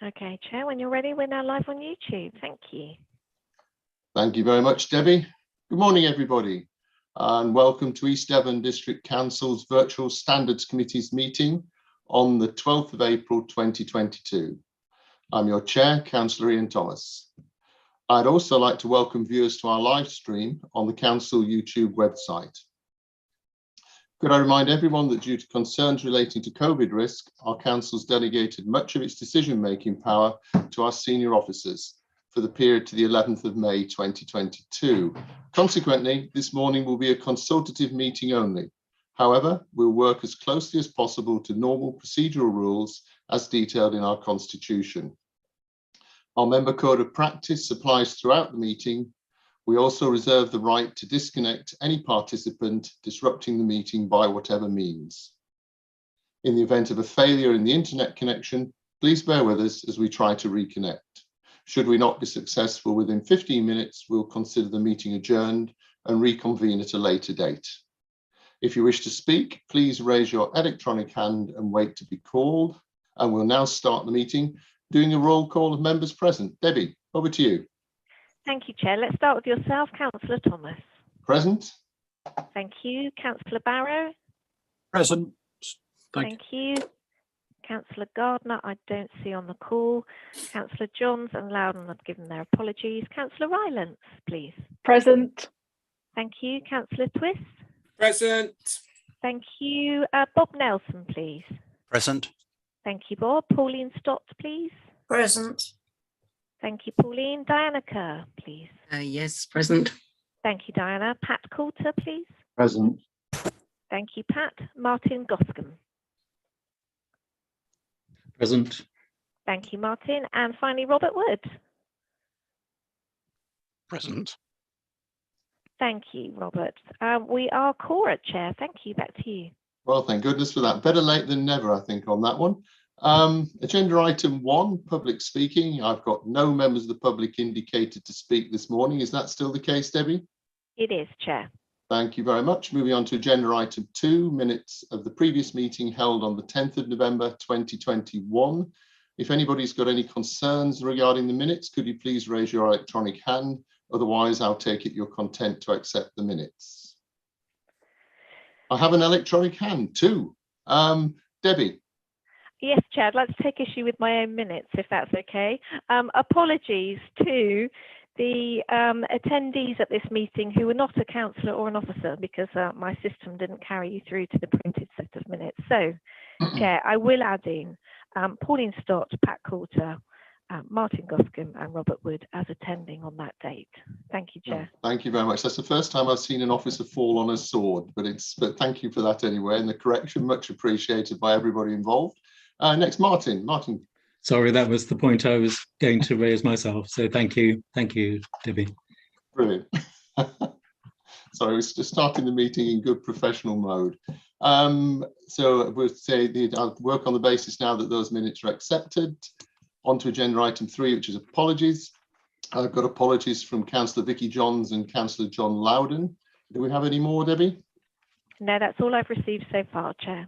Okay, Chair, when you're ready, we're now live on YouTube. Thank you. Thank you very much, Debbie. Good morning, everybody, and welcome to East Devon District Council's Virtual Standards Committee's meeting on the 12th of April 2022. I'm your Chair, Councillor Ian Thomas. I'd also like to welcome viewers to our live stream on the Council YouTube website. Could I remind everyone that due to concerns relating to COVID risk, our Council's delegated much of its decision-making power to our senior officers for the period to the 11th of May 2022. Consequently, this morning will be a consultative meeting only. However, we'll work as closely as possible to normal procedural rules as detailed in our Constitution. Our member code of practice applies throughout the meeting. We also reserve the right to disconnect any participant disrupting the meeting by whatever means. In the event of a failure in the internet connection, please bear with us as we try to reconnect. Should we not be successful within 15 minutes, we'll consider the meeting adjourned and reconvene at a later date. If you wish to speak, please raise your electronic hand and wait to be called. And we'll now start the meeting doing a roll call of members present. Debbie, over to you. Thank you, Chair. Let's start with yourself, Councillor Thomas. Present. Thank you. Councillor Barrow. Present. Thank you. Councillor Gardner, I don't see on the call. Councillor Johns and Loudon have given their apologies. Councillor Rylance, please. Present. Thank you. Councillor Twist. Present. Thank you. Bob Nelson, please. Present. Thank you, Bob. Pauline Stott, please. Present. Thank you, Pauline. Diana Kerr, please. Yes, present. Thank you, Diana. Pat Coulter, please. Present. Thank you, Pat. Martin Goscombe. Present. Thank you, Martin. And finally, Robert Wood. Present. Thank you, Robert. We are core at Chair. Thank you. Back to you. Well, thank goodness for that. Better late than never, I think, on that one. Agenda item 1, public speaking. I've got no members of the public indicated to speak this morning. Is that still the case, Debbie? It is, Chair. Thank you very much. Moving on to agenda item 2, minutes of the previous meeting held on the 10th of November 2021. If anybody's got any concerns regarding the minutes, could you please raise your electronic hand? Otherwise, I'll take it you're content to accept the minutes. I have an electronic hand too. Debbie. Yes, Chair, I'd like to take issue with my own minutes, if that's okay. Apologies to the attendees at this meeting who were not a councillor or an officer, because my system didn't carry you through to the printed set of minutes. So, Chair, I will add in Pauline Stott, Pat Coulter, Martin Goscombe and Robert Wood as attending on that date. Thank you, Chair. Thank you very much. That's the first time I've seen an officer fall on a sword, but thank you for that anyway, and the correction, much appreciated by everybody involved. Next, Martin. Martin. Sorry, that was the point I was going to raise myself. So thank you, Debbie. Brilliant. Sorry, we're just starting the meeting in good professional mode. So we'll say I'll work on the basis now that those minutes are accepted. On to agenda item 3, which is apologies. I've got apologies from Councillor Vicky Johns and Councillor John Loudon. Do we have any more, Debbie? No, that's all I've received so far, Chair.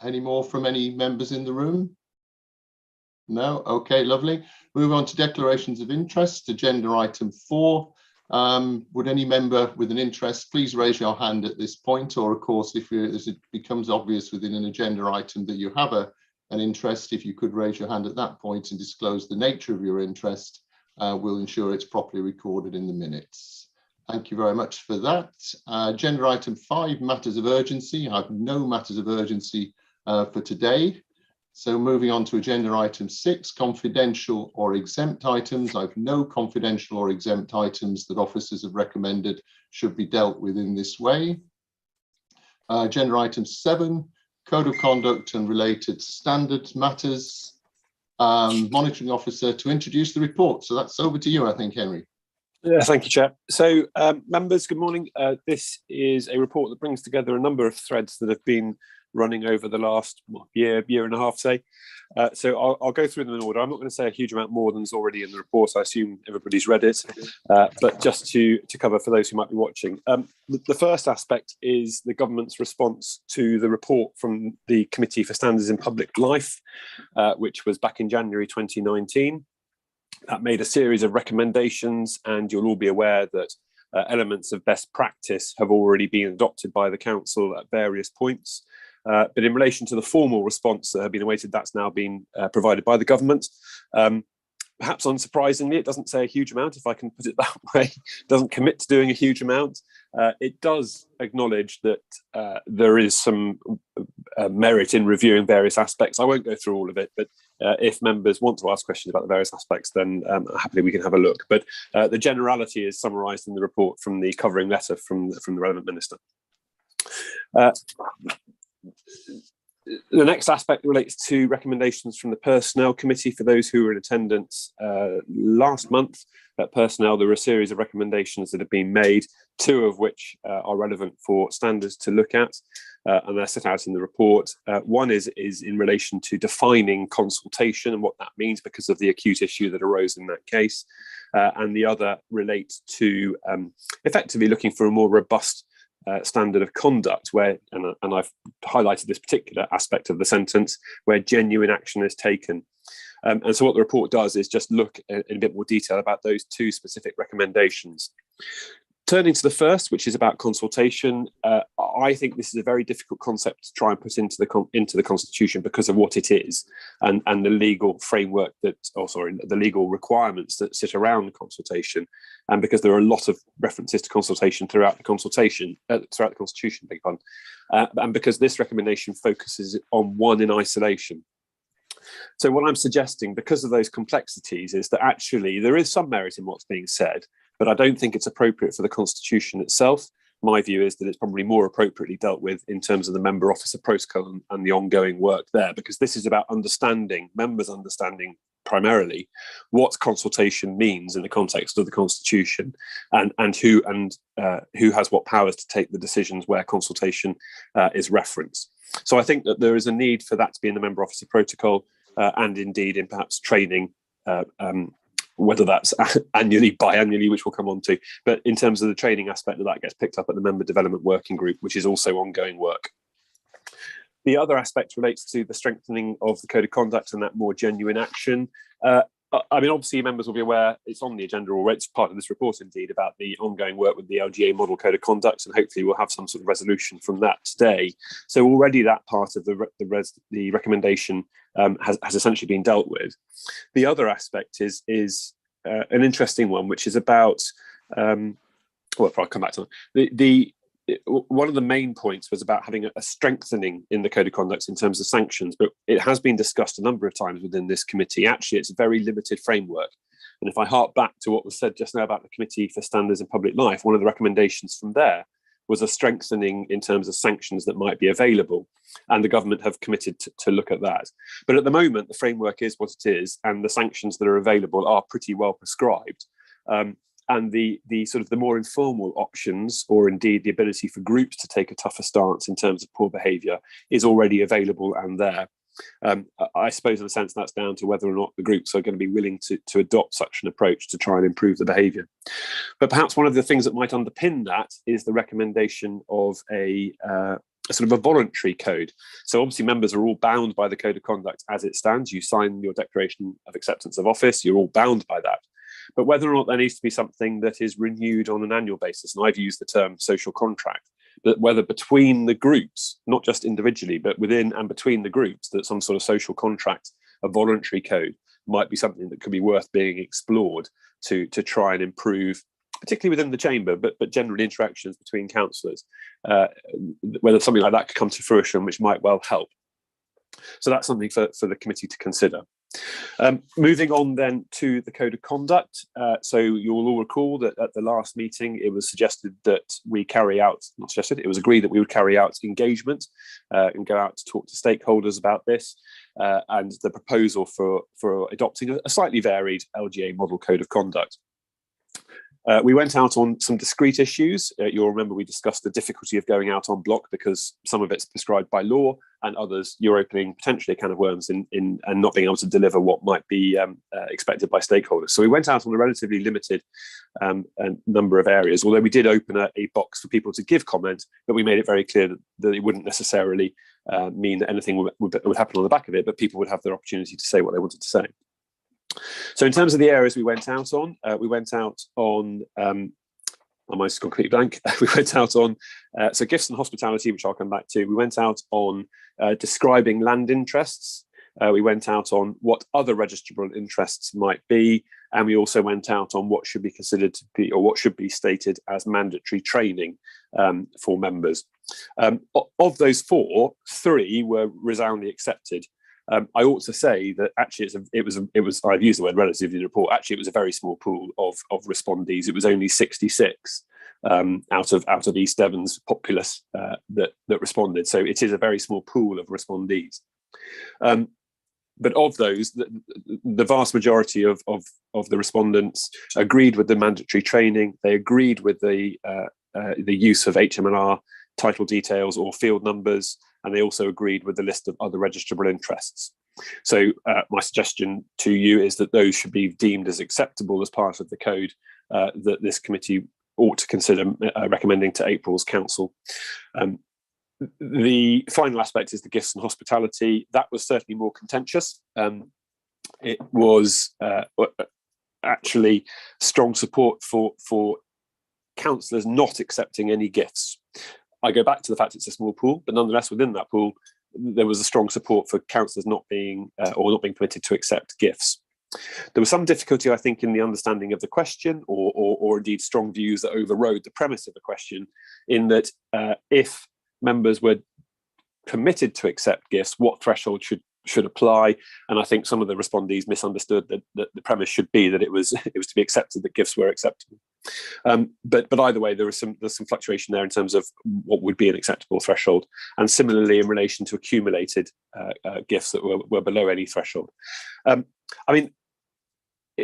Any more from any members in the room? No? Okay, lovely. Move on to declarations of interest, agenda item 4. Would any member with an interest please raise your hand at this point, or of course, if it becomes obvious within an agenda item that you have an interest, if you could raise your hand at that point and disclose the nature of your interest, we'll ensure it's properly recorded in the minutes. Thank you very much for that. Agenda item 5, matters of urgency. I have no matters of urgency for today. So moving on to agenda item 6, confidential or exempt items. I have no confidential or exempt items that officers have recommended should be dealt with in this way. Agenda item 7, code of conduct and related standard matters. Monitoring officer to introduce the report. So that's over to you, I think, Henry. Yeah, thank you, Chair. So members, good morning. This is a report that brings together a number of threads that have been running over the last year and a half, say. So I'll go through them in order. I'm not going to say a huge amount more than is already in the report. I assume everybody's read it, but just to cover for those who might be watching. The first aspect is the government's response to the report from the Committee for Standards in Public Life, which was back in January 2019. That made a series of recommendations, and you'll all be aware that elements of best practice have already been adopted by the council at various points. But in relation to the formal response that had been awaited, that's now been provided by the government. Perhaps unsurprisingly, it doesn't say a huge amount, if I can put it that way. It doesn't commit to doing a huge amount. It does acknowledge that there is some merit in reviewing various aspects. I won't go through all of it, but if members want to ask questions about the various aspects, then happily we can have a look. But the generality is summarised in the report from the covering letter from the relevant minister. The next aspect relates to recommendations from the Personnel Committee. For those who were in attendance last month at Personnel, there were a series of recommendations that have been made, two of which are relevant for standards to look at, and they're set out in the report. One is in relation to defining consultation and what that means because of the acute issue that arose in that case, and the other relates to effectively looking for a more robust standard of conduct where, and I've highlighted this particular aspect of the sentence, where genuine action is taken. And so what the report does is just look in a bit more detail about those two specific recommendations. Turning to the first, which is about consultation, I think this is a very difficult concept to try and put into the Constitution because of what it is and the legal framework the legal requirements that sit around consultation, and because there are a lot of references to consultation throughout the Constitution, beg your pardon, and because this recommendation focuses on one in isolation. So what I'm suggesting, because of those complexities, is that actually there is some merit in what's being said, but I don't think it's appropriate for the Constitution itself. My view is that it's probably more appropriately dealt with in terms of the member officer protocol and the ongoing work there, because this is about members understanding primarily what consultation means in the context of the Constitution, and who has what powers to take the decisions where consultation is referenced. So I think that there is a need for that to be in the member officer protocol, and indeed in perhaps training, whether that's annually, biannually, which we'll come on to. But in terms of the training aspect, that gets picked up at the Member Development Working Group, which is also ongoing work. The other aspect relates to the strengthening of the Code of Conduct and that more genuine action. I mean, obviously, members will be aware it's on the agenda already. It's part of this report, indeed, about the ongoing work with the LGA Model Code of Conduct, and hopefully we'll have some sort of resolution from that today. So already that part of the recommendation has essentially been dealt with. The other aspect is an interesting one, which is about, I'll come back to it. One of the main points was about having a strengthening in the Code of Conduct in terms of sanctions, but it has been discussed a number of times within this committee. Actually, it's a very limited framework. And if I hark back to what was said just now about the Committee for Standards in Public Life, one of the recommendations from there was a strengthening in terms of sanctions that might be available. And the government have committed to look at that. But at the moment, the framework is what it is, and the sanctions that are available are pretty well prescribed. And the sort of the more informal options, or indeed the ability for groups to take a tougher stance in terms of poor behaviour, is already available and there. I suppose in a sense that's down to whether or not the groups are going to be willing to adopt such an approach to try and improve the behaviour. But perhaps one of the things that might underpin that is the recommendation of a sort of a voluntary code. So obviously members are all bound by the Code of Conduct as it stands. You sign your Declaration of Acceptance of Office, you're all bound by that. But whether or not there needs to be something that is renewed on an annual basis, and I've used the term social contract, but whether between the groups, not just individually, but within and between the groups, that some sort of social contract, a voluntary code, might be something that could be worth being explored to try and improve, particularly within the chamber, but general interactions between councillors, whether something like that could come to fruition, which might well help. So that's something for the committee to consider. Moving on then to the Code of Conduct. So you'll all recall that at the last meeting, it was suggested that we carry out, not suggested, it was agreed that we would carry out engagement and go out to talk to stakeholders about this, and the proposal for adopting a slightly varied LGA Model Code of Conduct. We went out on some discrete issues. You'll remember we discussed the difficulty of going out en bloc because some of it's prescribed by law, and others you're opening potentially a can of worms in and not being able to deliver what might be expected by stakeholders. So we went out on a relatively limited number of areas, although we did open a box for people to give comment, but we made it very clear that it wouldn't necessarily mean that anything would happen on the back of it, but people would have their opportunity to say what they wanted to say. So in terms of the areas we went out on, I might have gone completely blank. We went out on, so gifts and hospitality, which I'll come back to. We went out on describing land interests. We went out on what other registrable interests might be. And we also went out on what should be considered to be, or what should be stated as mandatory training for members. Of those four, three were resoundingly accepted. I ought to say that actually it was I've used the word relatively in the report. Actually, it was a very small pool of respondees. It was only 66 out of East Devon's populace that responded. So it is a very small pool of respondees. But of those, the vast majority of the respondents agreed with the mandatory training. They agreed with the use of HM&R title details or field numbers, and they also agreed with the list of other registrable interests. So my suggestion to you is that those should be deemed as acceptable as part of the code that this committee ought to consider recommending to April's council. The final aspect is the gifts and hospitality. That was certainly more contentious. It was actually strong support for councillors not accepting any gifts. I go back to the fact it's a small pool, but nonetheless within that pool, there was a strong support for councillors not being permitted to accept gifts. There was some difficulty, I think, in the understanding of the question, or indeed strong views that overrode the premise of the question, in that if members were permitted to accept gifts, what threshold should apply. And I think some of the respondees misunderstood that the premise should be that it was to be accepted that gifts were acceptable. But either way, there's some fluctuation there in terms of what would be an acceptable threshold, and similarly in relation to accumulated gifts that were below any threshold. I mean,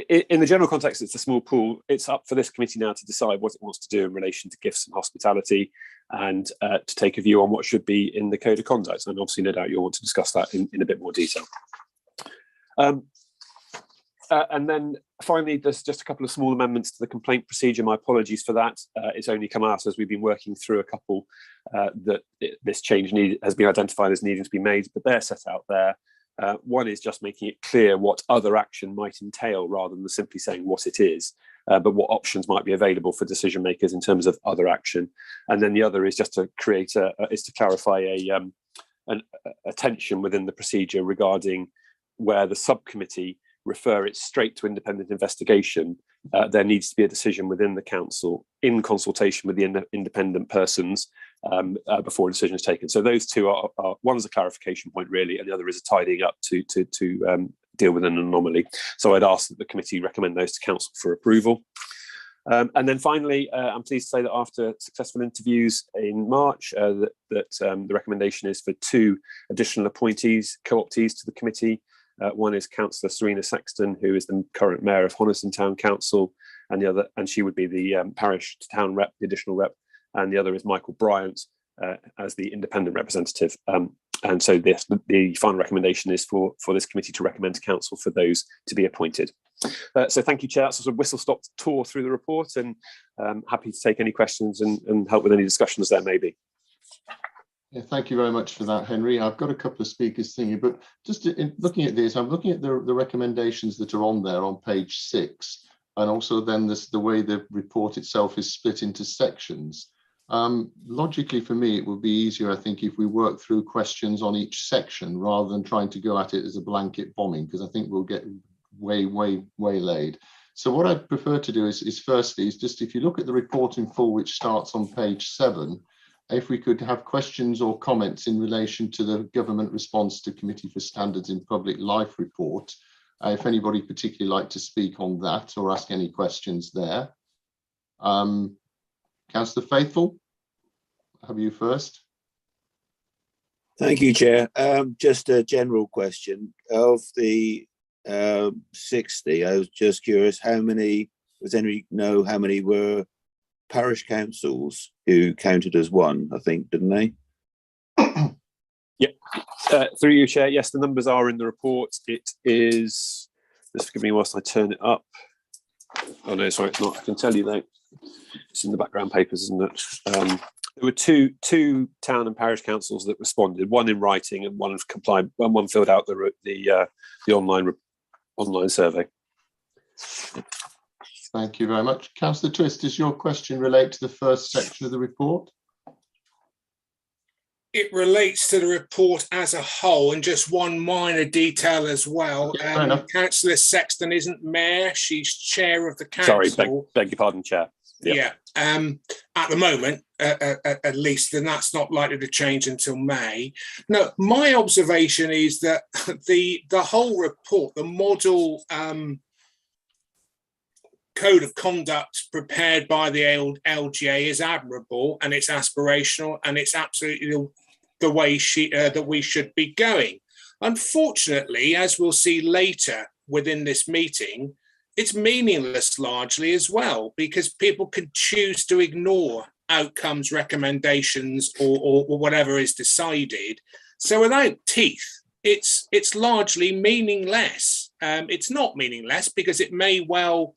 in the general context, it's a small pool. It's up for this committee now to decide what it wants to do in relation to gifts and hospitality, and to take a view on what should be in the code of conduct. And obviously, no doubt you'll want to discuss that in a bit more detail. And then finally, there's just a couple of small amendments to the complaint procedure. My apologies for that. It's only come out as we've been working through a couple that this change has been identified as needing to be made, but they're set out there. One is just making it clear what other action might entail, rather than simply saying what it is, but what options might be available for decision makers in terms of other action. And then the other is just to clarify a tension within the procedure regarding where the subcommittee refer it straight to independent investigation. There needs to be a decision within the council in consultation with the independent persons before a decision is taken. So those two are one is a clarification point really, and the other is a tidying up to deal with an anomaly. So I'd ask that the committee recommend those to council for approval. And then finally, I'm pleased to say that after successful interviews in March, the recommendation is for 2 additional appointees, co-optees to the committee. One is Councillor Serena Sexton, who is the current mayor of Honiton Town Council, and she would be the parish town rep, the additional rep, and the other is Michael Bryant as the independent representative. And so the final recommendation is for this committee to recommend to council for those to be appointed. So thank you, Chair. That's a sort of whistle-stop tour through the report, and happy to take any questions and help with any discussions there may be. Yeah, thank you very much for that, Henry. I've got a couple of speakers thinking, but just in looking at this, I'm looking at the recommendations that are on there on page 6, and also then the way the report itself is split into sections. Logically, for me, it would be easier, I think, if we work through questions on each section rather than trying to go at it as a blanket bombing, because I think we'll get waylaid. So what I'd prefer to do is firstly, just if you look at the report in full, which starts on page 7, if we could have questions or comments in relation to the government response to Committee for Standards in Public Life report, if anybody particularly like to speak on that or ask any questions there. Councillor Faithful, have you first? Thank you, Chair. Just a general question. Of the 60, I was just curious how many does anybody know how many were parish councils who counted as one, I think, didn't they? Through you, Chair. Yes, the numbers are in the report. It is, just forgive me whilst I turn it up. Oh no, sorry, it's not. I can tell you though. It's in the background papers, isn't it? There were two town and parish councils that responded, one in writing and one complied, and one filled out the online survey. Thank you very much. Councillor Twist, does your question relate to the first section of the report? It relates to the report as a whole, and just one minor detail as well. Councillor Sexton isn't mayor; she's chair of the council. Sorry, beg your pardon, Chair. Yeah. At the moment, at least, and that's not likely to change until May. No, my observation is that the whole report, the model code of conduct prepared by the LGA is admirable, and it's aspirational, and it's absolutely the way that we should be going. Unfortunately, as we'll see later within this meeting, it's meaningless largely as well, because people can choose to ignore outcomes, recommendations, or whatever is decided. So without teeth, it's largely meaningless. It's not meaningless because it may well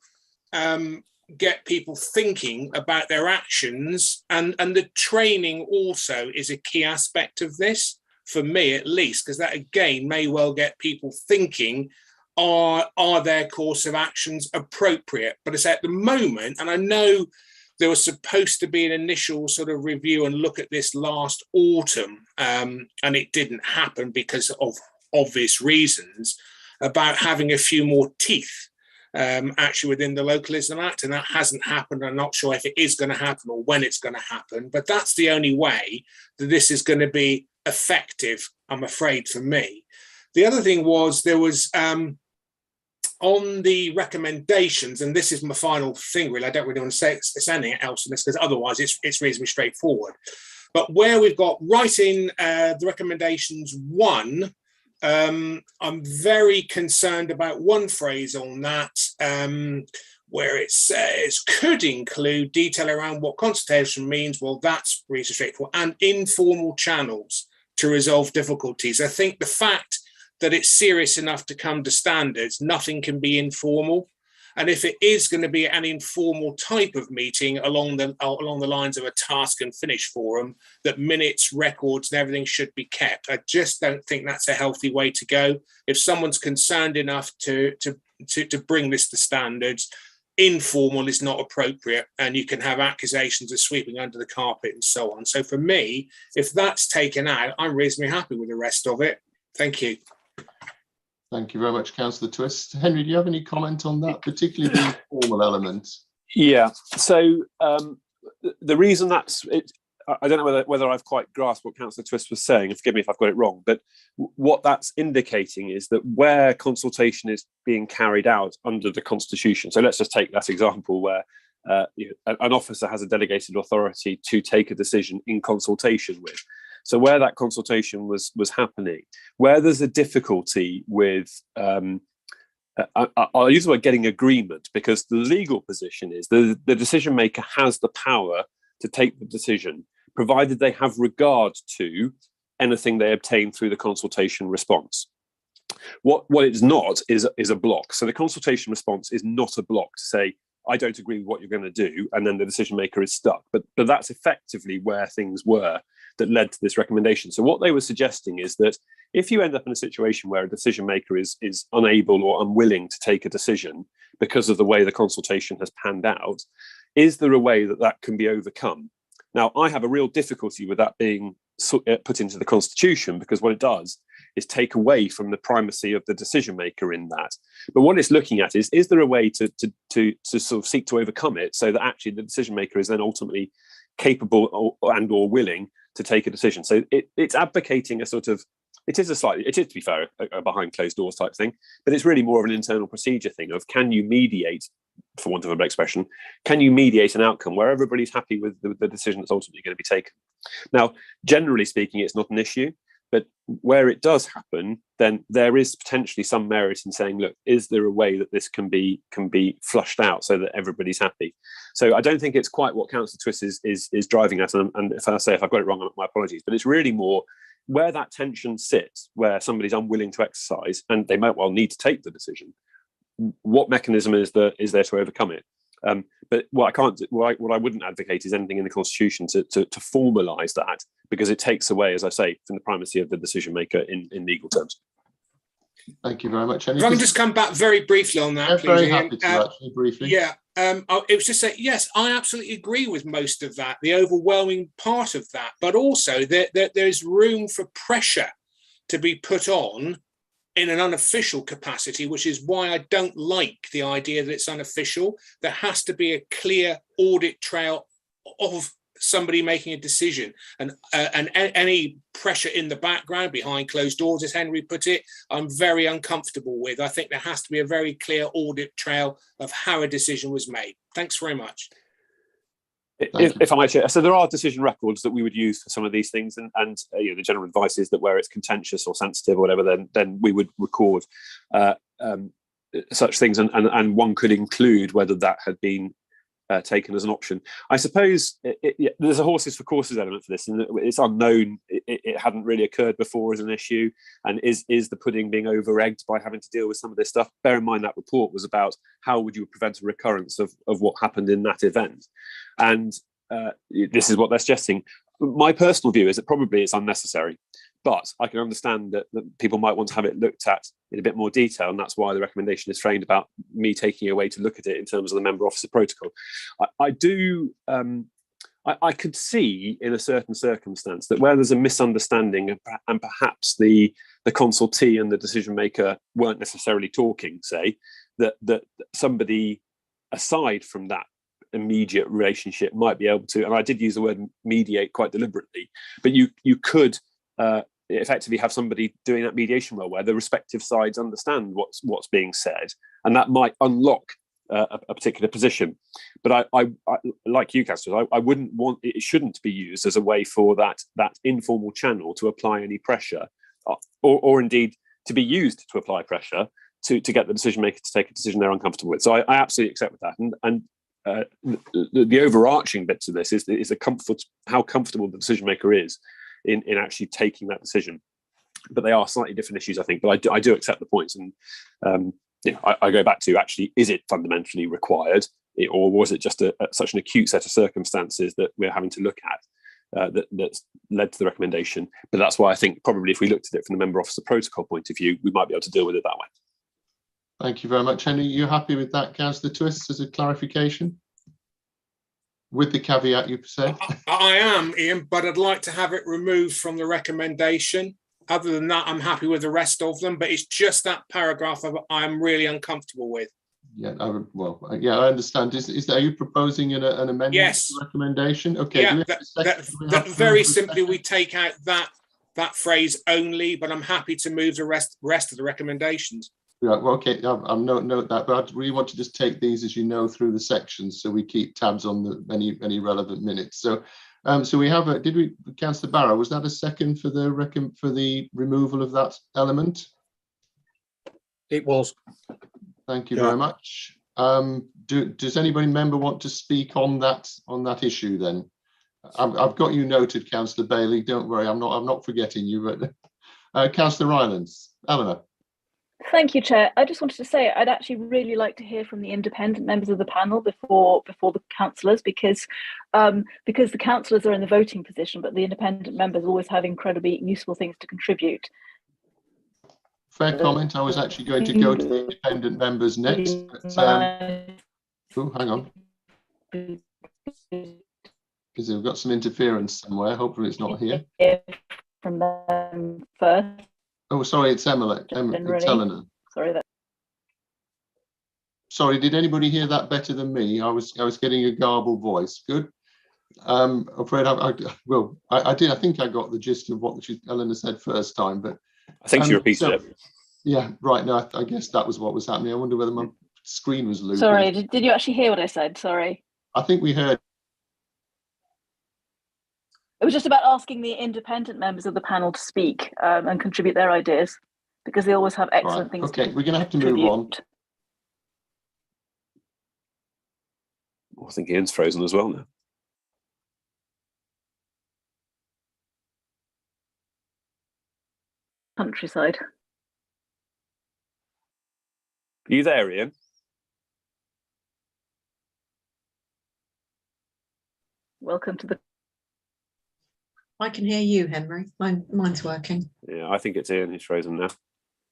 get people thinking about their actions, and the training also is a key aspect of this, for me at least, because that again may well get people thinking, are their course of actions appropriate? But it's at the moment, and I know there was supposed to be an initial sort of review and look at this last autumn, and it didn't happen because of obvious reasons, about having a few more teeth actually within the Localism Act, and that hasn't happened. I'm not sure if it is going to happen or when it's going to happen, but that's the only way that this is going to be effective, I'm afraid, for me. The other thing was there was on the recommendations, and this is my final thing really, I don't really want to say anything else in this because otherwise it's reasonably straightforward. But where we've got right in the recommendations 1, I'm very concerned about one phrase on that, where it says could include detail around what consultation means. Well, that's reasonably straightforward, and informal channels to resolve difficulties. I think the fact that it's serious enough to come to standards, nothing can be informal. And if it is going to be an informal type of meeting along the lines of a task and finish forum, that minutes, records, and everything should be kept. I just don't think that's a healthy way to go. If someone's concerned enough to bring this to standards, informal is not appropriate, and you can have accusations of sweeping under the carpet and so on. So for me, if that's taken out, I'm reasonably happy with the rest of it. Thank you. Thank you very much, Councillor Twist. Henry, do you have any comment on that, particularly the informal element? Yeah, so the reason that's it, I don't know whether I've quite grasped what Councillor Twist was saying, and forgive me if I've got it wrong, but what that's indicating is that where consultation is being carried out under the Constitution, so let's just take that example where an officer has a delegated authority to take a decision in consultation with. So where that consultation was happening, where there's a difficulty with, I'll use the word getting agreement, because the legal position is the decision maker has the power to take the decision, provided they have regard to anything they obtain through the consultation response. What it's not is a block. So the consultation response is not a block to say, I don't agree with what you're going to do, and then the decision maker is stuck. But that's effectively where things were that led to this recommendation. So what they were suggesting is that if you end up in a situation where a decision maker is unable or unwilling to take a decision because of the way the consultation has panned out, is there a way that can be overcome? Now, I have a real difficulty with that being put into the Constitution, because what it does is take away from the primacy of the decision maker in that. But what it's looking at is there a way to sort of seek to overcome it so that actually the decision maker is then ultimately capable or willing to take a decision? So it's advocating a sort of, it is to be fair, a behind closed doors type thing, but it's really more of an internal procedure thing of, can you mediate, for want of a better expression, can you mediate an outcome where everybody's happy with the decision that's ultimately going to be taken? Now, generally speaking, it's not an issue. But where it does happen, then there is potentially some merit in saying, look, is there a way that this can be flushed out so that everybody's happy? So I don't think it's quite what Councillor Twist is driving at. And if I've got it wrong, my apologies. But it's really more where that tension sits, where somebody's unwilling to exercise and they might well need to take the decision. What mechanism is there to overcome it? But what I wouldn't advocate is anything in the Constitution to formalise that, because it takes away, as I say, from the primacy of the decision maker in legal terms. Thank you very much. If I can just come back very briefly on that, yeah, please. very Ian. happy to actually briefly. Yeah, it was just say yes. I absolutely agree with most of that, the overwhelming part of that, but also there's room for pressure to be put on in an unofficial capacity, which is why I don't like the idea that it's unofficial. There has to be a clear audit trail of somebody making a decision, and any pressure in the background behind closed doors, as Henry put it, I'm very uncomfortable with. I think there has to be a very clear audit trail of how a decision was made. Thanks very much. If I might share, so there are decision records that we would use for some of these things, and the general advice is that where it's contentious or sensitive or whatever, then we would record such things, and one could include whether that had been taken as an option. I suppose there's a horses for courses element for this, and it's unknown. It hadn't really occurred before as an issue, and is the pudding being over-egged by having to deal with some of this stuff? Bear in mind that report was about how would you prevent a recurrence of what happened in that event, and this is what they're suggesting. My personal view is that probably it's unnecessary, but I can understand that people might want to have it looked at in a bit more detail, and that's why the recommendation is framed about me taking away to look at it in terms of the member officer protocol. I could see in a certain circumstance that where there's a misunderstanding and perhaps the consultee and the decision maker weren't necessarily talking, say, that somebody aside from that immediate relationship might be able to, and I did use the word mediate quite deliberately, but you could effectively have somebody doing that mediation role where the respective sides understand what's being said, and that might unlock a particular position. But I like you, Councillor, I wouldn't want it shouldn't be used as a way for that informal channel to apply any pressure, or indeed to be used to apply pressure to get the decision maker to take a decision they're uncomfortable with. So I absolutely accept with that, and the overarching bits of this is how comfortable the decision maker is in actually taking that decision. But they are slightly different issues, I think. But I do accept the points, and I go back to actually, is it fundamentally required, or was it just such an acute set of circumstances that we're having to look at that's led to the recommendation? But that's why I think probably if we looked at it from the member officer protocol point of view, we might be able to deal with it that way. Thank you very much, Henry. You happy with that, Councillor Twist, as a clarification? With the caveat you said? I am, Ian, but I'd like to have it removed from the recommendation. Other than that, I'm happy with the rest of them, but it's just that paragraph I'm really uncomfortable with. Yeah, I understand. Are you proposing an amendment yes. to the recommendation? Okay. Yeah, very simply, we take out that phrase only, but I'm happy to move the rest of the recommendations. Right, well, okay, I'm note that, but I really want to just take these, as you know, through the sections, so we keep tabs on any relevant minutes. So, so we have Councillor Barrow, was that a second for the removal of that element? It was. Thank you very much. Does anybody member want to speak on that issue? Then, I've got you noted, Councillor Bailey. Don't worry, I'm not forgetting you. But Councillor Rylance, Eleanor. Thank you, Chair. I just wanted to say I'd actually really like to hear from the independent members of the panel before the councillors, because the councillors are in the voting position, but the independent members always have incredibly useful things to contribute. Fair comment. I was actually going to go to the independent members next. But, oh, hang on. Because we've got some interference somewhere. Hopefully it's not here. From them first. Oh, sorry, it's Emily. It's Eleanor. Sorry, did anybody hear that better than me? I was getting a garbled voice. Good. I'm afraid I did. I think I got the gist of what Eleanor said first time, but I think she repeated it. Yeah, right. No, I guess that was what was happening. I wonder whether my screen was looping. Sorry, did you actually hear what I said? Sorry. I think we heard. It was just about asking the independent members of the panel to speak and contribute their ideas, because they always have excellent things Okay, to we're going to have to contribute. move on. I think Ian's frozen as well now. Countryside. Are you there, Ian? Welcome to the... I can hear you, Henry. Mine's working. Yeah, I think it's Ian who's frozen now.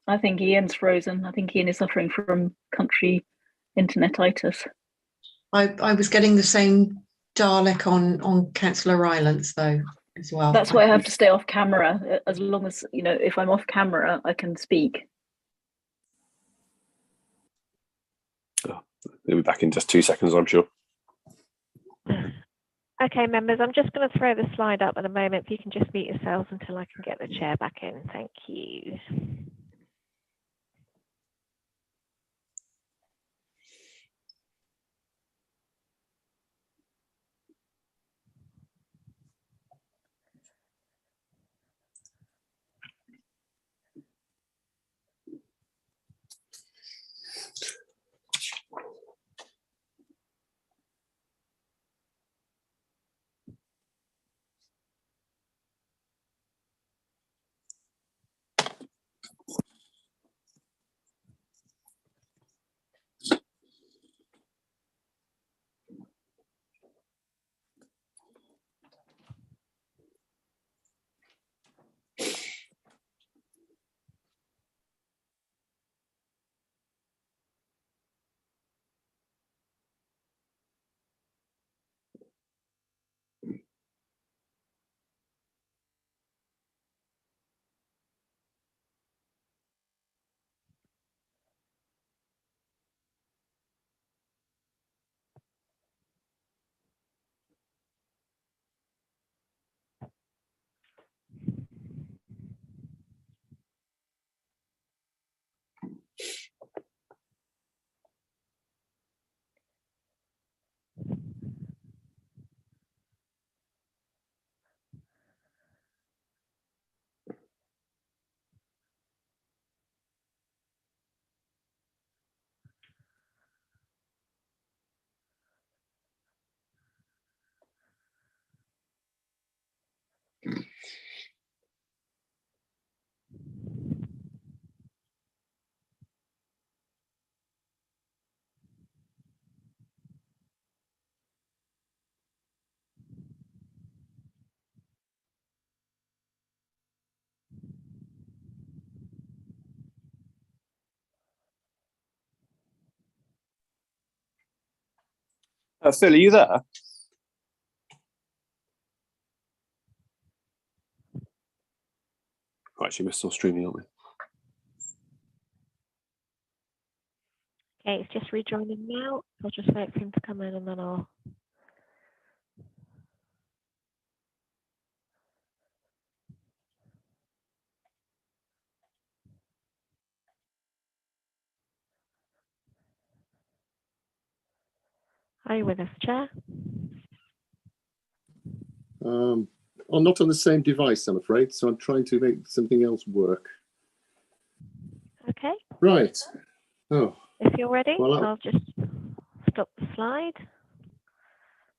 I think Ian's frozen. I think Ian is suffering from country internetitis. I was getting the same Dalek on Councillor Rylance though as well. That's why I have to stay off camera. As long as, you know, if I'm off camera, I can speak. Oh, they'll be back in just 2 seconds, I'm sure. Okay, members, I'm just going to throw the slide up at a moment. If you can just mute yourselves until I can get the chair back in. Thank you. Phil, are you there? Actually, we're still streaming, aren't we? Okay, it's just rejoining now. I'll just wait for him to come in and then I'll... Are you with us, Chair? I'm not on the same device, I'm afraid, so I'm trying to make something else work. Okay. Right. Oh. If you're ready, Well, I'll just stop the slide.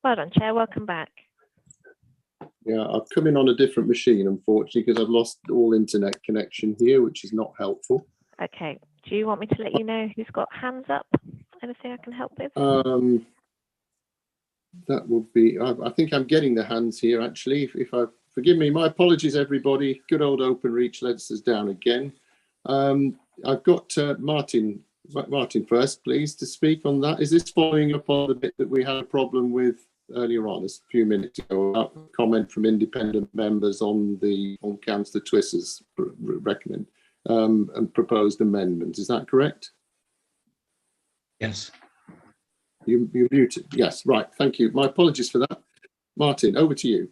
Well done, Chair. Welcome back. Yeah, I've come in on a different machine, unfortunately, because I've lost all internet connection here, which is not helpful. Okay. Do you want me to let you know who's got hands up? Anything I can help with? That would be, I think I'm getting the hands here, actually. If I forgive me, my apologies, everybody. Good old OpenReach lets us down again. I've got Martin first, please, to speak on that. Is this following up on the bit that we had a problem with earlier on, a few minutes ago, about a comment from independent members on Councillor Twisser's recommend and proposed amendment? Is that correct? Yes. You muted. Yes, right. Thank you. My apologies for that. Martin, over to you.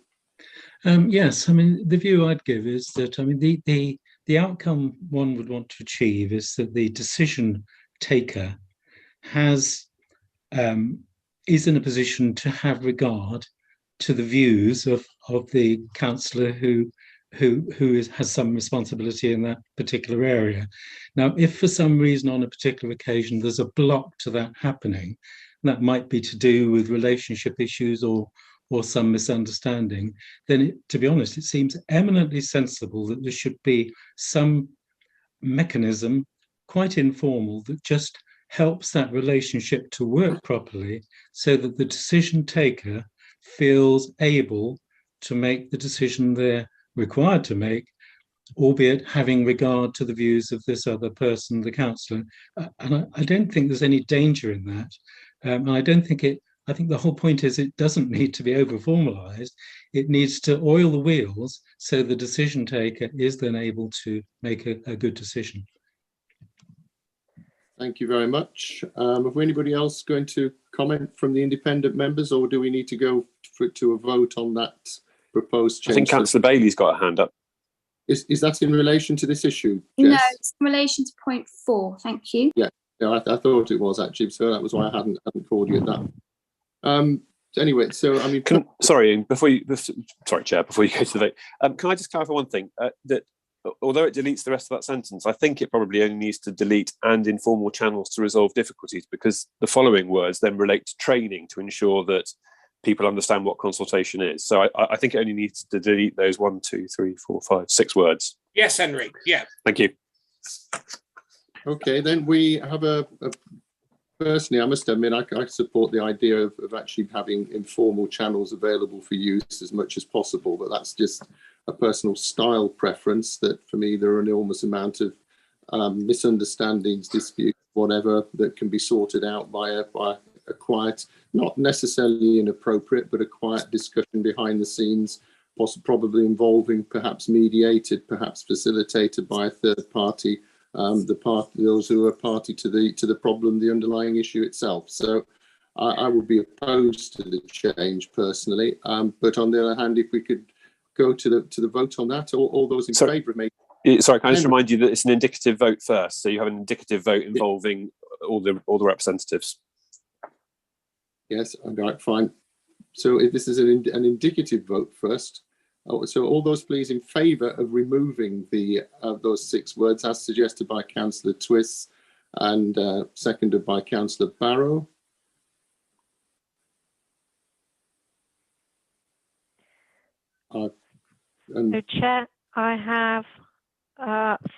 Yes, I mean, the view I'd give is that, I mean, the outcome one would want to achieve is that the decision taker is in a position to have regard to the views of the councillor who has some responsibility in that particular area. Now, if for some reason on a particular occasion there's a block to that happening, that might be to do with relationship issues or some misunderstanding, then to be honest, it seems eminently sensible that there should be some mechanism, quite informal, that just helps that relationship to work properly so that the decision taker feels able to make the decision they're required to make, albeit having regard to the views of this other person, the councillor. And I don't think there's any danger in that. And I think the whole point is it doesn't need to be over formalized. It needs to oil the wheels so the decision taker is then able to make a good decision. Thank you very much. Have anybody else going to comment from the independent members, or do we need to go to a vote on that proposed change? I think Councillor Bailey's got a hand up. Is that in relation to this issue, Jess? No, it's in relation to point 4. Thank you. Yeah, no, I thought it was actually, so that was why I hadn't called you at that. Anyway, so I mean, sorry, Chair, before you go to the vote, can I just clarify one thing? That although it deletes the rest of that sentence, I think it probably only needs to delete "and informal channels to resolve difficulties," because the following words then relate to training to ensure that people understand what consultation is. So I think it only needs to delete those 1, 2, 3, 4, 5, 6 words. Yes, Henry. Yeah. Thank you. Okay, then we have personally, I must admit, I support the idea of actually having informal channels available for use as much as possible, but that's just a personal style preference. That for me, there are an enormous amount of misunderstandings, disputes, whatever, that can be sorted out by a quiet, not necessarily inappropriate, but a quiet discussion behind the scenes, probably involving, perhaps mediated, perhaps facilitated by a third party, those who are party to the problem, the underlying issue itself. So I would be opposed to the change personally, but on the other hand, if we could go to the vote on that, all those in favour of me. Sorry, can I just remind you that it's an indicative vote first, so you have an indicative vote involving all the representatives. Yes, all right, fine. So if this is an indicative vote first, so all those please in favour of removing those 6 words as suggested by Councillor Twiss and seconded by Councillor Barrow. So, Chair, I have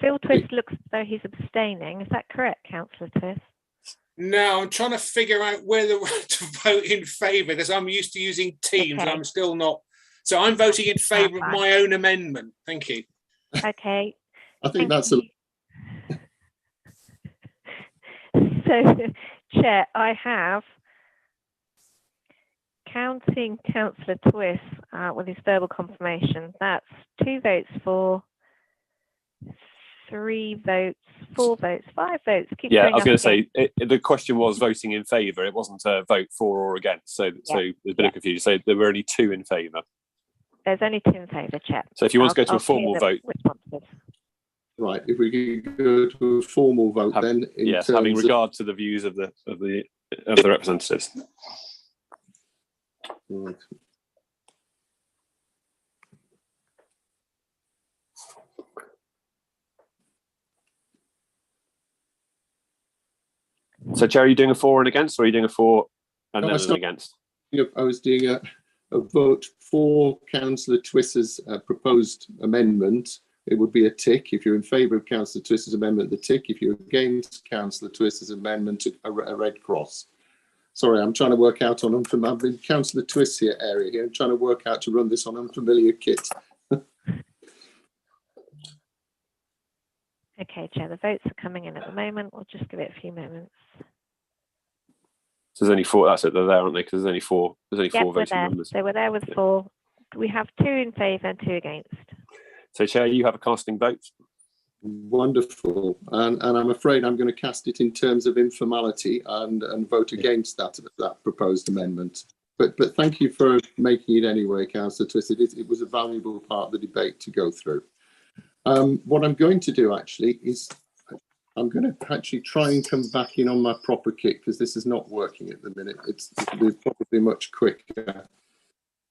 Phil Twiss looks as though he's abstaining. Is that correct, Councillor Twiss? No, I'm trying to figure out whether to vote in favour, because I'm used to using Teams. Okay. I'm still not. So I'm voting in favour of my own amendment. Thank you. Okay. I think that's So, Chair, I have, counting Councillor Twiss with his verbal confirmation, that's 2 votes for, 3 votes, 4 votes, 5 votes. Yeah, I was going to say, the question was voting in favour. It wasn't a vote for or against. So there's a bit of confusion. So there were only 2 in favour. There's only 2 in favour, Chair. So if you want to go to a formal vote. right. If we could go to a formal vote, then yes, having regard to the views of the representatives. Right. So, Chair, are you doing a for and against, or are you doing a for and then an against? I was doing a vote for Councillor Twiss's proposed amendment. It would be a tick. If you're in favour of Councillor Twiss's amendment, the tick. If you're against Councillor Twiss's amendment, a red cross. Sorry, I'm trying to work out on unfamiliar. I'm in Councillor Twiss area here. I'm trying to work out to run this on unfamiliar kit. Okay, Chair, the votes are coming in at the moment. We'll just give it a few moments. So there's only 4. That's it. They're there, aren't they? Because there's only 4. There's only 4 voting members. So we're there with 4. We have 2 in favour and 2 against. So, Chair, you have a casting vote. Wonderful, and I'm afraid I'm going to cast it in terms of informality and vote against that proposed amendment. But thank you for making it anyway, Councillor Twiss. It was a valuable part of the debate to go through. What I'm going to do actually is I'm going to actually try and come back in on my proper kit, because this is not working at the minute. It's probably much quicker.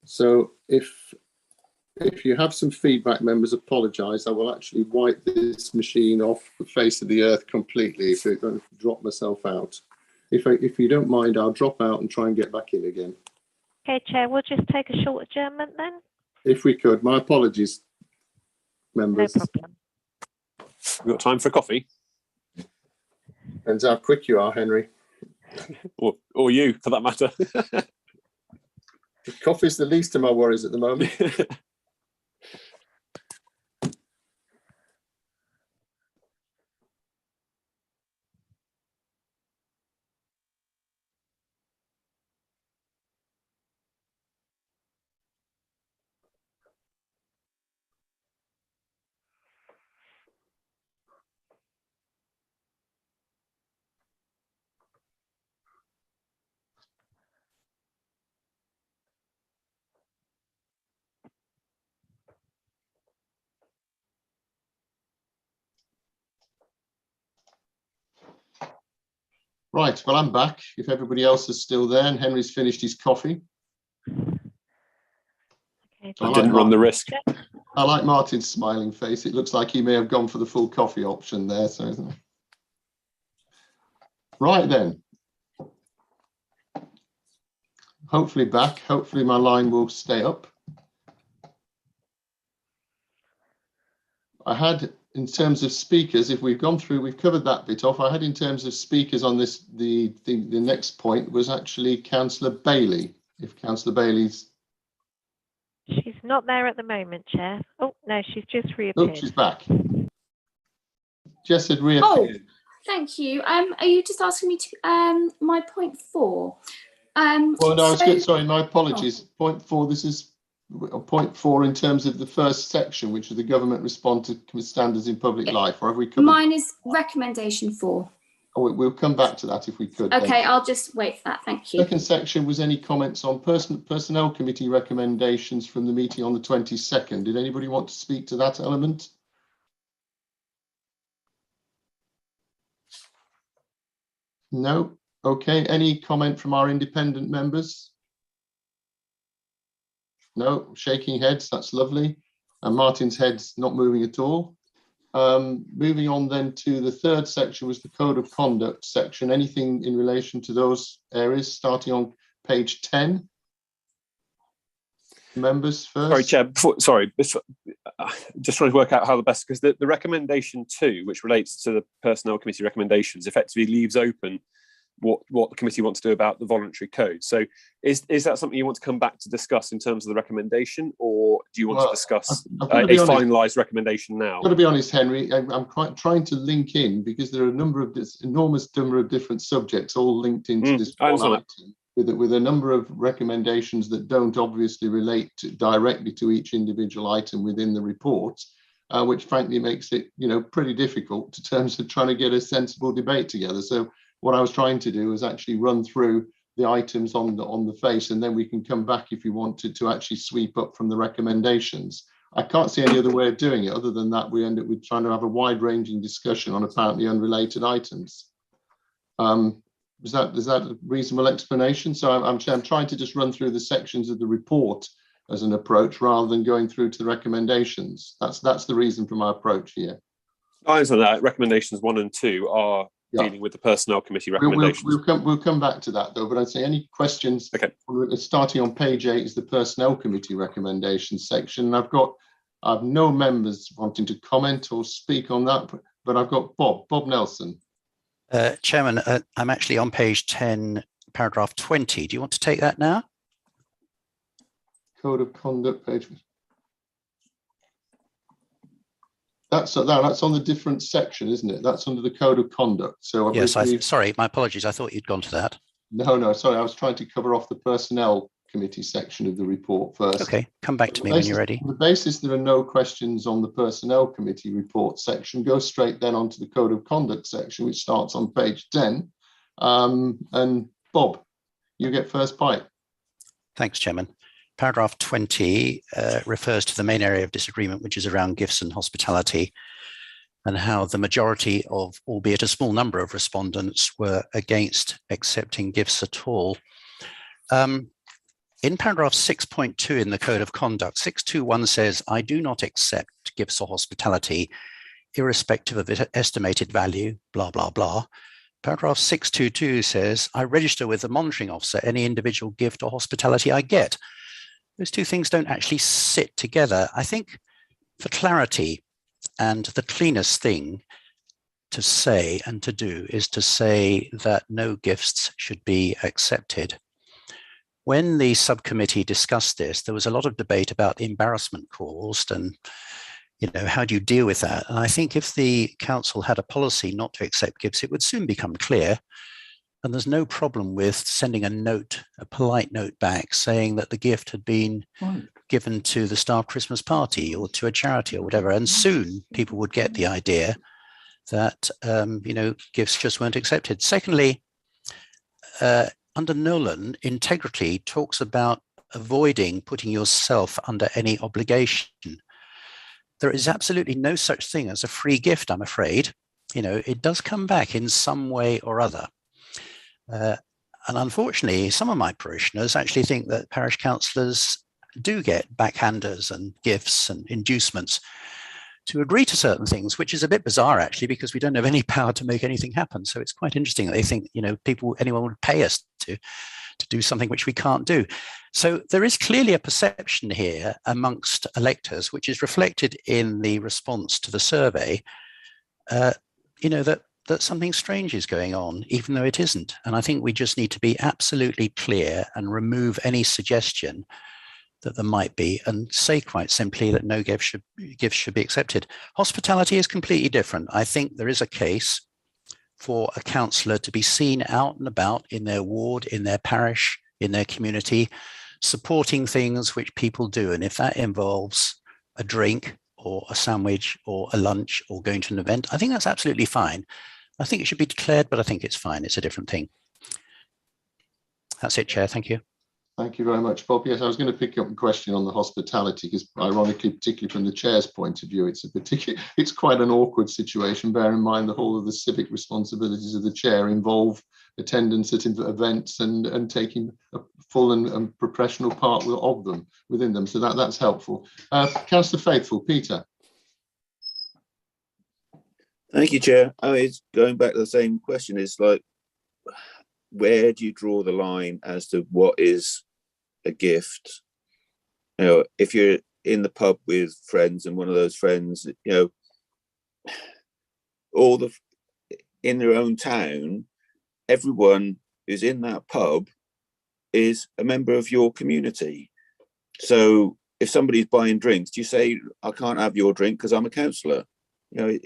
So if you have some feedback, members, apologise. I will actually wipe this machine off the face of the earth completely if I'm going to drop myself out. If you don't mind, I'll drop out and try and get back in again. Okay, Chair, we'll just take a short adjournment then. If we could. My apologies, members. No problem. We've got time for a coffee. Depends how quick you are, Henry. Or you, for that matter. Coffee's the least of my worries at the moment. Right, well, I'm back. If everybody else is still there and Henry's finished his coffee. Okay, I didn't run the risk. I like Martin's smiling face. It looks like he may have gone for the full coffee option there. So, isn't it? Right then. Hopefully back. Hopefully my line will stay up. I had, in terms of speakers, if we've gone through, we've covered that bit off. I had, in terms of speakers on this, the next point was actually Councillor Bailey. If Councillor Bailey's... She's not there at the moment, Chair. Oh, no, she's just reappeared. Oh, she's back. Jess had reappeared. Oh, thank you. Are you just asking me to my point 4? Well, no, I was good. Sorry, my apologies. Oh. Point 4, this is point 4 in terms of the first section, which is the government respond to standards in public life. Or have we covered? Mine is recommendation 4. Oh, we'll come back to that if we could. Okay, then. I'll just wait for that. Thank you. Second section was any comments on personnel committee recommendations from the meeting on the 22nd. Did anybody want to speak to that element? No. Okay. Any comment from our independent members? No. Shaking heads. That's lovely. And Martin's head's not moving at all. Moving on then to the third section was the code of conduct section. Anything in relation to those areas, starting on page 10? Members first. Sorry, Chair. Just trying to work out how the best, because the recommendation 2, which relates to the personnel committee recommendations, effectively leaves open what the committee wants to do about the voluntary code. So is that something you want to come back to discuss in terms of the recommendation, or do you want to discuss a finalised recommendation now? I've got to be honest, Henry, I'm quite trying to link in, because there are a number of this enormous number of different subjects all linked into this one item, with a number of recommendations that don't obviously relate directly to each individual item within the report, which frankly makes it, pretty difficult in terms of trying to get a sensible debate together. So what I was trying to do is actually run through the items on the face, and then we can come back if you wanted to actually sweep up from the recommendations. I can't see any other way of doing it other than that we end up with trying to have a wide-ranging discussion on apparently unrelated items. Is that a reasonable explanation? So I'm trying to just run through the sections of the report as an approach rather than going through to the recommendations. That's the reason for my approach here. I understand that. Recommendations 1 and 2 are dealing with the personnel committee recommendations. We'll come back to that though, but I'd say any questions. Okay. Starting on page 8 is the personnel committee recommendations section. I've no members wanting to comment or speak on that, but I've got Bob Nelson. Chairman, I'm actually on page 10, paragraph 20. Do you want to take that now? Code of conduct page. That's on the different section, isn't it? That's under the code of conduct. So yes, sorry, my apologies. I thought you'd gone to that. No, sorry. I was trying to cover off the personnel committee section of the report first. Okay, come back to me when you're ready. On the basis there are no questions on the personnel committee report section, go straight then onto the code of conduct section, which starts on page 10. And Bob, you get first bite. Thanks, Chairman. Paragraph 20 refers to the main area of disagreement, which is around gifts and hospitality, and how the majority of, albeit a small number of respondents, were against accepting gifts at all. in paragraph 6.2 in the Code of Conduct, 621 says, I do not accept gifts or hospitality irrespective of estimated value, blah, blah, blah. Paragraph 622 says, I register with the monitoring officer any individual gift or hospitality I get. Those two things don't actually sit together. I think for clarity, and the cleanest thing to say and to do is to say that no gifts should be accepted. When the subcommittee discussed this, there was a lot of debate about embarrassment caused and, you know, how do you deal with that? And I think if the council had a policy not to accept gifts, it would soon become clear. And there's no problem with sending a note, a polite note back saying that the gift had been given to the staff Christmas party or to a charity or whatever. And soon people would get the idea that, you know, gifts just weren't accepted. Secondly, under Nolan, integrity talks about avoiding putting yourself under any obligation. There is absolutely no such thing as a free gift, I'm afraid. You know, it does come back in some way or other. And unfortunately, some of my parishioners actually think that parish councillors do get backhanders and gifts and inducements to agree to certain things, which is a bit bizarre, actually, because we don't have any power to make anything happen. So it's quite interesting that they think, you know, anyone would pay us to do something which we can't do. So there is clearly a perception here amongst electors, which is reflected in the response to the survey, you know, that something strange is going on, even though it isn't. And I think we just need to be absolutely clear and remove any suggestion that there might be, and say quite simply that no gifts should be accepted. Hospitality is completely different. I think there is a case for a councillor to be seen out and about in their ward, in their parish, in their community, supporting things which people do. And if that involves a drink or a sandwich or a lunch or going to an event, I think that's absolutely fine. I think it should be declared, but I think it's fine. It's a different thing. That's it, Chair. Thank you. Thank you very much, Bob. Yes, I was going to pick up a question on the hospitality because, ironically, particularly from the chair's point of view, it's quite an awkward situation. Bear in mind the whole of the civic responsibilities of the chair involve attendance at events and taking a full and professional part of them within them. So that's helpful. Councillor Faithful, Peter. Thank you, Chair. It's going back to the same question. It's like, where do you draw the line as to what is a gift? You know, if you're in the pub with friends and one of those friends, you know, in their own town, everyone who's in that pub is a member of your community. So if somebody's buying drinks, do you say, I can't have your drink because I'm a councillor? You know,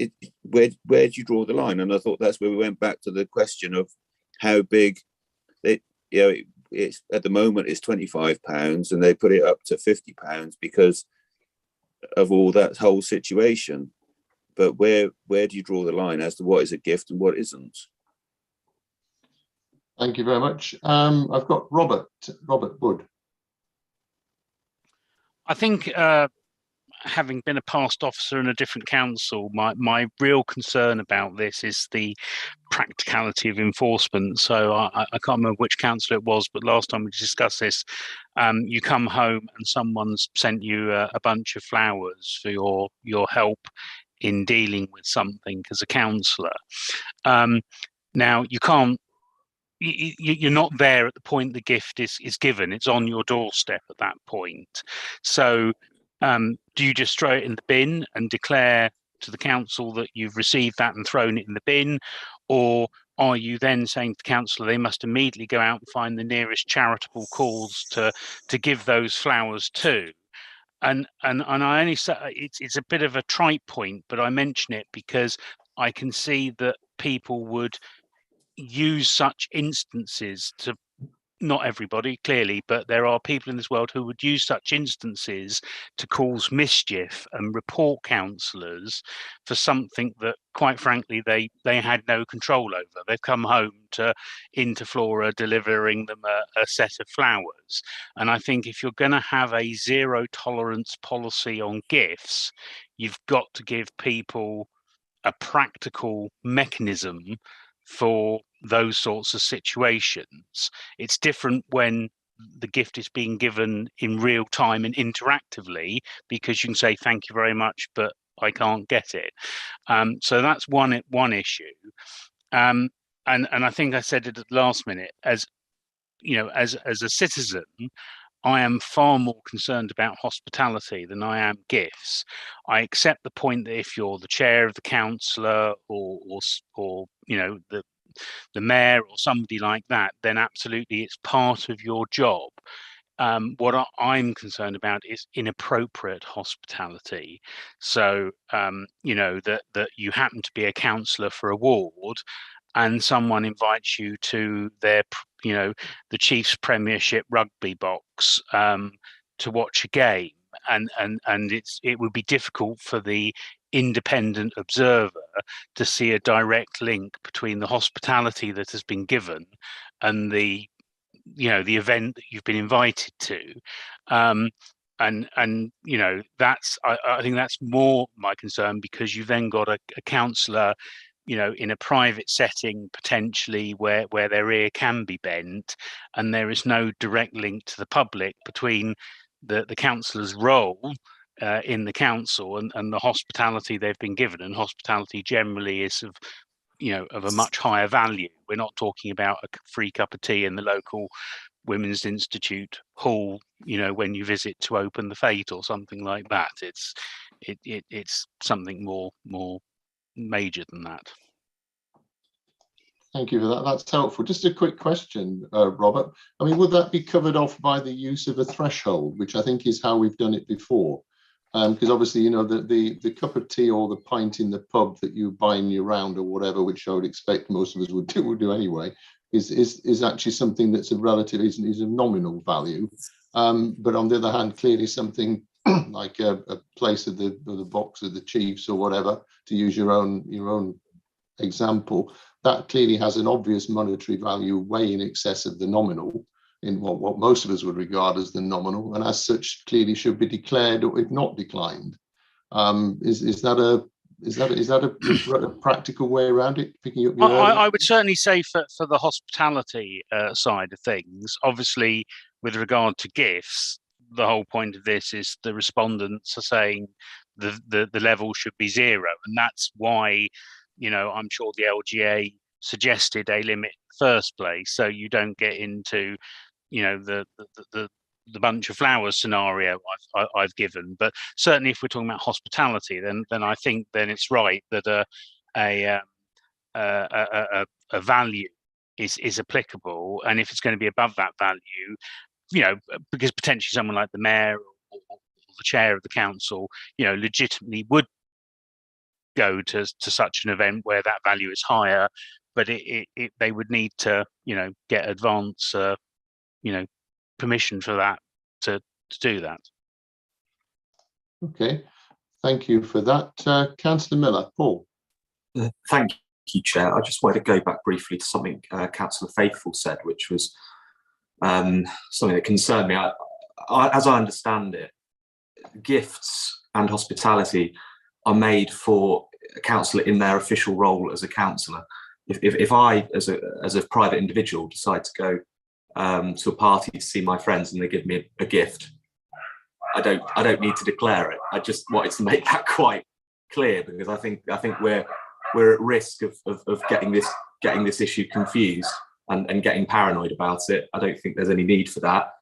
where do you draw the line? And I thought that's where we went back to the question of how big it, you know, it's at the moment it's £25 and they put it up to £50 because of all that whole situation. But where do you draw the line as to what is a gift and what isn't? Thank you very much. I've got Robert Wood. I think having been a past officer in a different council, my real concern about this is the practicality of enforcement. So I can't remember which council it was, but last time we discussed this, you come home and someone's sent you a bunch of flowers for your help in dealing with something as a councillor. Now you can't. You're not there at the point the gift is given. It's on your doorstep at that point. So do you just throw it in the bin and declare to the council that you've received that and thrown it in the bin? Or are you then saying to the councillor they must immediately go out and find the nearest charitable cause to give those flowers to? And I only say it's a bit of a trite point, but I mention it because I can see that people would use such instances to, not everybody clearly, but there are people in this world who would use such instances to cause mischief and report councillors for something that, quite frankly, they had no control over. They've come home to Interflora delivering them a set of flowers. And I think if you're going to have a zero tolerance policy on gifts, you've got to give people a practical mechanism for those sorts of situations. It's different when the gift is being given in real time and interactively, because you can say thank you very much, but I can't get it. So that's one issue. And I think I said it at the last minute, as you know, as a citizen, I am far more concerned about hospitality than I am gifts. I accept the point that if you're the chair of the councillor or you know, the mayor or somebody like that, then absolutely it's part of your job. What I'm concerned about is inappropriate hospitality. So, you know, that you happen to be a councillor for a ward and someone invites you to their, you know, the Chiefs Premiership rugby box to watch a game. And it would be difficult for the independent observer to see a direct link between the hospitality that has been given and the, you know, the event that you've been invited to. And you know, that's I think that's more my concern, because you've then got a councillor, you know, in a private setting potentially where their ear can be bent, and there is no direct link to the public between the councillor's role in the council and the hospitality they've been given. And hospitality generally is of, you know, of a much higher value. We're not talking about a free cup of tea in the local Women's Institute hall, you know, when you visit to open the fete or something like that. It's something more major than that. Thank you for that. That's helpful. Just a quick question, Robert. I mean, would that be covered off by the use of a threshold, which I think is how we've done it before? Because obviously, you know, the cup of tea or the pint in the pub that you buy in your round or whatever, which I would expect most of us would do anyway, is actually something that's a relative, is a nominal value. But on the other hand, clearly something like a place of the box of the Chiefs or whatever, to use your own example, that clearly has an obvious monetary value way in excess of the nominal, in what most of us would regard as the nominal, and as such clearly should be declared, or if not declined. Is that a practical way around it? Picking up your I would certainly say for the hospitality side of things, obviously with regard to gifts, the whole point of this is the respondents are saying the level should be 0, and that's why, you know, I'm sure the LGA suggested a limit in the first place, so you don't get into, you know, the bunch of flowers scenario I've given. But certainly, if we're talking about hospitality, then I think then it's right that a value is applicable, and if it's going to be above that value, you know, because potentially someone like the mayor or the chair of the council, you know, legitimately would go to such an event where that value is higher, but they would need to, you know, get advance, you know, permission for that to do that. Okay, thank you for that. Councillor Miller. Paul. Thank you, Chair. I just wanted to go back briefly to something Councillor Faithful said, which was something that concerned me. As I understand it, gifts and hospitality are made for a councillor in their official role as a councillor. If I, as a private individual, decide to go to a party to see my friends and they give me a gift, I don't need to declare it. I just wanted to make that quite clear, because I think we're at risk of getting this issue confused and getting paranoid about it. I don't think there's any need for that.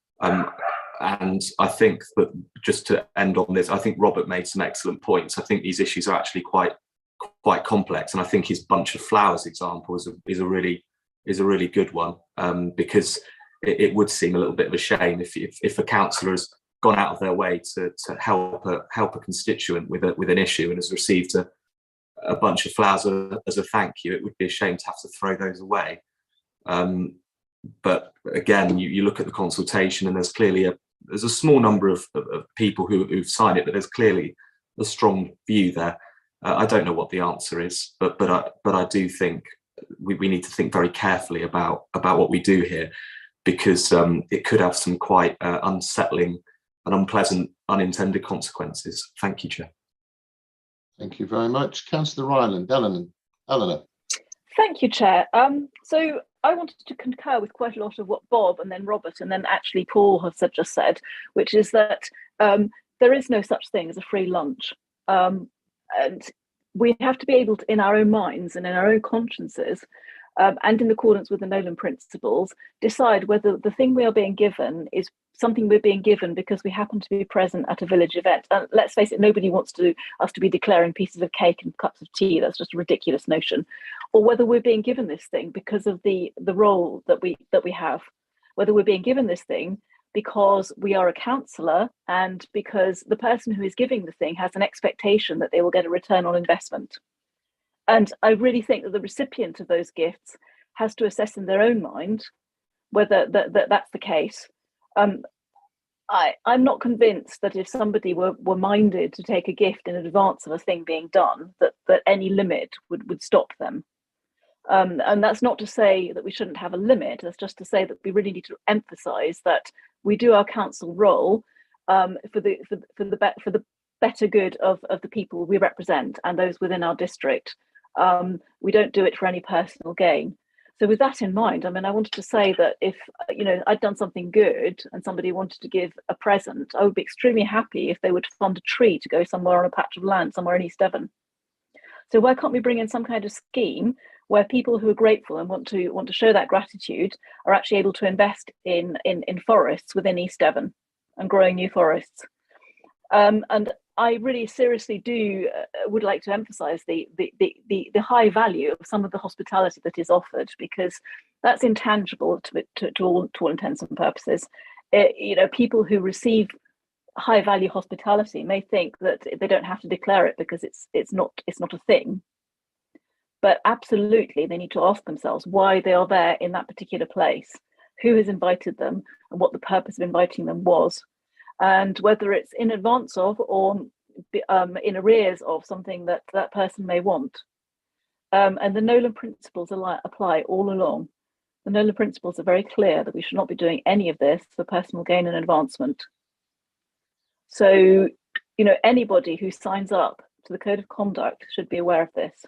And I think that, just to end on this, I think Robert made some excellent points. I think these issues are actually quite complex, and I think his bunch of flowers example is a really good one, because it would seem a little bit of a shame if a councillor has gone out of their way to help a constituent with an issue and has received a bunch of flowers as a thank you. It would be a shame to have to throw those away. But again, you look at the consultation, and there's clearly there's a small number of people who've signed it, but there's clearly a strong view there. I don't know what the answer is, but I do think we need to think very carefully about what we do here, because it could have some quite unsettling and unpleasant unintended consequences. Thank you, Chair. Thank you very much. Councillor Ryland. Eleanor. Thank you, Chair. So I wanted to concur with quite a lot of what Bob and then Robert and then actually Paul have just said, which is that there is no such thing as a free lunch. And we have to be able to, in our own minds and in our own consciences, and in accordance with the Nolan principles, decide whether the thing we are being given is something we're being given because we happen to be present at a village event. And let's face it, nobody wants us to be declaring pieces of cake and cups of tea. That's just a ridiculous notion. Or whether we're being given this thing because of the role that we have. Whether we're being given this thing because we are a counsellor and because the person who is giving the thing has an expectation that they will get a return on investment. And I really think that the recipient of those gifts has to assess in their own mind whether that's the case. I'm not convinced that if somebody were minded to take a gift in advance of a thing being done, that any limit would stop them. And that's not to say that we shouldn't have a limit. That's just to say that we really need to emphasise that we do our council role for the better good of the people we represent and those within our district. We don't do it for any personal gain. So with that in mind, I mean, I wanted to say that if, I'd done something good and somebody wanted to give a present, I would be extremely happy if they would fund a tree to go somewhere on a patch of land somewhere in East Devon. So why can't we bring in some kind of scheme where people who are grateful and want to show that gratitude are actually able to invest in forests within East Devon and growing new forests? And I really seriously would like to emphasise the high value of some of the hospitality that is offered, because that's intangible to all intents and purposes. People who receive high value hospitality may think that they don't have to declare it because it's not a thing. But absolutely, they need to ask themselves why they are there in that particular place, who has invited them, and what the purpose of inviting them was. And whether it's in advance of or in arrears of something that person may want. And the Nolan principles apply all along. The Nolan principles are very clear that we should not be doing any of this for personal gain and advancement. So, anybody who signs up to the Code of Conduct should be aware of this.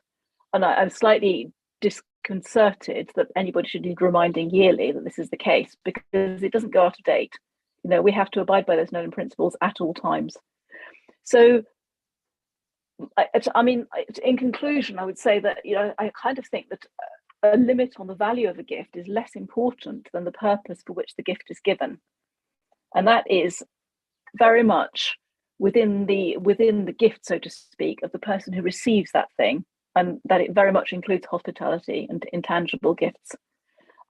And I'm slightly disconcerted that anybody should need reminding yearly that this is the case, because it doesn't go out of date. We have to abide by those Nolan principles at all times. So, I mean, in conclusion, I would say that, I kind of think that a limit on the value of a gift is less important than the purpose for which the gift is given. And that is very much within the gift, so to speak, of the person who receives that thing, and that it very much includes hospitality and intangible gifts.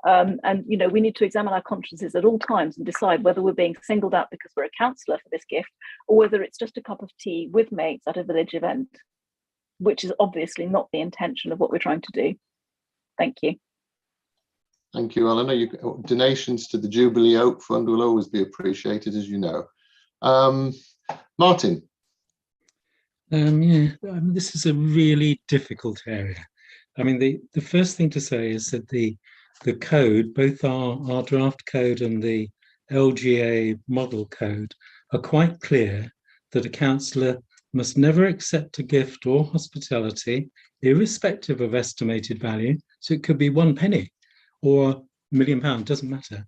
And we need to examine our consciences at all times and decide whether we're being singled out because we're a counsellor for this gift, or whether it's just a cup of tea with mates at a village event, which is obviously not the intention of what we're trying to do. Thank you. Thank you, Eleanor. Donations to the Jubilee Oak Fund will always be appreciated, as you know. Martin. This is a really difficult area. I mean, the first thing to say is that the code, both our draft code and the LGA model code, are quite clear that a councillor must never accept a gift or hospitality, irrespective of estimated value. So it could be 1 penny or £1 million, doesn't matter,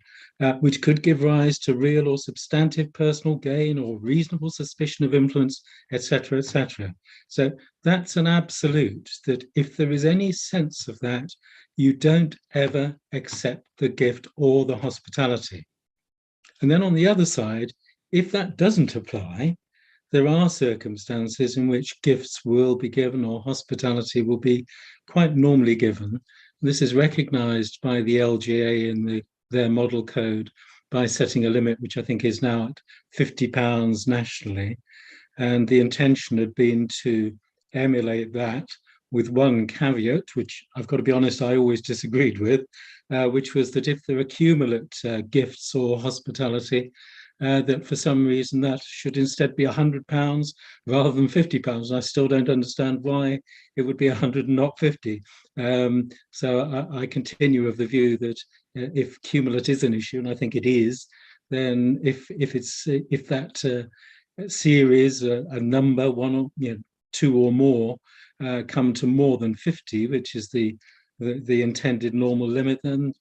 which could give rise to real or substantive personal gain or reasonable suspicion of influence, etc., etc. So that's an absolute, that if there is any sense of that, you don't ever accept the gift or the hospitality. And then on the other side, if that doesn't apply, there are circumstances in which gifts will be given or hospitality will be quite normally given. This is recognised by the LGA in their model code by setting a limit, which I think is now at £50 nationally. And the intention had been to emulate that with one caveat, which I've got to be honest, I always disagreed with, which was that if there are cumulate gifts or hospitality, that for some reason that should instead be £100 rather than £50. I still don't understand why it would be 100 and not 50. So I continue of the view that if cumulate is an issue, and I think it is, then if that series, a number, one or two or more, come to more than 50, which is the the intended normal limit, then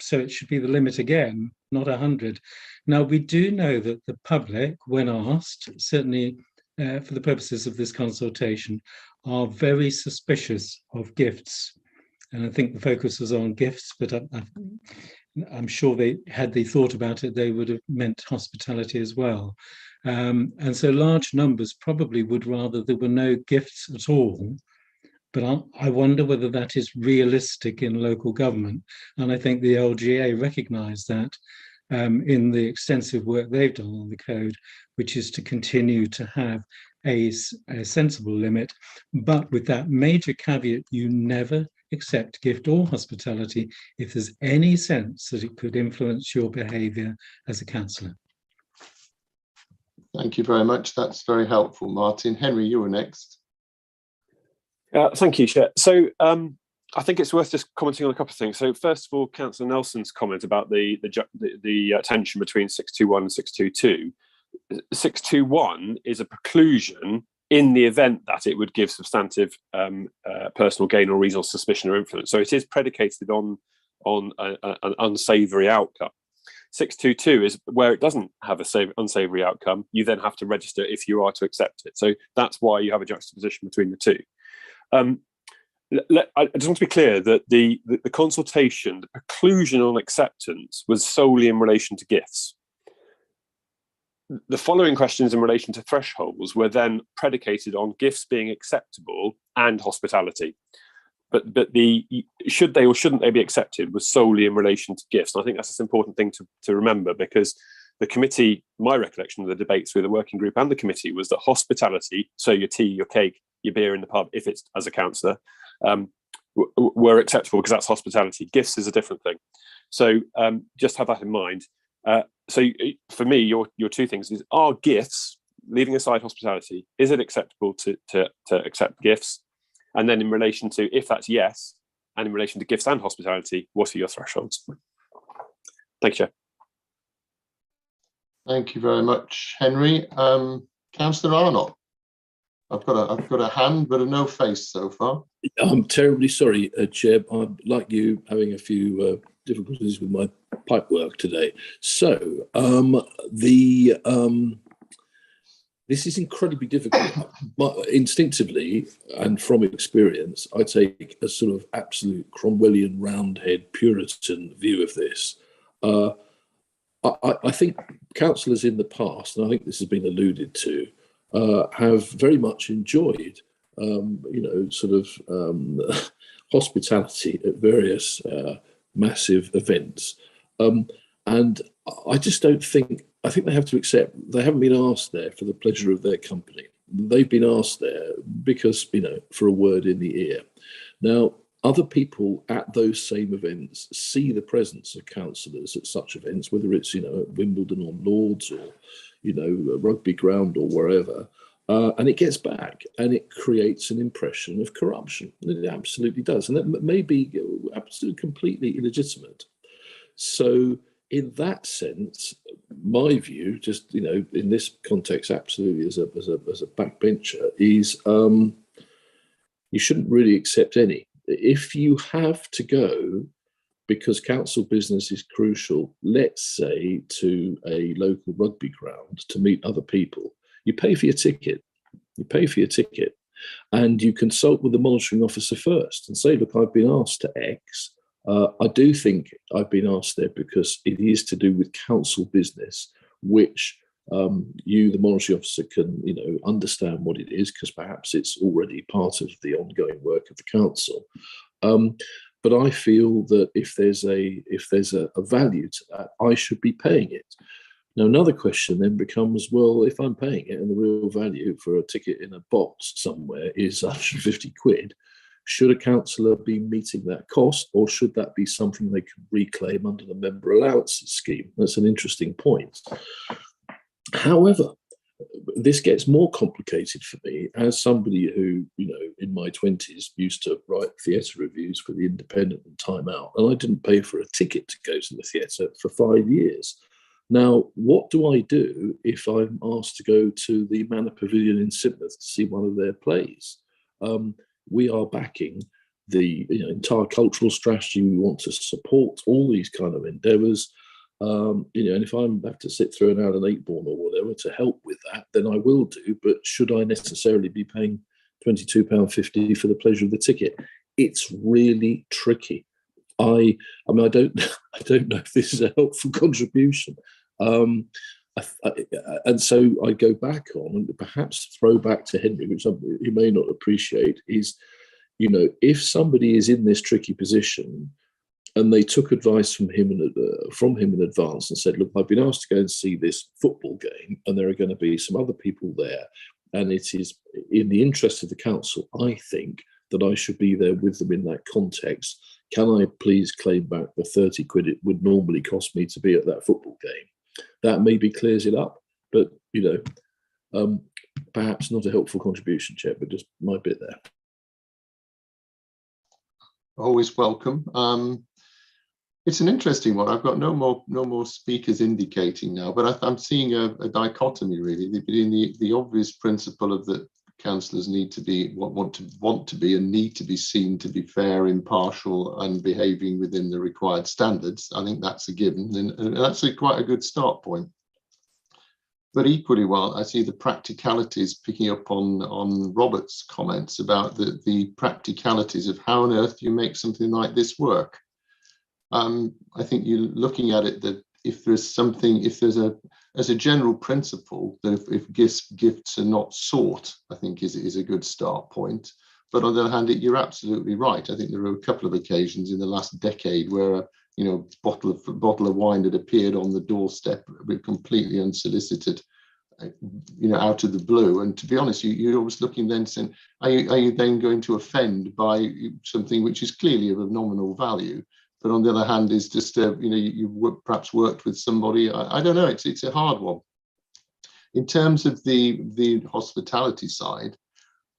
so it should be the limit again, not 100. Now, we do know that the public, when asked, certainly for the purposes of this consultation, are very suspicious of gifts. And I think the focus was on gifts, but I'm sure had they thought about it, they would have meant hospitality as well. And so large numbers probably would rather there were no gifts at all. But I wonder whether that is realistic in local government. And I think the LGA recognised that in the extensive work they've done on the code, which is to continue to have a sensible limit, but with that major caveat, you never accept gift or hospitality if there's any sense that it could influence your behaviour as a councillor. Thank you very much. That's very helpful, Martin. Henry, you were next. Thank you, Chair. So I think it's worth just commenting on a couple of things. So first of all, Councillor Nelson's comment about the tension between 621 and 622. 621 is a preclusion in the event that it would give substantive personal gain or reasonable suspicion or influence. So it is predicated on an unsavoury outcome. 622 is where it doesn't have a unsavoury outcome. You then have to register if you are to accept it. So that's why you have a juxtaposition between the two. I just want to be clear that the consultation, the preclusion on acceptance, was solely in relation to gifts. The following questions in relation to thresholds were then predicated on gifts being acceptable and hospitality. But the should they or shouldn't they be accepted was solely in relation to gifts. And I think that's an important thing to remember, because the committee, my recollection of the debates through the working group and the committee, was that hospitality, so your tea, your cake, your beer in the pub, if it's as a councillor, were acceptable because that's hospitality. Gifts is a different thing. So just have that in mind. So for me, your two things is, are gifts, leaving aside hospitality, is it acceptable to accept gifts? And then in relation to, if that's yes, and in relation to gifts and hospitality, what are your thresholds? Thank you, Chair. Thank you very much, Henry. Councillor Arnott, I've got a hand but a no face so far. I'm terribly sorry, Chair. I'm like you, having a few difficulties with my pipe work today. So this is incredibly difficult. Instinctively and from experience, I take a sort of absolute Cromwellian roundhead Puritan view of this. I think councillors in the past, and I think this has been alluded to, have very much enjoyed, hospitality at various massive events. And I just don't think, I think they have to accept they haven't been asked there for the pleasure of their company. They've been asked there because, for a word in the ear. Now, other people at those same events see the presence of councillors at such events, whether it's, at Wimbledon or Lords or, a rugby ground or wherever, and it gets back and it creates an impression of corruption. It absolutely does. And that may be absolutely completely illegitimate. So in that sense, my view, just, in this context, absolutely as a backbencher, is you shouldn't really accept any. If you have to go because council business is crucial, let's say to a local rugby ground to meet other people, you pay for your ticket. You pay for your ticket and you consult with the monitoring officer first and say, look, I've been asked to X. I do think I've been asked there because it is to do with council business, which you, the monitoring officer, can understand what it is, because perhaps it's already part of the ongoing work of the council. But I feel that if there's a value to that, I should be paying it. Now, another question then becomes, well, if I'm paying it and the real value for a ticket in a box somewhere is 150 quid, should a councillor be meeting that cost, or should that be something they can reclaim under the member allowances scheme? That's an interesting point. However, this gets more complicated for me as somebody who, in my 20s used to write theatre reviews for The Independent and Time Out, and I didn't pay for a ticket to go to the theatre for 5 years. Now, what do I do if I'm asked to go to the Manor Pavilion in Sidmouth to see one of their plays? We are backing the entire cultural strategy. We want to support all these kind of endeavours. And if I have to sit through an Alan Ayckbourn or whatever to help with that, then I will do. But should I necessarily be paying £22.50 for the pleasure of the ticket? It's really tricky. I mean, I don't know if this is a helpful contribution. And so I go back on and perhaps throw back to Henry, which you may not appreciate, is, if somebody is in this tricky position and they took advice from him in advance and said, look, I've been asked to go and see this football game and there are going to be some other people there, and it is in the interest of the council, I think, that I should be there with them in that context. Can I please claim back the 30 quid it would normally cost me to be at that football game? That maybe clears it up, but perhaps not a helpful contribution, Chair, but just my bit there. Always welcome. It's an interesting one. I've got no more speakers indicating now, but I'm seeing a dichotomy really between the obvious principle of that councillors need to be want to be and need to be seen to be fair, impartial, and behaving within the required standards. I think that's a given, and that's quite a good start point. But equally well, I see the practicalities, picking up on Robert's comments about the practicalities of how on earth you make something like this work. I think you're looking at it that if there's as a general principle that if gifts are not sought, I think is a good start point. But on the other hand, you're absolutely right. I think there are a couple of occasions in the last decade where bottle of wine had appeared on the doorstep, completely unsolicited, out of the blue. And to be honest, you're always looking then saying, are you then going to offend by something which is clearly of a nominal value? But on the other hand, is just you perhaps worked with somebody. I don't know. It's a hard one. In terms of the hospitality side,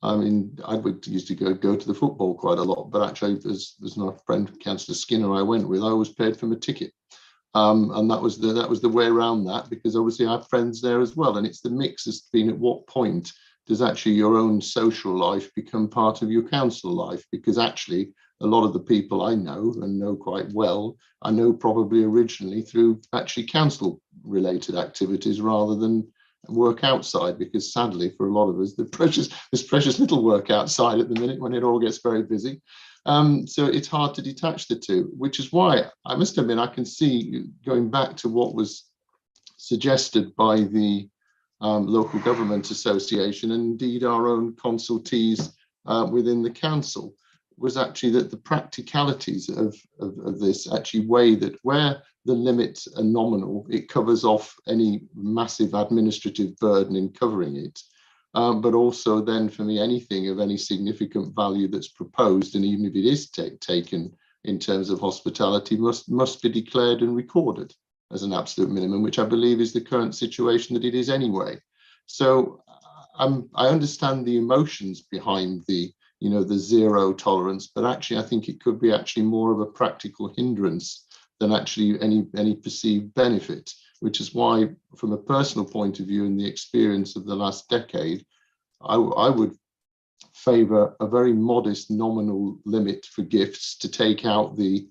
I mean, I would used to go to the football quite a lot, but actually, as my friend Councillor Skinner I went with, I always paid for my ticket, and that was the way around that, because obviously I have friends there as well, and it's the mix as being at what point does actually your own social life become part of your council life, because actually a lot of the people I know and know quite well, I know probably originally through actually council related activities rather than work outside, because sadly for a lot of us there's precious little work outside at the minute when it all gets very busy. So it's hard to detach the two, which is why I must admit I can see, going back to what was suggested by the Local Government Association and indeed our own consultees within the council, was actually that the practicalities of this actually weigh that where the limits are nominal, it covers off any massive administrative burden in covering it. But also then for me, anything of any significant value that's proposed, and even if it is taken in terms of hospitality, must be declared and recorded as an absolute minimum, which I believe is the current situation that it is anyway. So I understand the emotions behind the zero tolerance, but actually I think it could be actually more of a practical hindrance than actually any perceived benefit, which is why from a personal point of view and the experience of the last decade, I would favour a very modest nominal limit for gifts to take out the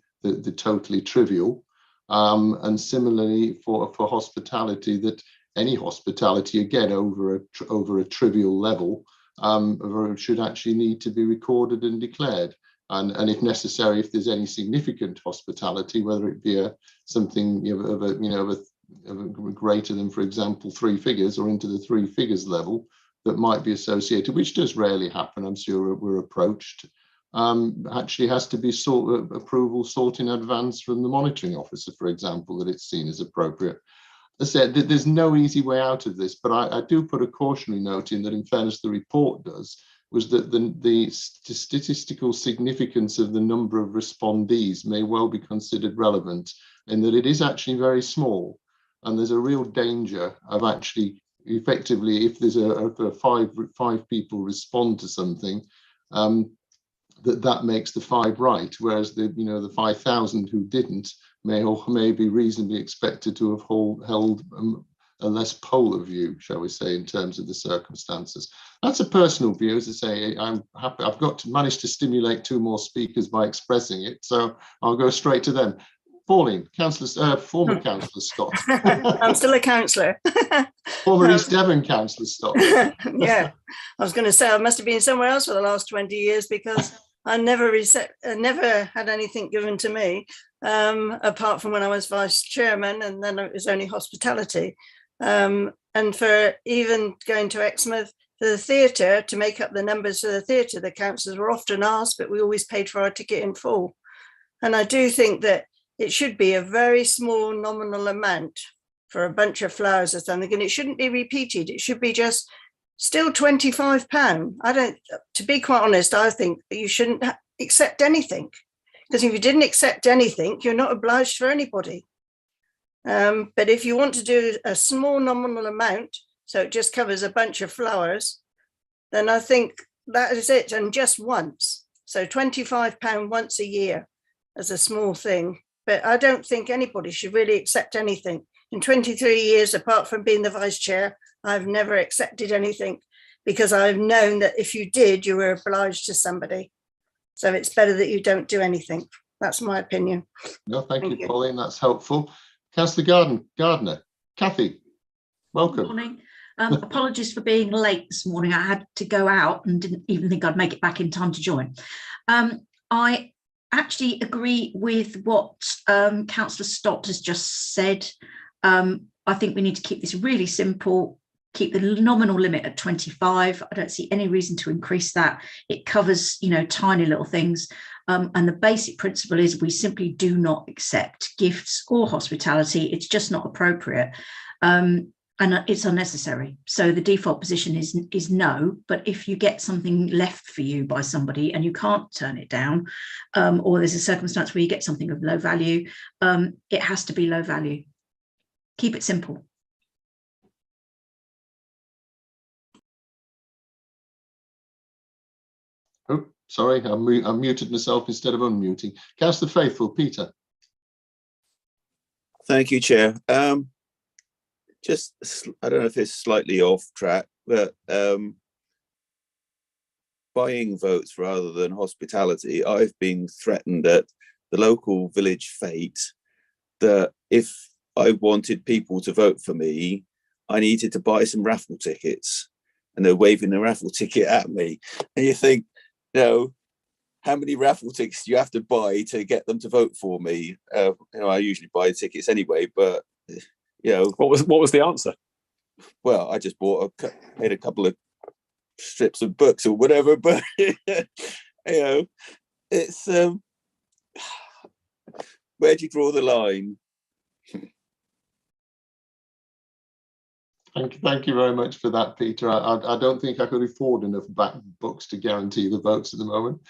totally trivial, and similarly for hospitality, that any hospitality again over a trivial level should actually need to be recorded and declared, and if necessary, if there's any significant hospitality, whether it be something of a greater than, for example, 3 figures or into the 3 figures level that might be associated, which does rarely happen, I'm sure we're approached, actually has to be approval sought in advance from the monitoring officer, for example, that it's seen as appropriate. As I said, there's no easy way out of this, but I do put a cautionary note in that, in fairness, the report was that the statistical significance of the number of respondees may well be considered relevant, in that it is actually very small, and there's a real danger of actually effectively, if there's five people respond to something, that makes the 5 right, whereas the 5,000 who didn't may be reasonably expected to have held less polar view, shall we say, in terms of the circumstances. That's a personal view. As I say, I'm happy. I've got to manage to stimulate 2 more speakers by expressing it, so I'll go straight to them. Pauline, former Councillor Stott. I'm still a councillor. Former East Devon Councillor Stott. Yeah, I was going to say I must have been somewhere else for the last 20 years because I never had anything given to me, apart from when I was vice chairman, and then it was only hospitality. And for even going to Exmouth for the theatre, to make up the numbers for the theatre, the councillors were often asked, but we always paid for our ticket in full. And I do think that it should be a very small nominal amount for a bunch of flowers or something, and it shouldn't be repeated. It should be just still £25. To be quite honest, I think that you shouldn't accept anything, because if you didn't accept anything, you're not obliged for anybody. But if you want to do a small nominal amount, so it just covers a bunch of flowers, then I think that is it, and just once. So £25 once a year as a small thing. But I don't think anybody should really accept anything. In 23 years, apart from being the vice chair, I've never accepted anything, because I've known that if you did, you were obliged to somebody. So it's better that you don't do anything. That's my opinion. No, thank you, Pauline. That's helpful. Councillor Gardner. Kathy, welcome. Good morning. Apologies for being late this morning. I had to go out and didn't even think I'd make it back in time to join. I actually agree with what Councillor Stott has just said. I think we need to keep this really simple, keep the nominal limit at 25. I don't see any reason to increase that. It covers, tiny little things. And the basic principle is we simply do not accept gifts or hospitality. It's just not appropriate. And it's unnecessary. So the default position is no, but if you get something left for you by somebody and you can't turn it down, or there's a circumstance where you get something of low value, it has to be low value. Keep it simple. Oh, sorry, I muted myself instead of unmuting. Councillor Faithful, Peter. Thank you, Chair. I don't know if it's slightly off track, but buying votes rather than hospitality, I've been threatened at the local village fete that if I wanted people to vote for me, I needed to buy some raffle tickets, and they're waving a raffle ticket at me. And you think, how many raffle tickets do you have to buy to get them to vote for me? I usually buy tickets anyway, but what was the answer? Well, I just made a couple of strips of books or whatever, but it's where do you draw the line? Thank you very much for that, Peter. I don't think I could afford enough books to guarantee the votes at the moment.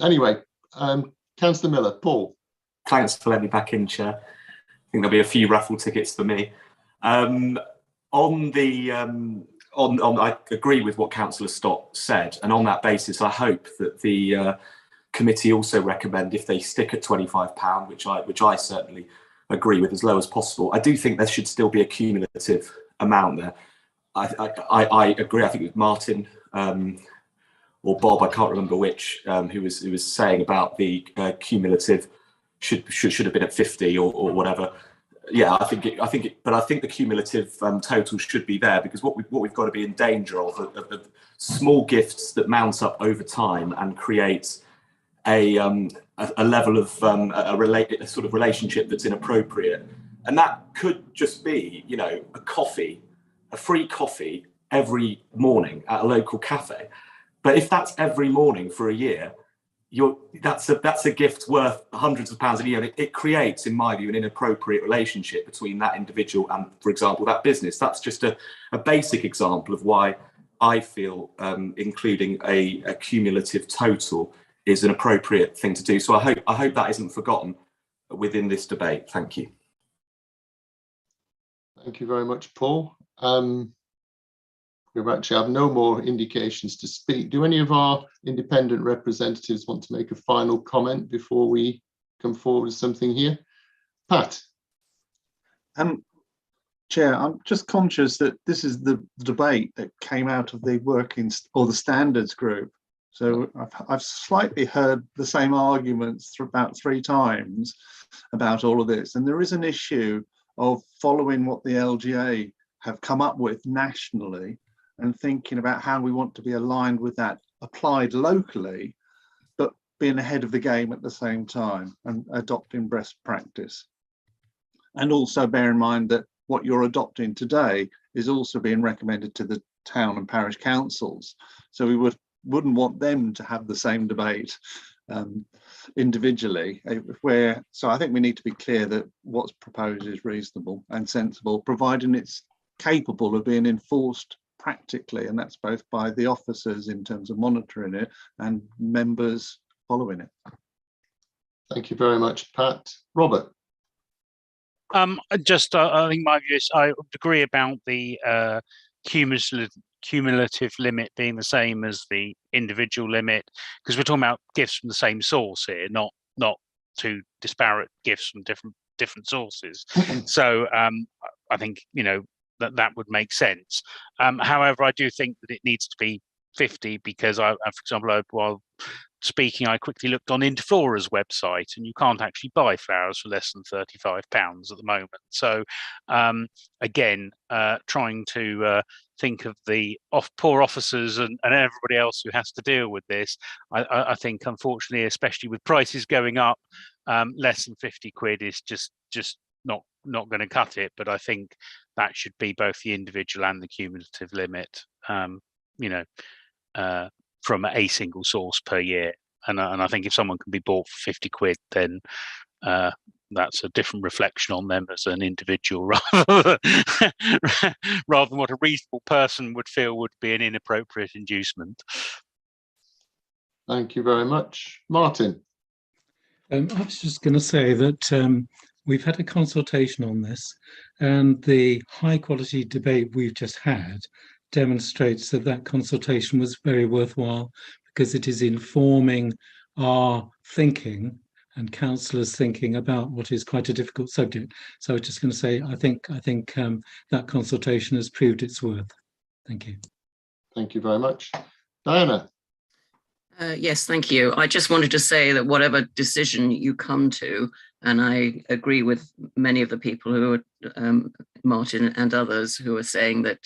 Anyway, Councillor Miller, Paul. Thanks for letting me back in, Chair. I think there'll be a few raffle tickets for me. I agree with what Councillor Stott said, and on that basis, I hope that the committee also recommend, if they stick at £25, which I certainly agree with, as low as possible. I do think there should still be a cumulative amount there. I agree. I think it was Martin or Bob, I can't remember which, who was saying about the cumulative should have been at 50 or whatever. Yeah, I think the cumulative total should be there, because what we've got to be in danger of small gifts that mount up over time and create a level of a sort of relationship that's inappropriate. And that could just be, a free coffee every morning at a local cafe. But if that's every morning for a year, that's a gift worth hundreds of pounds a year. And it creates, in my view, an inappropriate relationship between that individual and, for example, that business. That's just a basic example of why I feel including a cumulative total is an appropriate thing to do. So I hope that isn't forgotten within this debate. Thank you. Thank you very much, Paul. We actually have no more indications to speak. Do any of our independent representatives want to make a final comment before we come forward with something here? Pat? Chair, I'm just conscious that this is the debate that came out of the or the standards group. So I've slightly heard the same arguments about 3 times about all of this. And there is an issue of following what the LGA have come up with nationally and thinking about how we want to be aligned with that applied locally, but being ahead of the game at the same time and adopting best practice. And also bear in mind that what you're adopting today is also being recommended to the town and parish councils. So we wouldn't want them to have the same debate individually. So I think we need to be clear that what's proposed is reasonable and sensible, providing it's capable of being enforced practically, and that's both by the officers in terms of monitoring it and members following it. Thank you very much, Pat. Robert. I think my view is I would agree about the cumulative limit being the same as the individual limit, because we're talking about gifts from the same source here, not 2 disparate gifts from different sources. So I think that would make sense. However, I do think that it needs to be 50, because for example, while speaking, I quickly looked on Interflora's website, and you can't actually buy flowers for less than £35 at the moment. So again, trying to think of the poor officers and everybody else who has to deal with this, I think, unfortunately, especially with prices going up, less than 50 quid is just not going to cut it. But I think that should be both the individual and the cumulative limit, from a single source per year. And I think if someone can be bought for 50 quid, then that's a different reflection on them as an individual rather than what a reasonable person would feel would be an inappropriate inducement. Thank you very much. Martin. I was just going to say that we've had a consultation on this, and the high quality debate we've just had demonstrates that consultation was very worthwhile, because it is informing our thinking and councillors' thinking about what is quite a difficult subject. So I was just going to say, I think that consultation has proved its worth. Thank you. Thank you very much. Diana. Yes, thank you. I just wanted to say that whatever decision you come to, and I agree with many of the people who are, Martin and others, who are saying that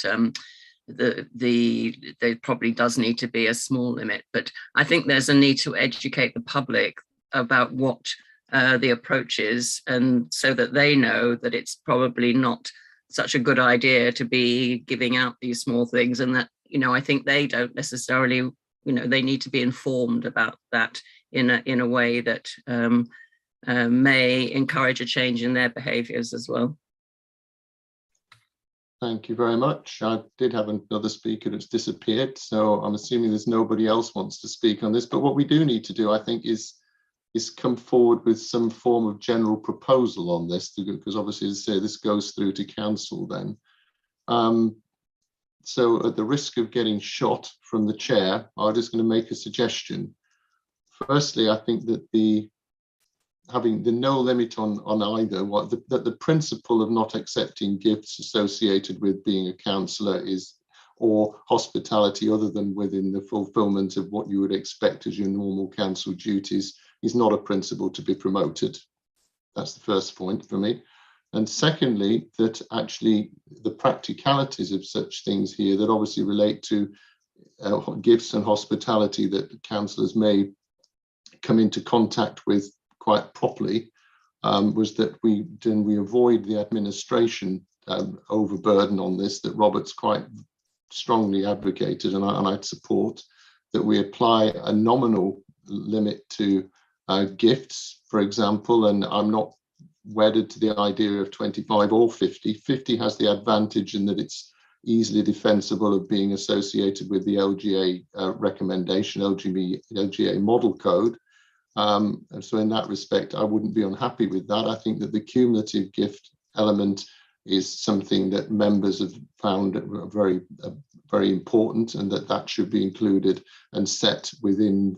there probably does need to be a small limit, but I think there's a need to educate the public about what the approach is, and so that they know that it's probably not such a good idea to be giving out these small things, and that, I think they don't necessarily, they need to be informed about that in a way that may encourage a change in their behaviours as well. Thank you very much. I did have another speaker that's disappeared, so I'm assuming there's nobody else wants to speak on this. But what we do need to do, I think, is come forward with some form of general proposal on this, because obviously, as I say, this goes through to council then. So at the risk of getting shot from the chair, I'm just going to make a suggestion. Firstly, I think that having the no limit on either, that the principle of not accepting gifts associated with being a councillor or hospitality other than within the fulfilment of what you would expect as your normal council duties is not a principle to be promoted. That's the first point for me. And secondly, that actually the practicalities of such things here that obviously relate to gifts and hospitality that councillors may come into contact with quite properly, was that we avoid the administration overburden on this that Robert's quite strongly advocated, and I'd support that we apply a nominal limit to gifts, for example, and I'm not wedded to the idea of 25 or 50. 50 has the advantage in that it's easily defensible of being associated with the LGA recommendation, LGA model code. And so in that respect, I wouldn't be unhappy with that. I think that the cumulative gift element is something that members have found very, very important, and that should be included and set within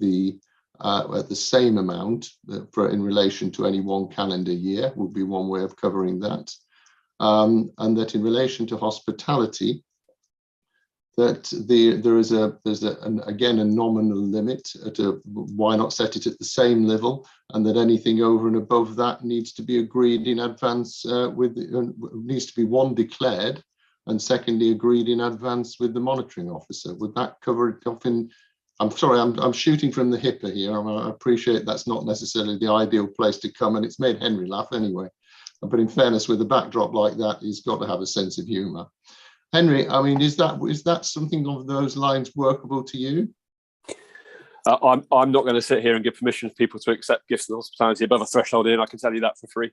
at the same amount in relation to any one calendar year would be one way of covering that. and that in relation to hospitality, that there's again a nominal limit why not set it at the same level, and that anything over and above that needs to be agreed in advance needs to be, one, declared, and secondly agreed in advance with the monitoring officer. Would that cover it off in? I'm sorry, I'm shooting from the hip here. I appreciate that's not necessarily the ideal place to come, and it's made Henry laugh anyway. But in fairness, with a backdrop like that, he's got to have a sense of humour. Henry, I mean, is that something of those lines workable to you? I'm not going to sit here and give permission for people to accept gifts and hospitality above a threshold, and I can tell you that for free.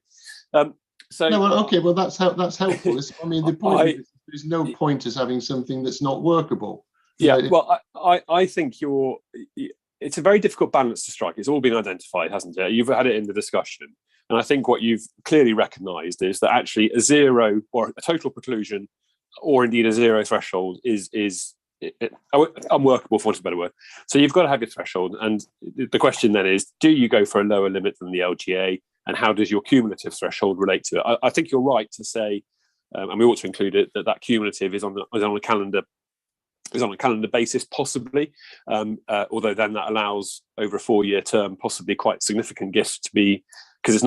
So no, well, okay, well that's helpful. I mean, the point is there's no point as having something that's not workable. Yeah, well, I think it's a very difficult balance to strike. It's all been identified, hasn't it? You've had it in the discussion, and I think what you've clearly recognised is that actually a zero or a total preclusion, or indeed a zero threshold, is unworkable, for want of a better word. So you've got to have your threshold, and the question then is, do you go for a lower limit than the LGA, and how does your cumulative threshold relate to it? I think you're right to say, and we ought to include it, that cumulative is on a calendar basis, possibly, although then that allows over a 4-year term possibly quite significant gifts to be, because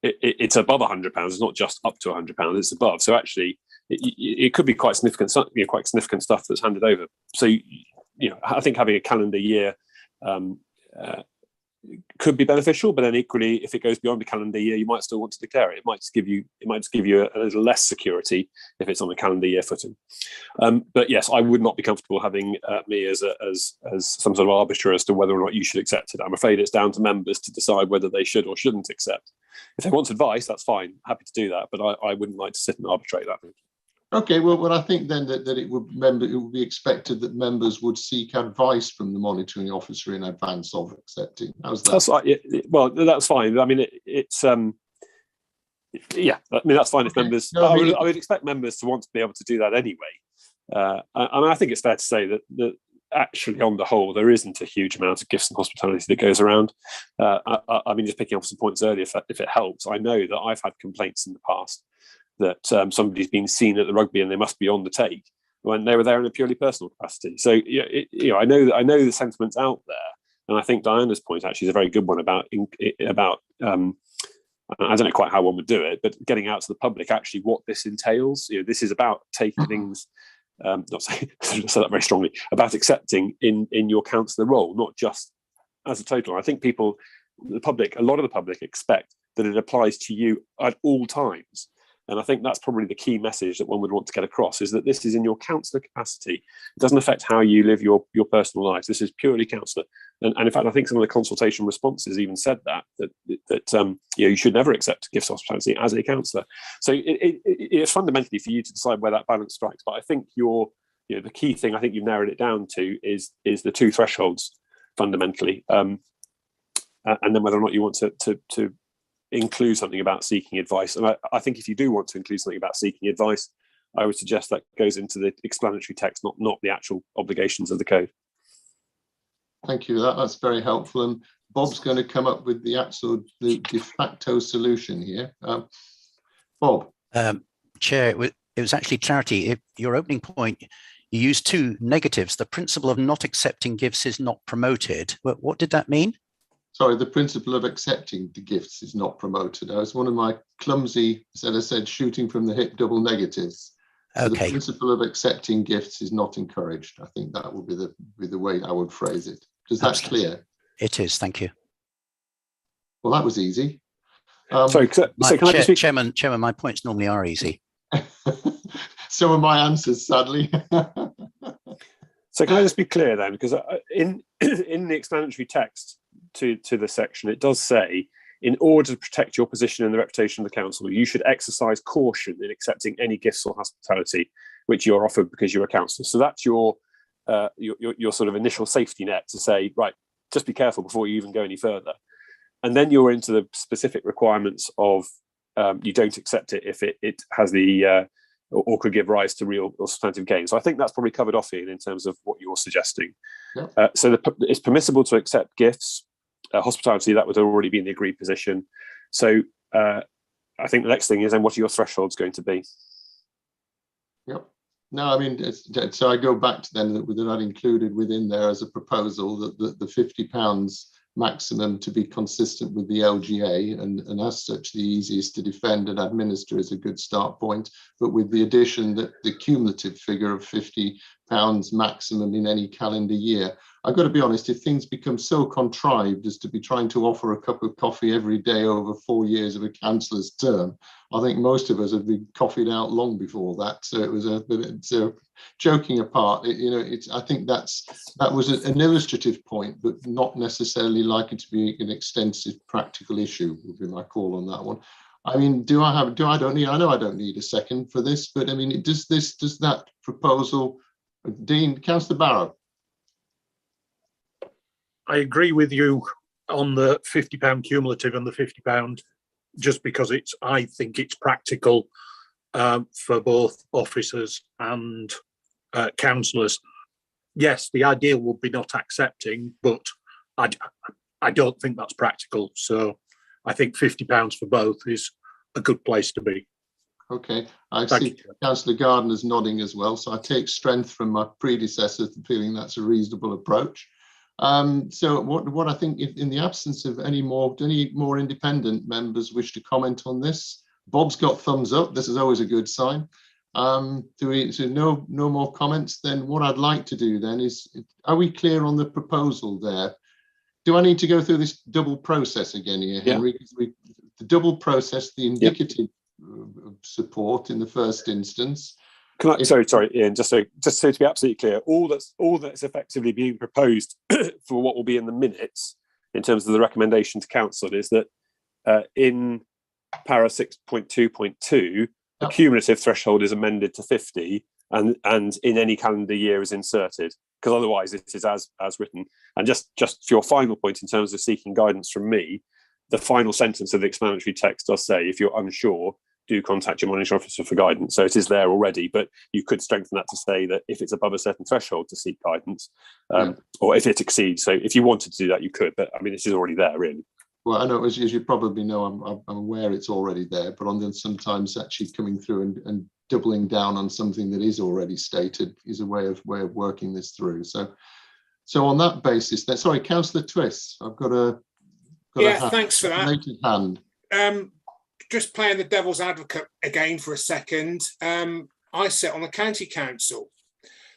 it's above £100. It's not just up to £100; it's above. So actually, it could be quite significant stuff that's handed over. So I think having a calendar year could be beneficial, but then equally, if it goes beyond the calendar year, you might still want to declare it. It might just give you a little less security if it's on a calendar year footing. But yes, I would not be comfortable having me as some sort of arbiter as to whether or not you should accept it. I'm afraid it's down to members to decide whether they should or shouldn't accept. If they want advice, that's fine. Happy to do that, but I wouldn't like to sit and arbitrate that. Okay, well, I think then that it would be expected that members would seek advice from the monitoring officer in advance of accepting. How's that? Well, that's fine. I mean, it's yeah. I mean, that's fine if members. No, I would expect members to want to be able to do that anyway. I think it's fair to say that actually, on the whole, there isn't a huge amount of gifts and hospitality that goes around. I mean, just picking up some points earlier, if it helps, I know that I've had complaints in the past that somebody's been seen at the rugby and they must be on the take when they were there in a purely personal capacity. So I know the sentiment's out there, and I think Diana's point actually is a very good one about I don't know quite how one would do it, but getting out to the public actually what this entails. This is about taking things. Not saying I say that very strongly, about accepting in your councillor role, not just as a total. I think a lot of the public expect that it applies to you at all times. And I think that's probably the key message that one would want to get across, is that this is in your councillor capacity. It doesn't affect how you live your personal lives. This is purely councillor. And in fact, I think some of the consultation responses even said that you should never accept gifts of hospitality as a councillor. So it's fundamentally for you to decide where that balance strikes. But I think the key thing I think you've narrowed it down to is the two thresholds fundamentally, and then whether or not you want to include something about seeking advice. And I think if you do want to include something about seeking advice, I would suggest that goes into the explanatory text, not the actual obligations of the code. Thank you. That's very helpful. And Bob's going to come up with the de facto solution here. Bob. Chair, it was actually clarity. Your opening point, you used two negatives. The principle of not accepting gifts is not promoted. What did that mean? Sorry, the principle of accepting the gifts is not promoted. That was one of my clumsy, as I said, shooting from the hip double negatives. So okay. The principle of accepting gifts is not encouraged. I think that would be the way I would phrase it. Is that clear? It is. Thank you. Well, that was easy. Sorry, Chairman, my points normally are easy. So are my answers, sadly. So can I just be clear then? Because in the explanatory text to the section, it does say, in order to protect your position and the reputation of the council, you should exercise caution in accepting any gifts or hospitality which you're offered because you're a councillor. So that's your sort of initial safety net to say, right, just be careful before you even go any further. And then you're into the specific requirements of you don't accept it if it has the or could give rise to real or substantive gain. So I think that's probably covered off in terms of what you're suggesting. Yep. So it's permissible to accept gifts. Hospitality, that would already be in the agreed position. So I think the next thing is then what are your thresholds going to be? Yep. No, I mean, so I go back to then that I'd included within there as a proposal that the £50 maximum to be consistent with the LGA, and as such the easiest to defend and administer is a good start point, but with the addition that the cumulative figure of £50 maximum in any calendar year. I've got to be honest, if things become so contrived as to be trying to offer a cup of coffee every day over 4 years of a councillor's term, I think most of us have been coffeeed out long before that. So it was so joking apart, I think that was an illustrative point, but not necessarily likely to be an extensive practical issue, would be my call on that one. I mean, I know I don't need a second for this, but I mean, does that proposal, Dean, Councillor Barrow? I agree with you on the £50 cumulative and the £50, just because I think it's practical for both officers and councillors. Yes, the ideal would be not accepting, but I don't think that's practical. So I think £50 for both is a good place to be. Okay, I see Councillor Gardner's nodding as well, so I take strength from my predecessors feeling that's a reasonable approach. So what I think, if in the absence of any more independent members wish to comment on this, Bob's got thumbs up. This is always a good sign. So no more comments. Then what I'd like to do then is, are we clear on the proposal there? Do I need to go through this double process again here, Henry? Yeah. The double process, the indicative support in the first instance. Sorry, Ian. Just so to be absolutely clear, all that's effectively being proposed for what will be in the minutes in terms of the recommendation to council is that in para 6.2.2, the cumulative threshold is amended to 50, and in any calendar year is inserted, because otherwise it is as written. And just for your final point in terms of seeking guidance from me, the final sentence of the explanatory text does say, if you're unsure, do contact your monitoring officer for guidance. So it is there already, but you could strengthen that to say that if it's above a certain threshold to seek guidance, or if it exceeds. So if you wanted to do that, you could, but I mean, this is already there, really. Well, I know, as you probably know, I'm aware it's already there, but sometimes actually coming through and doubling down on something that is already stated is a way of working this through. So on that basis, then, sorry, Councillor Twiss, I've got a thanks for that. Hand. Just playing the devil's advocate again for a second. I sit on the county council,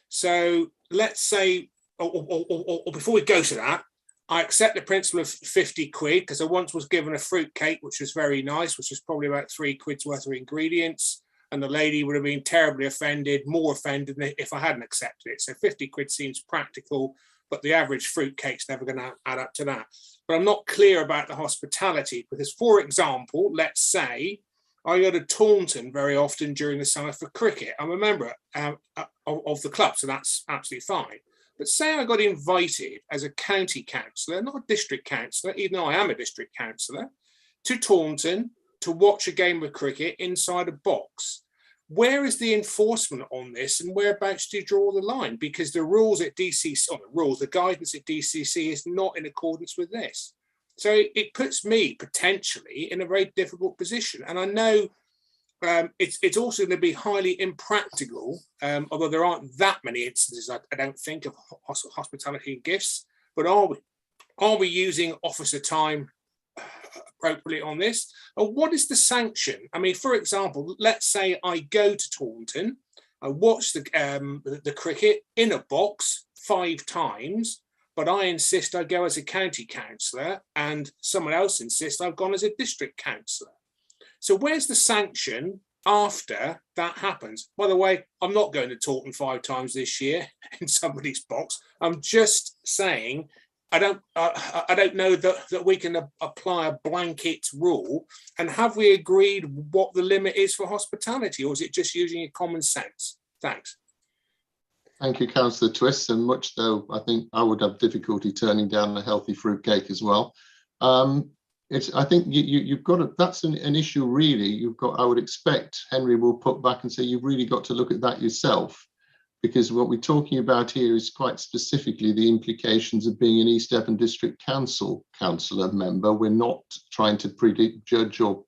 so let's say, or before we go to that, I accept the principle of 50 quid because I once was given a fruit cake, which was very nice, which was probably about £3 worth of ingredients. And the lady would have been terribly offended, more offended than if I hadn't accepted it. So 50 quid seems practical, but the average fruit cake's never going to add up to that. But I'm not clear about the hospitality because, for example, let's say I go to Taunton very often during the summer for cricket. I'm a member of the club, so that's absolutely fine. But say I got invited as a county councillor, not a district councillor, even though I am a district councillor, to Taunton to watch a game of cricket inside a box. Where is the enforcement on this, and whereabouts do you draw the line? Because the rules at DCC, the guidance at DCC is not in accordance with this. So it puts me potentially in a very difficult position. And I know it's also going to be highly impractical, although there aren't that many instances, I don't think, of hospitality and gifts. But are we using officer time appropriately on this? And what is the sanction? I mean, for example, let's say I go to Taunton, I watch the cricket in a box 5 times, but I insist I go as a county councillor and someone else insists I've gone as a district councillor. So where's the sanction after that happens? By the way, I'm not going to Taunton 5 times this year in somebody's box. I'm just saying I don't know that we can apply a blanket rule. And have we agreed what the limit is for hospitality, or is it just using your common sense? Thanks. Thank you, Councillor Twiss. And much though I think I would have difficulty turning down a healthy fruit cake as well. I think you've got that's an issue really. You've got, I would expect Henry will put back and say you've really got to look at that yourself, because what we're talking about here is quite specifically the implications of being an East Devon District Council councillor member. We're not trying to predict, judge or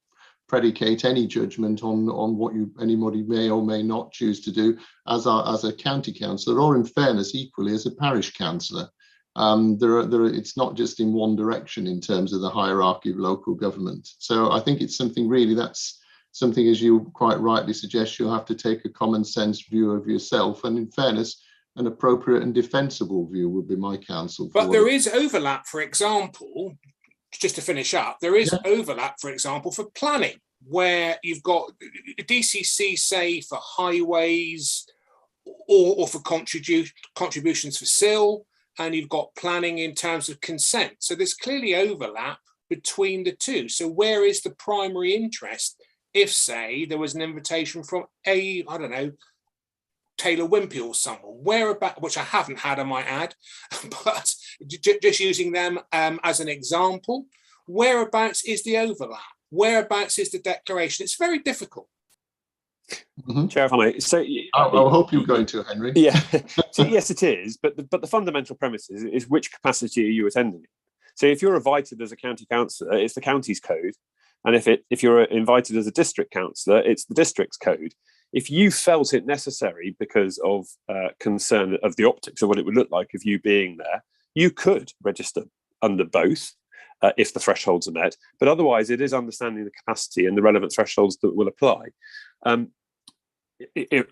predicate any judgment on what anybody may or may not choose to do as a county councillor, or in fairness equally as a parish councillor. It's not just in one direction in terms of the hierarchy of local government. So I think it's something really, that's something, as you quite rightly suggest, you'll have to take a common sense view of yourself, and in fairness, an appropriate and defensible view would be my counsel. But there is overlap, for example, just to finish up, there is overlap, for example, for planning, where you've got DCC, say, for highways or for contributions for SIL, and you've got planning in terms of consent. So there's clearly overlap between the two. So where is the primary interest if, say, there was an invitation from I don't know, Taylor Wimpey or someone, whereabout, which I haven't had, I might add, but just using them as an example, whereabouts is the overlap? Whereabouts is the declaration? It's very difficult. Chair, if I may, so I hope you're going to, Henry. Yeah, so, yes, it is. But the fundamental premise is which capacity are you attending? So if you're invited as a county councillor, it's the county's code, and if you're invited as a district councillor, it's the district's code. If you felt it necessary because of concern of the optics of what it would look like of you being there, you could register under both if the thresholds are met. But otherwise, it is understanding the capacity and the relevant thresholds that will apply.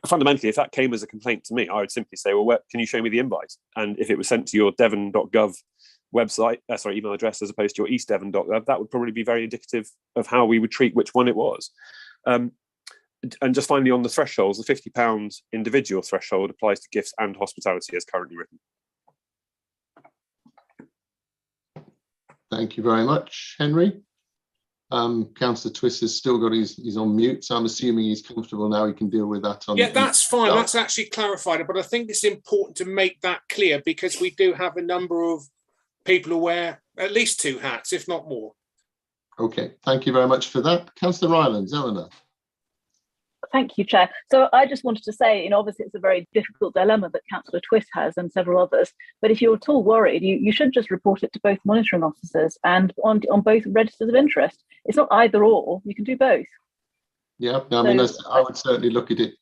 Fundamentally, if that came as a complaint to me, I would simply say, well, can you show me the invite? And if it was sent to your devon.gov website, email address, as opposed to your eastdevon.gov, that would probably be very indicative of how we would treat which one it was. And just finally, on the thresholds, the £50 individual threshold applies to gifts and hospitality as currently written. Thank you very much, Henry. Councillor Twist has still got he's on mute, so I'm assuming he's comfortable now. He can deal with that. Yeah, that's fine. That's actually clarified, but I think it's important to make that clear because we do have a number of people who wear at least two hats, if not more. Okay, thank you very much for that. Councillor Rylands, Eleanor. Thank you, Chair. So I just wanted to say, obviously it's a very difficult dilemma that Councillor Twist has and several others, but if you're at all worried, you should just report it to both monitoring officers and on both registers of interest. It's not either or, you can do both. Yeah, I mean, I would certainly look at it,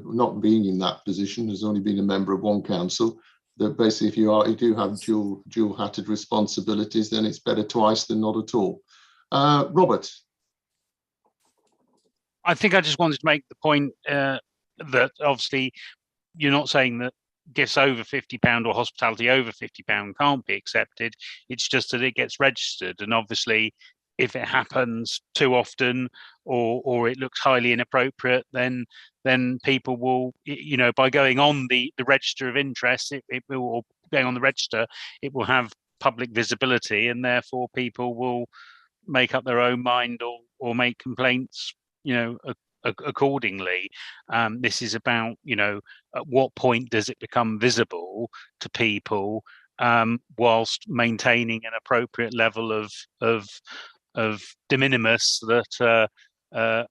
not being in that position, has only been a member of one council, that basically if you do have dual-hatted responsibilities, then it's better twice than not at all. Robert. I think I just wanted to make the point that obviously you're not saying that gifts over £50 or hospitality over £50 can't be accepted. It's just that it gets registered, and obviously if it happens too often or it looks highly inappropriate, then people will, by going on the register of interest, it will, or going on the register, it will have public visibility, and therefore people will make up their own mind or make complaints accordingly. This is about, at what point does it become visible to people whilst maintaining an appropriate level of de minimis that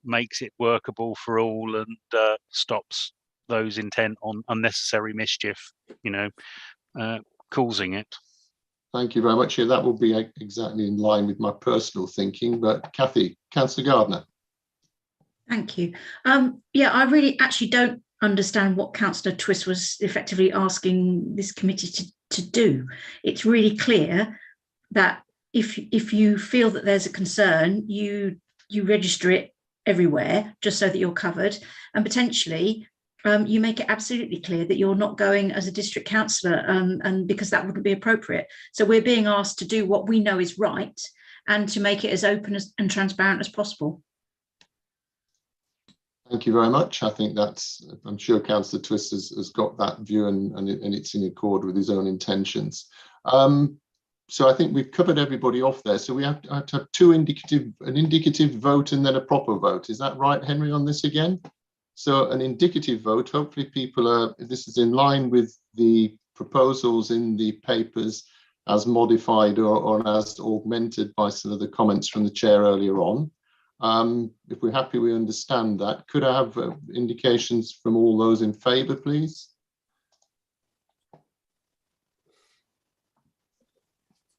makes it workable for all and stops those intent on unnecessary mischief, causing it. Thank you very much. Yeah, that will be exactly in line with my personal thinking. But Kathy, Councillor Gardner. Thank you. Yeah, I really actually don't understand what Councillor Twist was effectively asking this committee to do. It's really clear that if you feel that there's a concern, you register it everywhere just so that you're covered, and potentially you make it absolutely clear that you're not going as a district councillor, and because that wouldn't be appropriate. So we're being asked to do what we know is right and to make it as open and transparent as possible. Thank you very much. I think I'm sure Councillor Twist has got that view, and it's in accord with his own intentions. So I think we've covered everybody off there. So we have to have an indicative vote and then a proper vote. Is that right, Henry, on this again? So an indicative vote, hopefully this is in line with the proposals in the papers as modified or as augmented by some of the comments from the chair earlier on. If we're happy, we understand that. Could I have indications from all those in favour, please?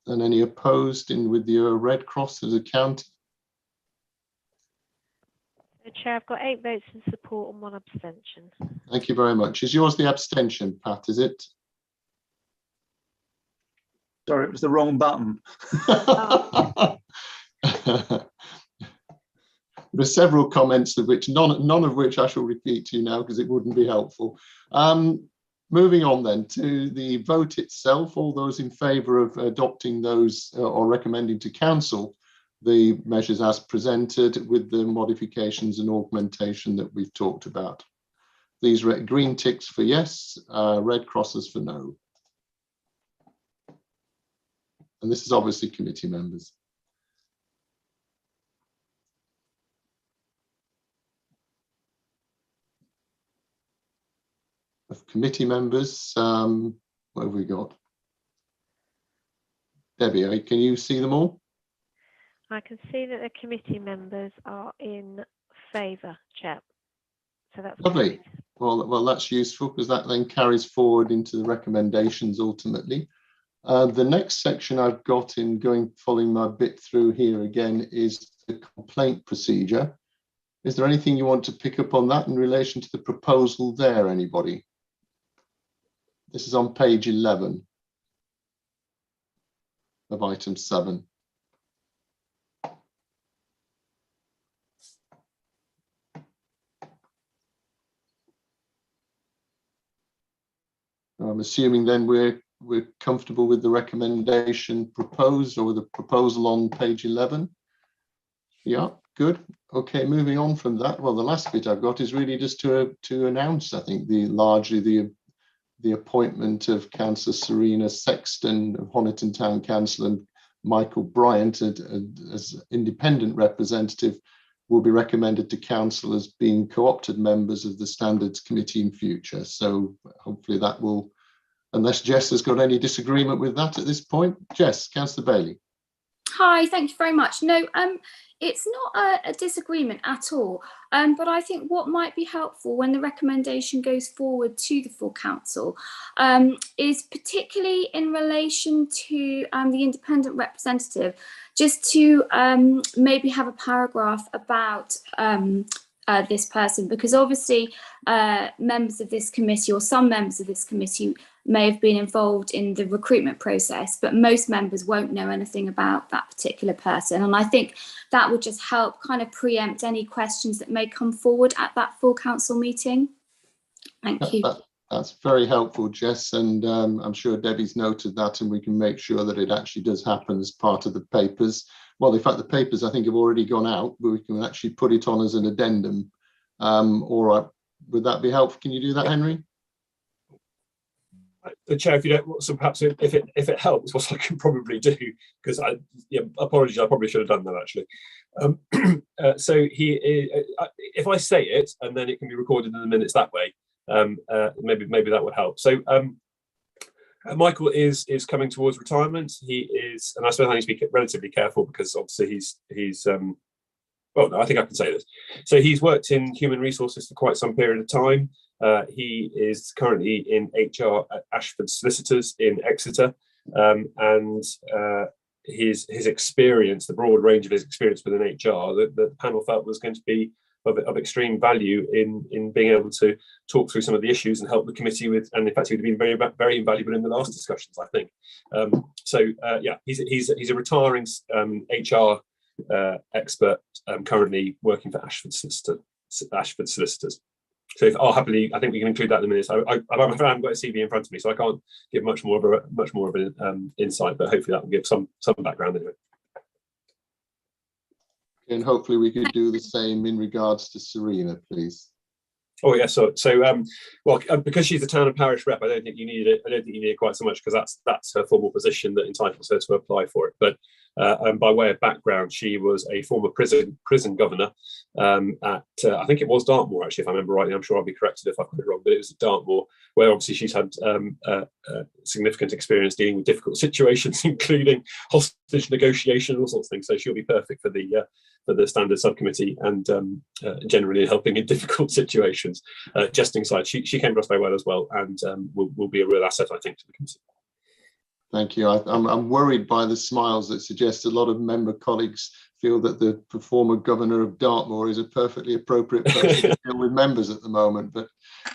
And any opposed with your red cross as a count? Chair, I've got 8 votes in support and 1 abstention. Thank you very much. Is yours the abstention, Pat, is it? Sorry, it was the wrong button. There are several comments of which none of which I shall repeat to you now because it wouldn't be helpful. Moving on then to the vote itself, all those in favour of adopting those or recommending to council the measures as presented with the modifications and augmentation that we've talked about. These green ticks for yes, red crosses for no. And this is obviously committee members. Of committee members, what have we got? Debbie, can you see them all? I can see that the committee members are in favour, Chair. So that's lovely. Well, that's useful because that then carries forward into the recommendations ultimately. The next section I've got in following my bit through here again is the complaint procedure. Is there anything you want to pick up on that in relation to the proposal there, anybody? This is on page 11 of item 7. I'm assuming then we're comfortable with the recommendation proposed or with the proposal on page 11. Yeah, good. Okay, moving on from that. Well, the last bit I've got is really just to announce, I think, largely the appointment of Councillor Serena Sexton of Honiton Town Council and Michael Bryant as independent representative will be recommended to council as being co-opted members of the Standards Committee in future. So hopefully that will, unless Jess has got any disagreement with that at this point. Jess, Councillor Bailey. Hi, thank you very much. No, it's not a disagreement at all, but I think what might be helpful when the recommendation goes forward to the full council is particularly in relation to the independent representative, just to maybe have a paragraph about this person, because obviously members of this committee or some members of this committee may have been involved in the recruitment process, but most members won't know anything about that particular person. And I think that would just help kind of preempt any questions that may come forward at that full council meeting. Thank you. That's very helpful, Jess, and I'm sure Debbie's noted that, and we can make sure that it actually does happen as part of the papers. Well, in fact, the papers I think have already gone out, but we can actually put it on as an addendum. All right, would that be helpful? Can you do that, Henry? The Chair, if you don't, so perhaps if it helps, what I can probably do, because apologies, I probably should have done that actually. So if I say it and then it can be recorded in the minutes that way, maybe that would help. So Michael is coming towards retirement. He is, and I suppose I need to be relatively careful because obviously he's well, no, I think I can say this. So he's worked in human resources for quite some period of time. He is currently in HR at Ashford Solicitors in Exeter, and his experience, the broad range of his experience within HR, the panel felt was going to be of extreme value in being able to talk through some of the issues and help the committee with, and in fact he would have been very invaluable in the last discussions, I think. Yeah, he's a retiring HR expert, currently working for Ashford Solicitors. So I'll happily, I think we can include that in the minutes. I haven't got a CV in front of me, so I can't give much more of an insight, but hopefully that will give some background anyway. And hopefully we could do the same in regards to Serena, please. Oh yes, well, because she's the town and parish rep, I don't think you need it. I don't think you need it quite so much because that's her formal position that entitles her to apply for it. But by way of background, she was a former prison governor at I think it was Dartmoor, actually, if I remember rightly. I'm sure I'll be corrected if I've got it wrong, but it was at Dartmoor, where obviously she's had significant experience dealing with difficult situations, including hostage negotiation and all sorts of things. So she'll be perfect for the standard subcommittee and generally helping in difficult situations. Jesting aside, she came across very well as well, and will be a real asset, I think, to the committee. Thank you. I'm worried by the smiles that suggest a lot of member colleagues feel that the former governor of Dartmoor is a perfectly appropriate person to deal with members at the moment, but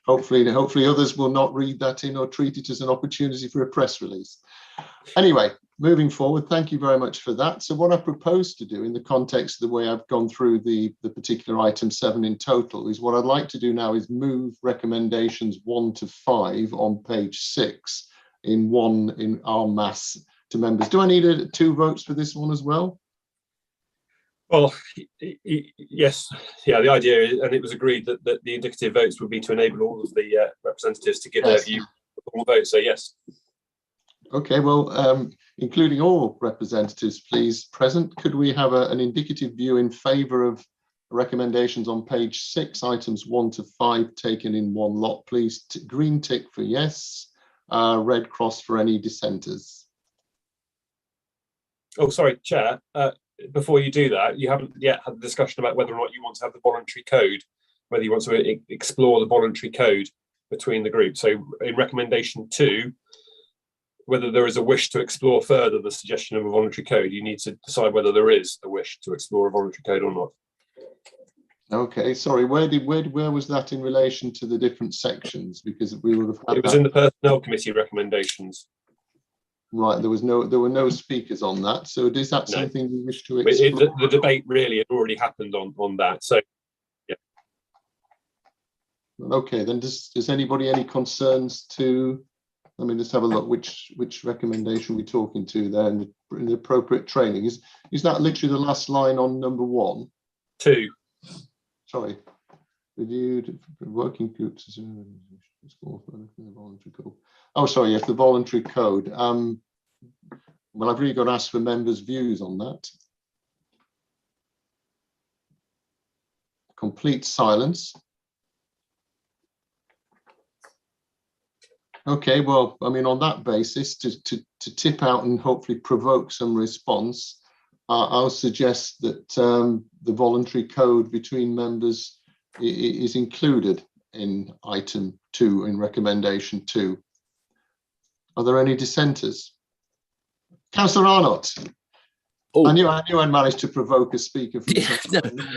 hopefully others will not read that in or treat it as an opportunity for a press release. Anyway, moving forward, thank you very much for that. So what I propose to do in the context of the way I've gone through the particular item 7 in total is what I'd like to do now is move recommendations 1 to 5 on page 6 in en masse to members. Do I need 2 votes for this one as well? Well, yes, yeah, the idea is, and it was agreed that the indicative votes would be to enable all of the representatives to give their view all votes, so yes. Okay, well, including all representatives, please, present, could we have an indicative view in favour of recommendations on page 6, items 1 to 5 taken in one lot, please? Green tick for yes, red cross for any dissenters. Oh, sorry, Chair. Before you do that, you haven't yet had the discussion about whether or not you want to have the voluntary code, whether you want to explore the voluntary code between the groups. So in recommendation 2, whether there is a wish to explore further the suggestion of a voluntary code, you need to decide whether there is a wish to explore a voluntary code or not. Okay, sorry, where was that in relation to the different sections? Because we would have had it was in the Personnel Committee recommendations. Right, there were no speakers on that. So is that something you wish to explore? The debate really had already happened on that. So yeah. Okay, then does anybody any concerns to? I mean, let's have a look. Which recommendation we're talking to there in the appropriate training? Is that literally the last line on number 1? 2. Sorry, reviewed working groups. Oh, sorry, yes, the voluntary code. Well, I've really got to ask for members' views on that. Complete silence. Okay, well, I mean, on that basis, to tip out and hopefully provoke some response, I'll suggest that the voluntary code between members is included in item 2, in recommendation 2. Are there any dissenters? Councillor Arnott. Oh. I knew I'd managed to provoke a speaker. From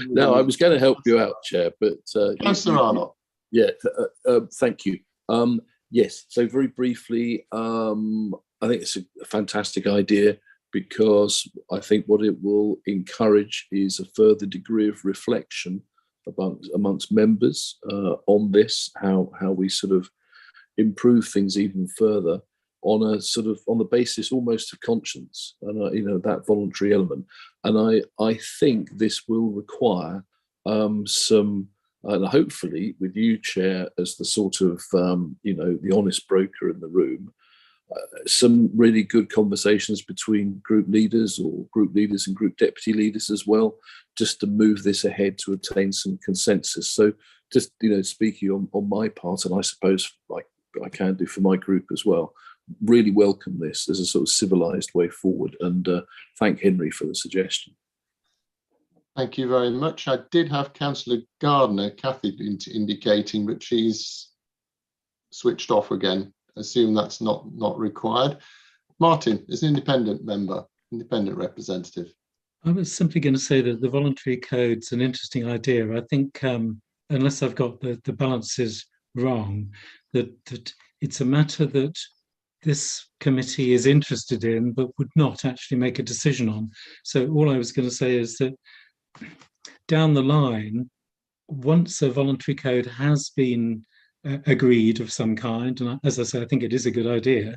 no, I was going to help you out, Chair, but Councillor Arnott. Yeah, thank you. Yes, so very briefly, I think it's a fantastic idea because I think what it will encourage is a further degree of reflection amongst members on this, how we sort of improve things even further on the basis almost of conscience and you know, that voluntary element. And I think this will require some, and hopefully with you, Chair, as the sort of you know, the honest broker in the room, some really good conversations between group leaders or group leaders and group deputy leaders as well, just to move this ahead to attain some consensus. So just, you know, speaking on my part, and I suppose like I can do for my group as well, really welcome this as a sort of civilized way forward, and thank Henry for the suggestion. Thank you very much. I did have Councillor Gardner, Kathy, indicating that she's switched off again. Assume that's not required. Martin is an independent member, independent representative. I was simply going to say that the voluntary code's an interesting idea. I think, unless I've got the balances wrong, that it's a matter that this committee is interested in, but would not actually make a decision on. So all I was going to say is that down the line, once a voluntary code has been agreed of some kind, and as I say, I think it is a good idea,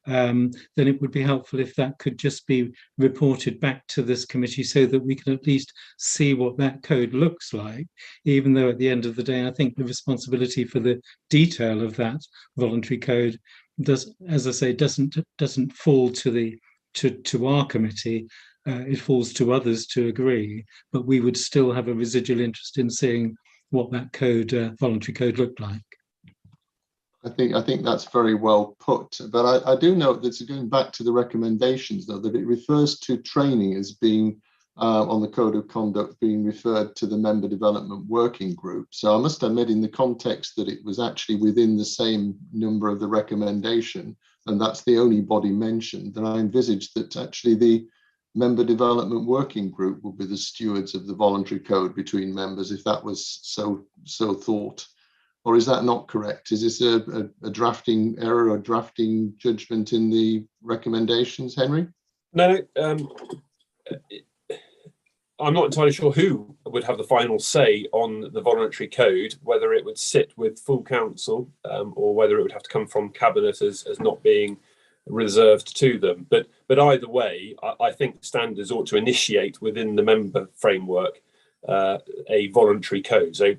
then it would be helpful if that could just be reported back to this committee so that we can at least see what that code looks like, even though at the end of the day, I think the responsibility for the detail of that voluntary code does, as I say, doesn't fall to our committee. It falls to others to agree, but we would still have a residual interest in seeing what that code, voluntary code, looked like. I think that's very well put, but I do note that, going back to the recommendations, though, that it refers to training as being on the code of conduct being referred to the member development working group. So I must admit, in the context that it was actually within the same number of the recommendation, and that's the only body mentioned, then I envisaged that actually member development working group would be the stewards of the voluntary code between members, if that was so thought? Or is that not correct? Is this a drafting error or drafting judgment in the recommendations, Henry? No, I'm not entirely sure who would have the final say on the voluntary code, whether it would sit with full council or whether it would have to come from cabinet as not being reserved to them. But either way, I think standards ought to initiate within the member framework a voluntary code. So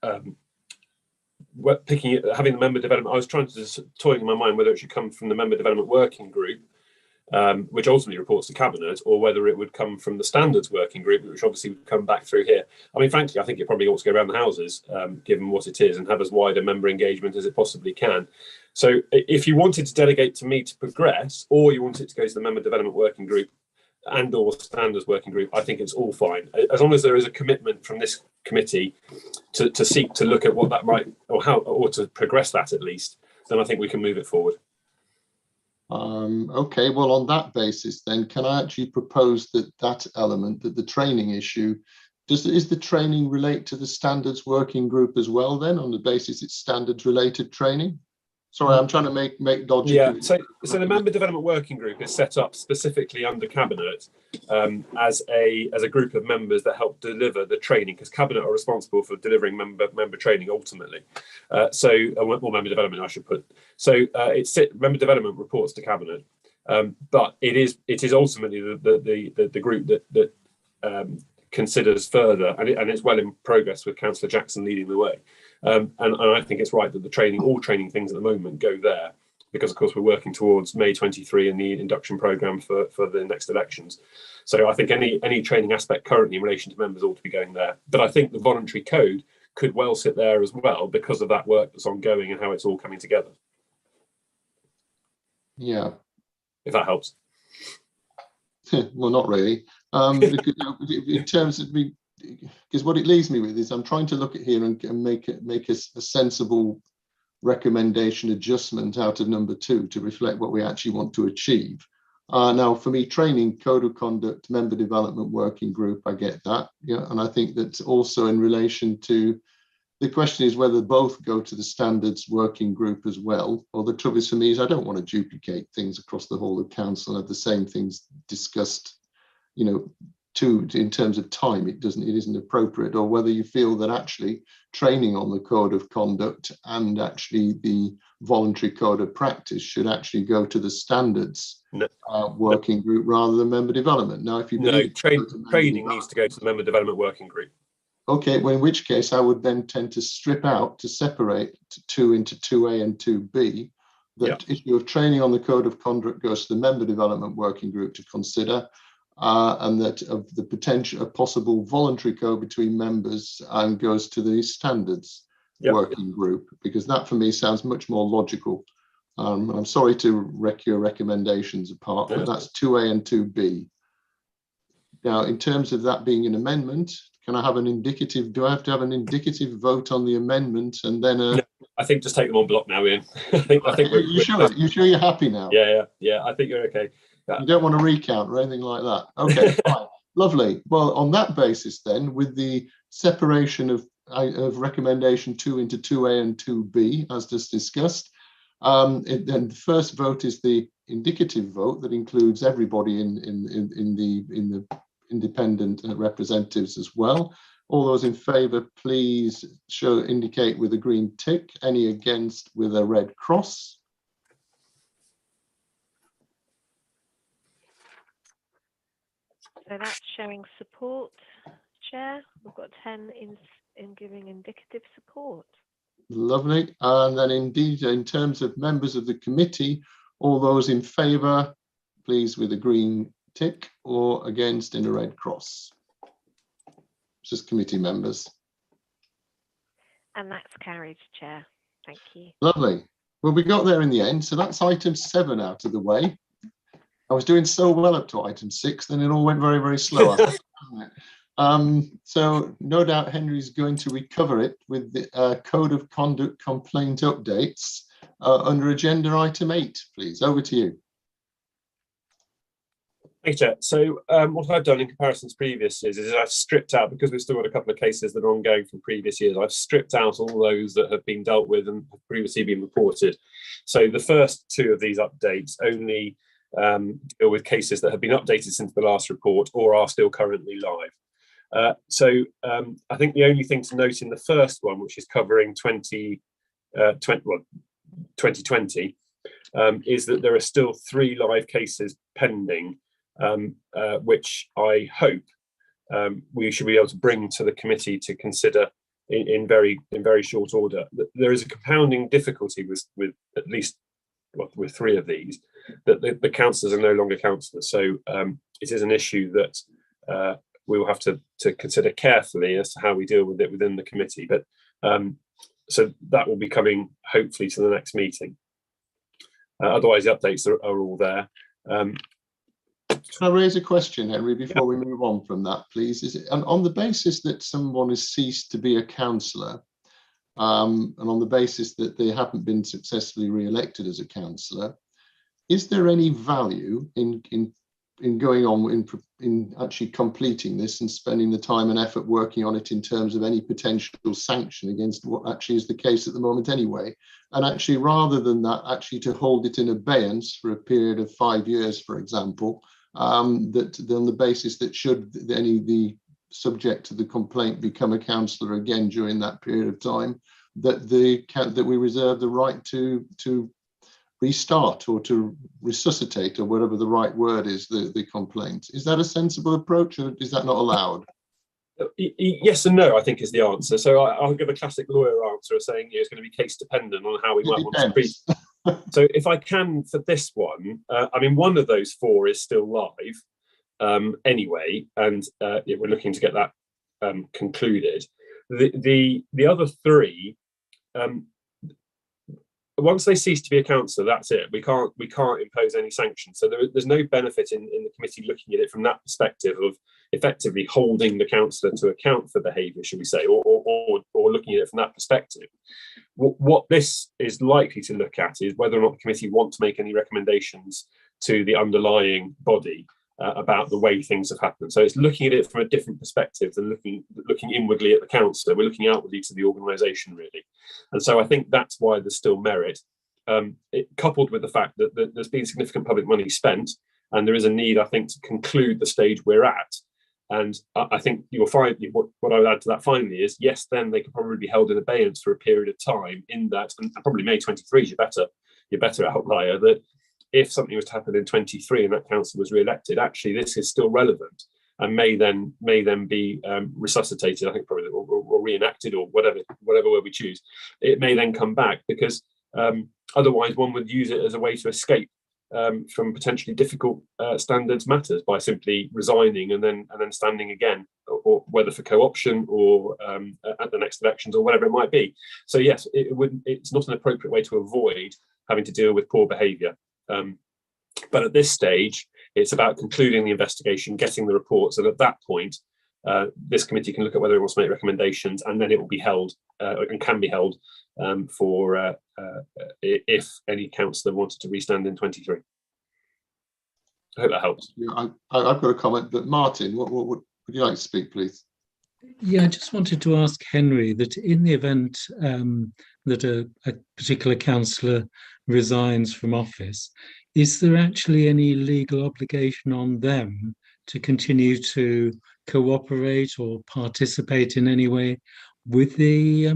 having the member development, I was trying to toying in my mind whether it should come from the member development working group, which ultimately reports to cabinet, or whether it would come from the standards working group, which obviously would come back through here. I mean, frankly, I think it probably ought to go around the houses, given what it is, and have as wide a member engagement as it possibly can. So if you wanted to delegate to me to progress, or you want it to go to the member development working group and or standards working group, I think it's all fine. As long as there is a commitment from this committee to seek to look at what that might, or to progress that at least, then I think we can move it forward. Okay, well, on that basis, then, can I actually propose that element, that the training issue, is the training relate to the standards working group as well, then, on the basis it's standards related training? Sorry, I'm trying to make logical. Yeah, so the member development working group is set up specifically under cabinet as a group of members that help deliver the training, because cabinet are responsible for delivering member training ultimately. Or member development, I should put. So member development reports to cabinet, but it is ultimately the group that considers further, and it's well in progress with Councillor Jackson leading the way. And I think it's right that all training things at the moment go there, because of course we're working towards May 23 and the induction programme for the next elections. So I think any training aspect currently in relation to members ought to be going there. But I think the voluntary code could well sit there as well, because of that work that's ongoing and how it's all coming together. Yeah. If that helps. Well, not really. Because, in terms of because what it leaves me with is I'm trying to look at here and make a sensible recommendation adjustment out of number 2 to reflect what we actually want to achieve. Now, for me, training, code of conduct, member development working group, I get that. Yeah, and I think that's also in relation to the question is whether both go to the standards working group as well. Or the trouble is for me is I don't want to duplicate things across the whole of council and have the same things discussed, in terms of time. It isn't appropriate. Or whether you feel that actually training on the code of conduct and actually the voluntary code of practice should actually go to the standards working group rather than member development. Now, if you training needs to go to the member development working group. Okay, well, in which case I would then tend to separate 2 into 2A and 2B. That issue of training on the code of conduct goes to the member development working group to consider, and that of the potential, a possible voluntary code between members and goes to the standards working group, because that for me sounds much more logical. I'm sorry to wreck your recommendations apart, but that's 2A and 2B. Now, in terms of that being an amendment, can I have an indicative? Do I have to have an indicative vote on the amendment and then No, I think just take them on block now, Ian. I think you sure you're happy now? Yeah. I think you're okay. You don't want to recount or anything like that. Okay, fine, lovely. Well, on that basis, then, with the separation of recommendation 2 into 2A and 2B, as just discussed, then the first vote is the indicative vote that includes everybody in the independent representatives as well. All those in favour, please indicate with a green tick. Any against with a red cross. So that's showing support, Chair. We've got 10 in giving indicative support. Lovely. And then indeed, in terms of members of the committee, all those in favour, please with a green tick, or against in a red cross. Just committee members. And that's carried, Chair. Thank you. Lovely. Well, we got there in the end. So that's item 7 out of the way. I was doing so well up to item 6, then it all went very, very slow. So no doubt Henry's going to recover it with the code of conduct complaint updates under agenda item 8, please. Over to you. Thanks, Chair. So what I've done in comparison to previous years is I've stripped out, because we've still got a couple of cases that are ongoing from previous years, I've stripped out all those that have been dealt with and have previously been reported. So the first two of these updates only deal with cases that have been updated since the last report or are still currently live. I think the only thing to note in the first one, which is covering 2020, is that there are still 3 live cases pending, which I hope we should be able to bring to the committee to consider in very short order. There is a compounding difficulty with at least with 3 of these, that the councillors are no longer councillors. So it is an issue that we will have to consider carefully as to how we deal with it within the committee. But so that will be coming hopefully to the next meeting. Otherwise, the updates are all there. Can I raise a question, Henry, before we move on from that, please? Is it on the basis that someone has ceased to be a councillor, and on the basis that they haven't been successfully re-elected as a councillor, is there any value in going on in actually completing this and spending the time and effort working on it in terms of any potential sanction against what actually is the case at the moment anyway? And actually, rather than that, actually to hold it in abeyance for a period of 5 years, for example, that on the basis that should the subject to the complaint become a councillor again during that period of time, that we reserve the right to restart or to resuscitate, or whatever the right word is, the complaint. Is that a sensible approach, or is that not allowed? Yes and no, I think, is the answer. So I'll give a classic lawyer answer of saying it's going to be case dependent on how we might want to treat. So if I can, for this one, I mean, one of those 4 is still live anyway, and we're looking to get that concluded. The other 3, once they cease to be a councillor, that's it. We can't impose any sanctions. So there's no benefit in the committee looking at it from that perspective of effectively holding the councillor to account for behaviour, should we say, or looking at it from that perspective. What this is likely to look at is whether or not the committee want to make any recommendations to the underlying body about the way things have happened. So it's looking at it from a different perspective than looking inwardly at the councillor. We're looking outwardly to the organisation, really. And so I think that's why there's still merit, coupled with the fact that there's been significant public money spent, and there is a need, I think, to conclude the stage we're at. And I think you'll find what I would add to that finally is, yes, then they could probably be held in abeyance for a period of time, in that, and probably May 23 is your better outlier, that if something was to happen in 23 and that council was re-elected, actually this is still relevant and may then be resuscitated, I think probably, or reenacted, or whatever word we choose. It may then come back, because otherwise one would use it as a way to escape from potentially difficult standards matters by simply resigning and then standing again, or whether for co-option or at the next elections or whatever it might be. So yes, it's not an appropriate way to avoid having to deal with poor behaviour. But at this stage, it's about concluding the investigation, getting the reports, and at that point, this committee can look at whether it wants to make recommendations, and then it will be held and can be held for if any councillor wanted to restand in 23. I hope that helps. Yeah, I've got a comment, but Martin, what would you like to speak, please? Yeah, I just wanted to ask Henry that in the event that a particular councillor resigns from office, is there actually any legal obligation on them to continue to cooperate or participate in any way with the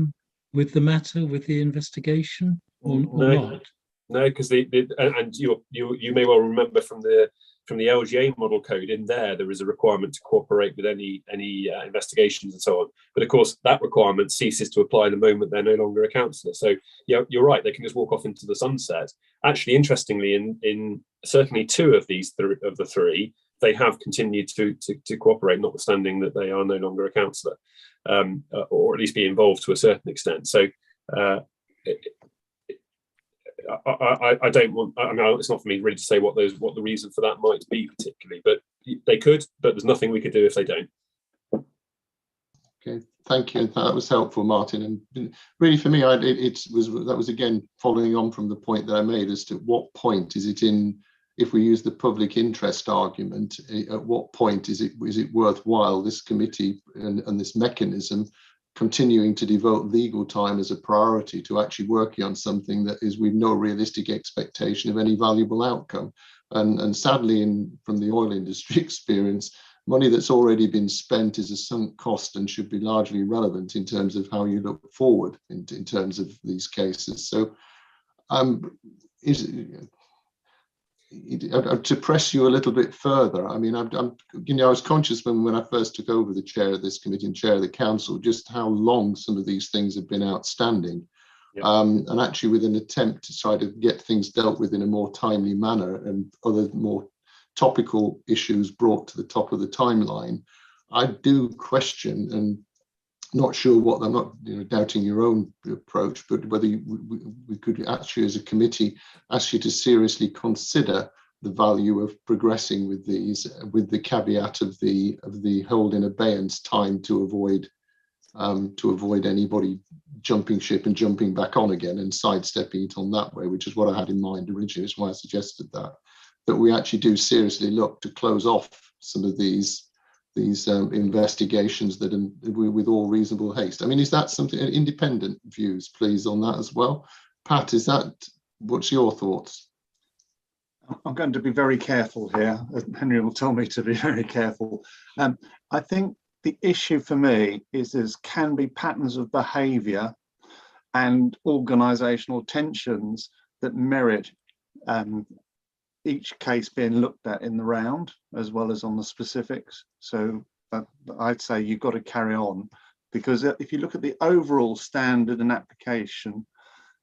matter, with the investigation, or not? No, because and you may well remember from the LGA model code, in there is a requirement to cooperate with any investigations and so on. But of course, that requirement ceases to apply the moment they're no longer a councillor. So yeah, you're right, they can just walk off into the sunset. Actually, interestingly, in certainly 2 of the 3, they have continued to cooperate, notwithstanding that they are no longer a councillor, or at least be involved to a certain extent. So I don't want. I mean, it's not for me really to say what the reason for that might be particularly, but they could. But there's nothing we could do if they don't. Okay, thank you. That was helpful, Martin. And really, for me, that was again following on from the point that I made as to what point is it in if we use the public interest argument, at what point is it worthwhile, this committee and this mechanism continuing to devote legal time as a priority to actually working on something that is with no realistic expectation of any valuable outcome? And sadly, from the oil industry experience, money that's already been spent is a sunk cost and should be largely irrelevant in terms of how you look forward in terms of these cases. So to press you a little bit further, I mean, I was conscious when I first took over the chair of this committee and chair of the council, just how long some of these things have been outstanding. Yep. And actually, with an attempt to try to get things dealt with in a more timely manner and other more topical issues brought to the top of the timeline, I do question, and not sure what, I'm not doubting your own approach, but whether we could actually as a committee ask you to seriously consider the value of progressing with these, with the caveat of the hold in abeyance time to avoid anybody jumping ship and jumping back on again and sidestepping it on that way, which is what I had in mind originally. That's why I suggested that we actually do seriously look to close off some of these investigations that with all reasonable haste. I mean, is that something, independent views, please, on that as well? Pat, what's your thoughts? I'm going to be very careful here. Henry will tell me to be very careful. I think the issue for me is there can be patterns of behaviour and organisational tensions that merit each case being looked at in the round as well as on the specifics. So I'd say you've got to carry on, because if you look at the overall standard and application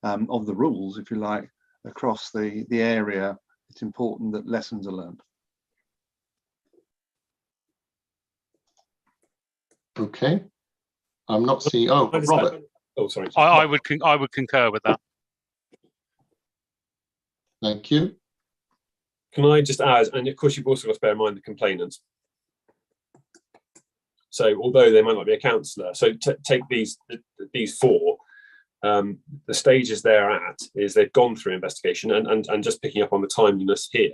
of the rules, if you like, across the area, it's important that lessons are learned. Okay, I'm not seeing. Oh, Robert. Oh, sorry. I would concur with that. Thank you. Can I just add, and of course you've also got to bear in mind the complainant. So although they might not be a councillor, so take these four, the stages they're at is they've gone through investigation, and just picking up on the timeliness here,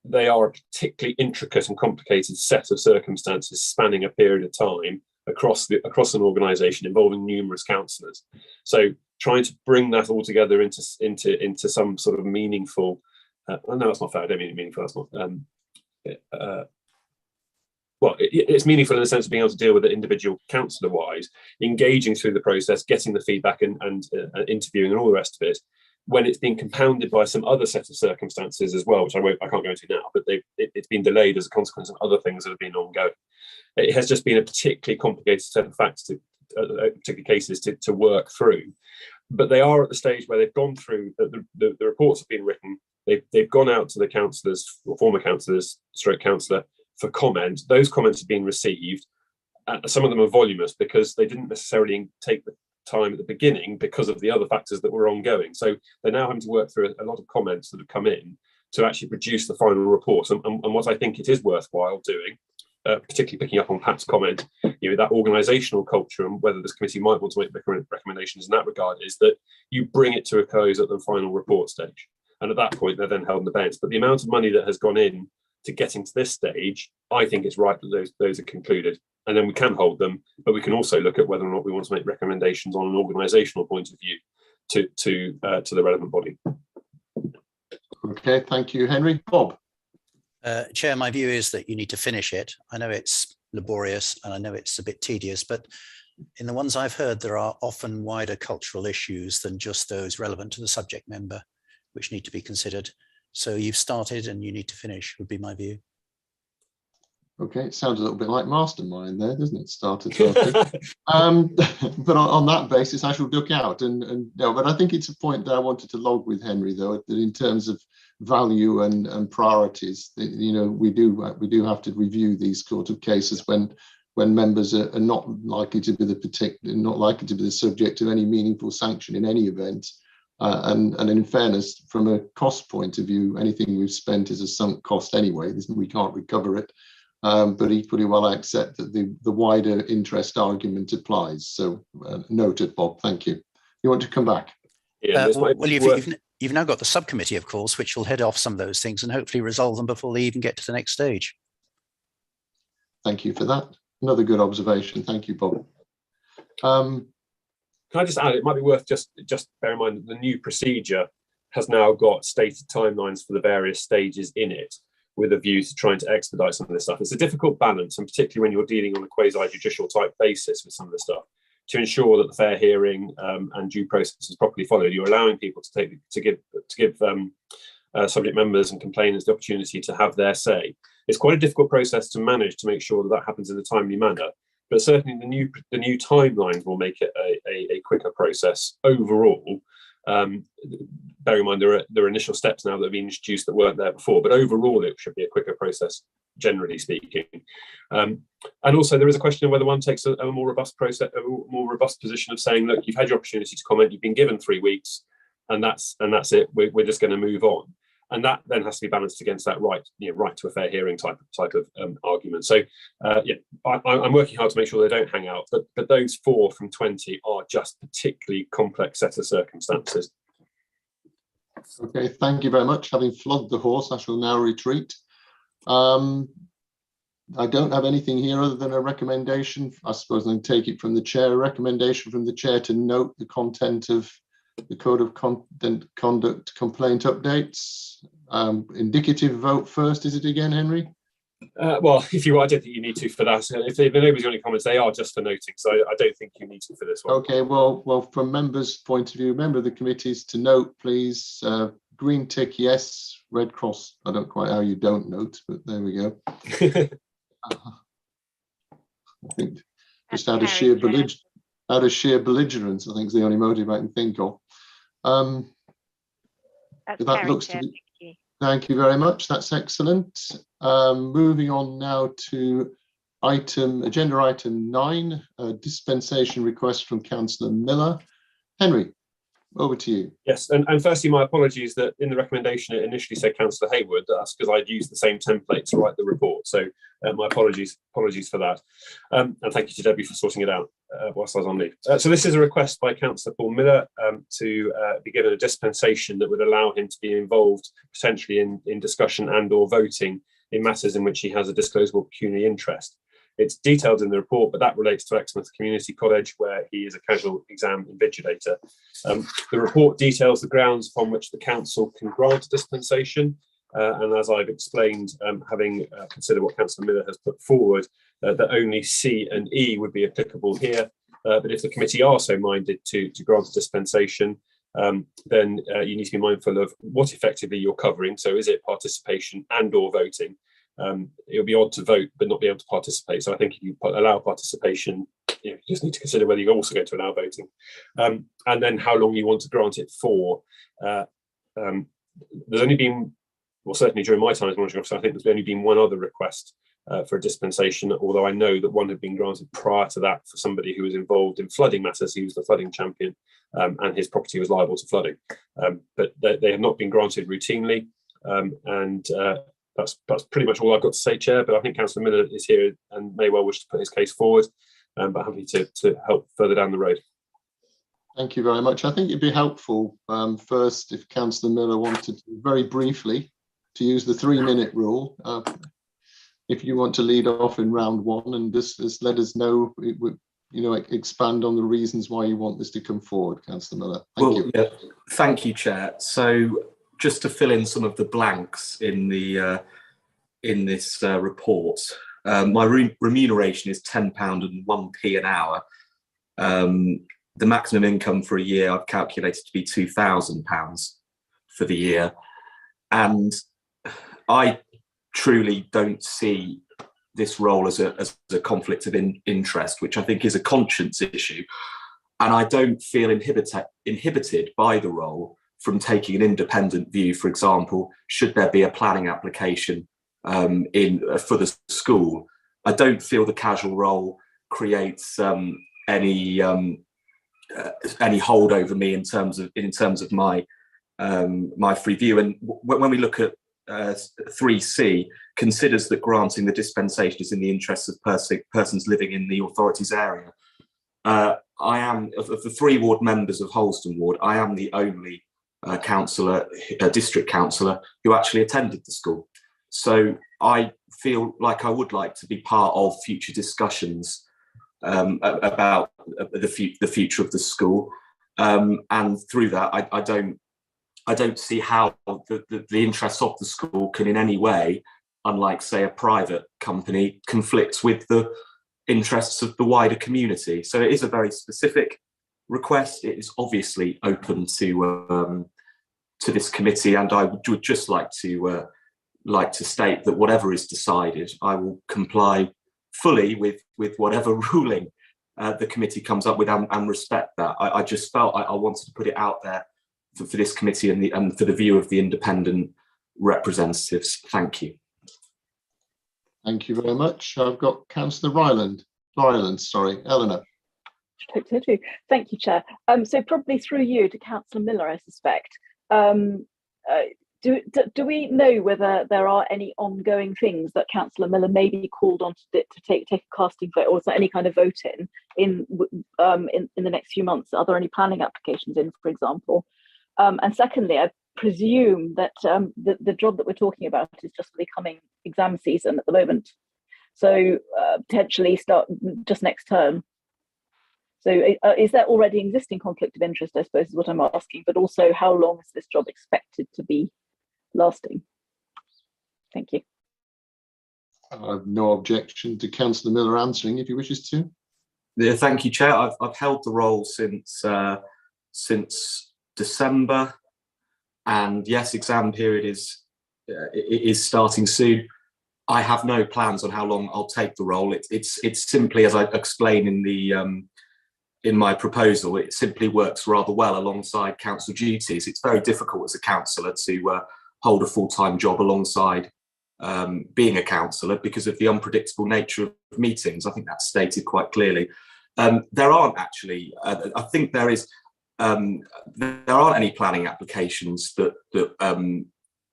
they are a particularly intricate and complicated set of circumstances spanning a period of time across an organisation involving numerous councillors. So trying to bring that all together into some sort of meaningful. No, that's not fair. I don't mean meaningful. That's not. Well, it's meaningful in the sense of being able to deal with it individual councillor-wise, engaging through the process, getting the feedback, and interviewing and all the rest of it. When it's been compounded by some other set of circumstances as well, which I can't go into now, but it's been delayed as a consequence of other things that have been ongoing. It has just been a particularly complicated set of facts, particular cases to work through. But they are at the stage where they've gone through, the reports have been written, they've gone out to the councillors, or former councillors, stroke councillor, for comment. Those comments have been received. Some of them are voluminous because they didn't necessarily take the time at the beginning because of the other factors that were ongoing. So they're now having to work through a lot of comments that have come in to actually produce the final report. And what I think it is worthwhile doing, particularly picking up on Pat's comment, that organisational culture and whether this committee might want to make recommendations in that regard, is that you bring it to a close at the final report stage. And at that point, they're then held in abeyance. But the amount of money that has gone in to getting to this stage, I think it's right that those are concluded. And then we can hold them, but we can also look at whether or not we want to make recommendations on an organisational point of view to the relevant body. Okay, thank you, Henry. Bob. Chair, my view is that you need to finish it. I know it's laborious and I know it's a bit tedious, but in the ones I've heard, there are often wider cultural issues than just those relevant to the subject member, which need to be considered. So you've started and you need to finish, would be my view. Okay, it sounds a little bit like Mastermind there, doesn't it? But on that basis, I shall duck out. No, but I think it's a point that I wanted to log with Henry, though, that in terms of value and priorities, we do have to review these sort of cases when members are not likely to be the subject of any meaningful sanction in any event. And in fairness, from a cost point of view, anything we've spent is a sunk cost anyway. We can't recover it. But equally well, I accept that the wider interest argument applies. So noted, Bob. Thank you. You want to come back? Yeah. You've now got the subcommittee, of course, which will head off some of those things and hopefully resolve them before they even get to the next stage. Thank you for that. Another good observation. Thank you, Bob. Can I just add, it might be worth just bear in mind that the new procedure has now got stated timelines for the various stages in it, with a view to trying to expedite some of this stuff. It's a difficult balance, and particularly when you're dealing on a quasi-judicial type basis with some of the stuff, to ensure that the fair hearing and due process is properly followed. You're allowing people to give subject members and complainants the opportunity to have their say. It's quite a difficult process to manage to make sure that happens in a timely manner, but certainly the new timelines will make it a quicker process overall. Bear in mind there are initial steps now that have been introduced that weren't there before, but overall it should be a quicker process, generally speaking. And also there is a question of whether one takes a more robust process, a more robust position of saying, look, you've had your opportunity to comment, you've been given 3 weeks, and that's it. We're just going to move on. And that then has to be balanced against that right to a fair hearing type of argument. So I'm working hard to make sure they don't hang out, but those 4 from 20 are just particularly complex set of circumstances. Okay, thank you very much. Having flogged the horse, I shall now retreat. I don't have anything here other than a recommendation. I suppose I can take it from the chair. A recommendation from the chair to note the content of the Code of Conduct complaint updates. Indicative vote first, is it again, Henry? Well, if you, I don't think you need to for that. If nobody's got any comments, they are just for noting, so I don't think you need to for this one. Okay, well, from members' point of view, member of the committees to note, please. Green tick, yes. Red cross, I don't quite how you don't note, but there we go. I think just out of sheer belligerence, I think is the only motive I can think of. That looks to be. Thank you very much. That's excellent. Moving on now to agenda item 9, a dispensation request from Councillor Miller. Henry, over to you. Yes, and firstly, my apologies that in the recommendation it initially said Councillor Hayward. That's because I'd used the same template to write the report. So my apologies for that. And thank you to Debbie for sorting it out whilst I was on leave. So this is a request by Councillor Paul Miller to be given a dispensation that would allow him to be involved potentially in discussion and or voting in matters in which he has a disclosable pecuniary interest. It's detailed in the report, but that relates to Exmouth Community College, where he is a casual exam invigilator. The report details the grounds upon which the council can grant a dispensation. And as I've explained, having considered what Councillor Miller has put forward, that only C and E would be applicable here. But if the committee are so minded to grant a dispensation, then you need to be mindful of what effectively you're covering. So is it participation and or voting? It would be odd to vote but not be able to participate. So I think if you allow participation, you just need to consider whether you're also going to allow voting, and then how long you want to grant it for. There's only been, well, certainly during my time as monitoring officer, I think there's only been one other request for a dispensation, although I know that one had been granted prior to that for somebody who was involved in flooding matters. He was the flooding champion, and his property was liable to flooding, but they have not been granted routinely, and that's pretty much all I've got to say, Chair. But I think Councillor Miller is here and may well wish to put his case forward, but happy to help further down the road. Thank you very much. I think it'd be helpful first if Councillor Miller wanted to, very briefly, to use the 3-minute rule. If you want to lead off in round 1 and just let us know, it would, expand on the reasons why you want this to come forward, Councillor Miller. Thank you. Yeah, thank you, Chair. So just to fill in some of the blanks in the in this report, my remuneration is £10.01 an hour. The maximum income for a year I've calculated to be £2,000 for the year, and I truly don't see this role as a conflict of interest, which I think is a conscience issue, and I don't feel inhibited by the role from taking an independent view. For example, should there be a planning application for the school, I don't feel the casual role creates any hold over me in terms of my my free view. And when we look at 3C, considers that granting the dispensation is in the interests of persons living in the authority's area. I am, of the 3 ward members of Holston Ward, I am the only district councillor who actually attended the school. So I feel like I would like to be part of future discussions about the future of the school, and through that, I don't see how the interests of the school can in any way, unlike say a private company, conflict with the interests of the wider community. So it is a very specific request. It is obviously open to this committee, and I would just like to state that whatever is decided, I will comply fully with whatever ruling the committee comes up with, and respect that. I just felt I wanted to put it out there for this committee and for the view of the independent representatives. Thank you. Thank you very much. I've got Councillor Ryland, sorry, Eleanor. Thank you, Chair. So probably through you to Councillor Miller, I suspect. Do we know whether there are any ongoing things that Councillor Miller may be called on to take a casting vote, or is there any kind of vote in the next few months? Are there any planning applications in, for example? And secondly, I presume that the job that we're talking about is just for the coming exam season at the moment, so potentially start just next term. So is there already existing conflict of interest, I suppose, is what I'm asking, but also how long is this job expected to be lasting? Thank you. I have no objection to Councillor Miller answering if he wishes to. Yeah, thank you, Chair. I've held the role since December, and yes, exam period is starting soon. I have no plans on how long I'll take the role. It's simply, as I explain in my proposal, it simply works rather well alongside council duties. It's very difficult as a councillor to hold a full-time job alongside being a councillor because of the unpredictable nature of meetings. I think that's stated quite clearly. There aren't actually, I think there aren't any planning applications that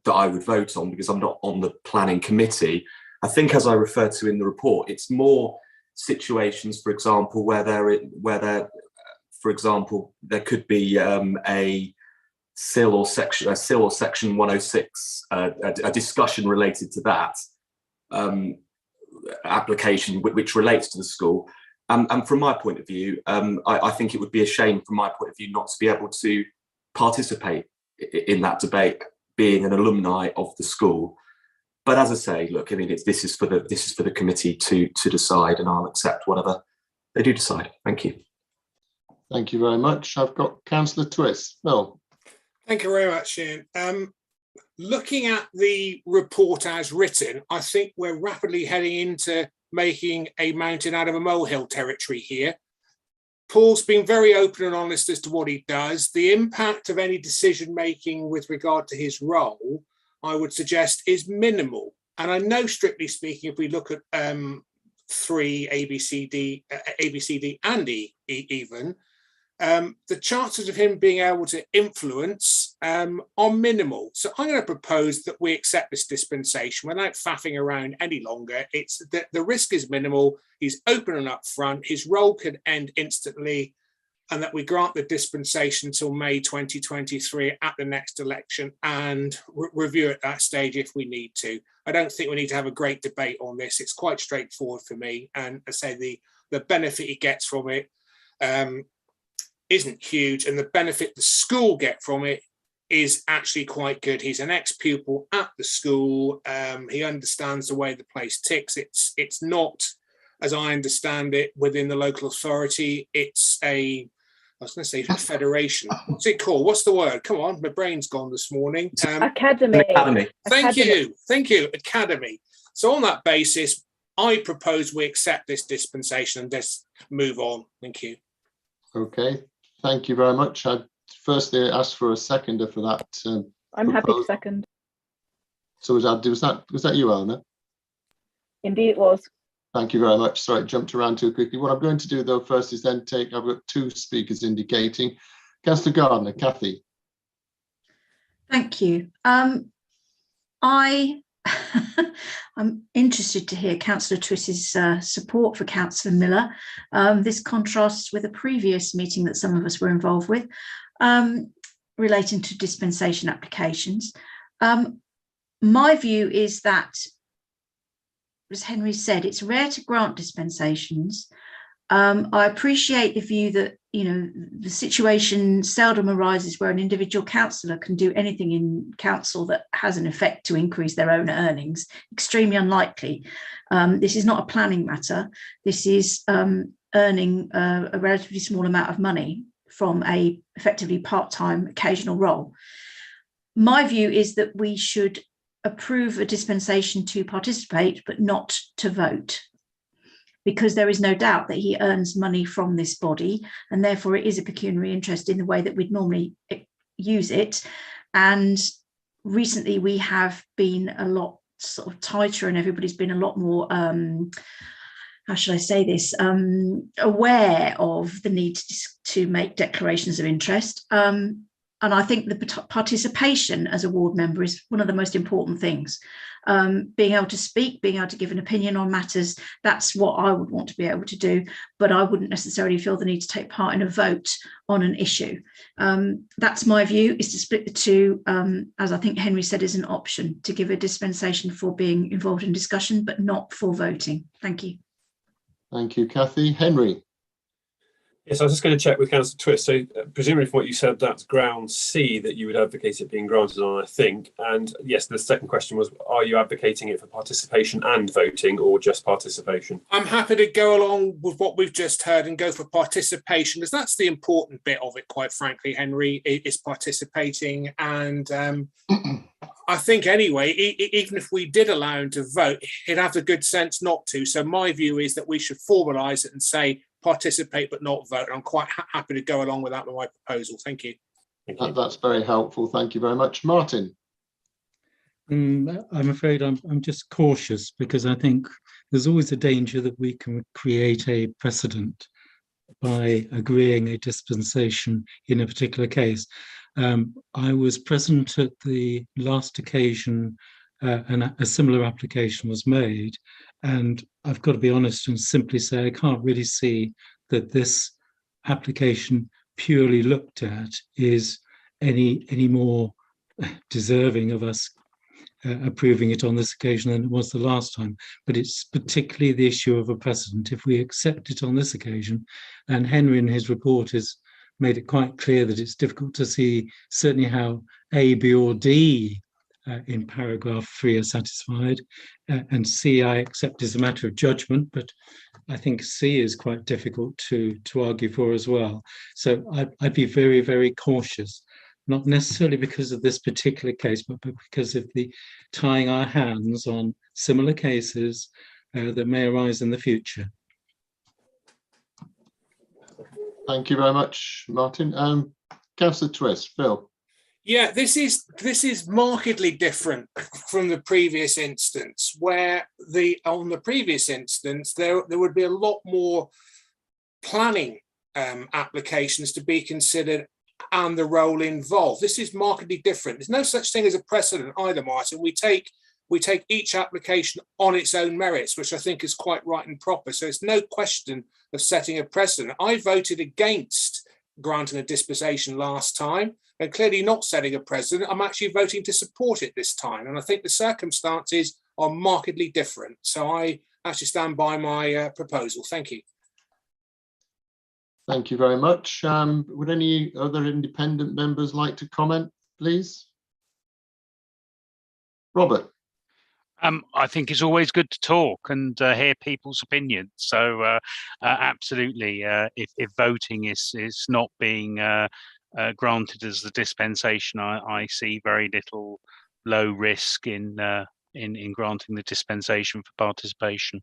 I would vote on because I'm not on the planning committee. I think, as I refer to in the report, it's more situations, for example, where there could be a SIL or section 106, a discussion related to that application which relates to the school. And from my point of view, I think it would be a shame from my point of view not to be able to participate in that debate, being an alumni of the school. But as I say, look, I mean, this is for the committee to decide, and I'll accept whatever they do decide. Thank you. Thank you very much. I've got Councillor Twist. Phil. Thank you very much, Ian. Looking at the report as written, I think we're rapidly heading into making a mountain out of a molehill territory here. Paul's been very open and honest as to what he does. The impact of any decision making with regard to his role, I would suggest, is minimal. And I know, strictly speaking, if we look at 3 A, B, C, D, and E even, the chances of him being able to influence are minimal. So I'm going to propose that we accept this dispensation without faffing around any longer. It's that the risk is minimal. He's open and upfront. His role could end instantly, and that we grant the dispensation until May 2023 at the next election and review at that stage if we need to. I don't think we need to have a great debate on this. It's quite straightforward for me. And I say the benefit he gets from it isn't huge, and the benefit the school get from it is actually quite good. He's an ex-pupil at the school. He understands the way the place ticks. It's not, as I understand it, within the local authority. It's I was going to say federation. What's it called? What's the word? Come on, my brain's gone this morning. Academy. Thank you. Academy. So on that basis, I propose we accept this dispensation and just move on. Thank you. Okay. Thank you very much. I'd firstly ask for a seconder for that. I'm happy to second. So was that you, Eleanor? Indeed it was. Thank you very much. Sorry, it jumped around too quickly. What I'm going to do though first is then I've got 2 speakers indicating. Councillor Gardner, Kathy. Thank you. I'm interested to hear Councillor Twiss's support for Councillor Miller. This contrasts with a previous meeting that some of us were involved with. relating to dispensation applications. My view is that, as Henry said, it's rare to grant dispensations. I appreciate the view that, you know, the situation seldom arises where an individual councillor can do anything in council that has an effect to increase their own earnings. Extremely unlikely. This is not a planning matter. This is earning a relatively small amount of money from a effectively part-time occasional role. My view is that we should approve a dispensation to participate, but not to vote, because there is no doubt that he earns money from this body, and therefore it is a pecuniary interest in the way that we'd normally use it. And recently we have been a lot sort of tighter, and everybody's been a lot more, how should I say this, aware of the need to make declarations of interest. And I think the participation as a ward member is one of the most important things. Being able to speak, being able to give an opinion on matters, that's what I would want to be able to do, but I wouldn't necessarily feel the need to take part in a vote on an issue. That's my view, is to split the two, as I think Henry said, is an option, to give a dispensation for being involved in discussion, but not for voting. Thank you. Thank you, Kathy. Henry. Yes, I was just going to check with Councillor Twist. So presumably from what you said, that's ground C that you would advocate it being granted on, I think. And yes, the second question was, are you advocating it for participation and voting, or just participation? I'm happy to go along with what we've just heard and go for participation, because that's the important bit of it, quite frankly, Henry, is participating. And I think anyway, even if we did allow him to vote, he'd have the good sense not to. So my view is that we should formalise it and say participate but not vote. I'm quite happy to go along with that with my proposal. Thank you. That's very helpful. Thank you very much. Martin. I'm afraid I'm just cautious, because I think there's always a danger that we can create a precedent by agreeing a dispensation in a particular case. I was present at the last occasion and a similar application was made, and I've got to be honest and simply say I can't really see that this application purely looked at is any more deserving of us approving it on this occasion than it was the last time. But it's particularly the issue of a precedent. If we accept it on this occasion, and Henry in his report has made it quite clear that it's difficult to see certainly how A, B or D in paragraph 3 are satisfied, and C I accept is a matter of judgment, but I think C is quite difficult to argue for as well. So I'd be very, very cautious, not necessarily because of this particular case, but because of the tying our hands on similar cases that may arise in the future. Thank you very much, Martin. Councillor Twist, Phil. Yeah, this is markedly different from the previous instance, where on the previous instance there would be a lot more planning applications to be considered and the role involved. This is markedly different. There's no such thing as a precedent either, Martin. We take each application on its own merits, which I think is quite right and proper. So it's no question of setting a precedent. I voted against granting a dispensation last time, and clearly not setting a precedent. I'm actually voting to support it this time, and I think the circumstances are markedly different. So I actually stand by my proposal. Thank you. Thank you very much. Would any other independent members like to comment, please? Robert. I think it's always good to talk and hear people's opinions. So absolutely, if voting is not being granted as the dispensation, I see very little low risk in granting the dispensation for participation.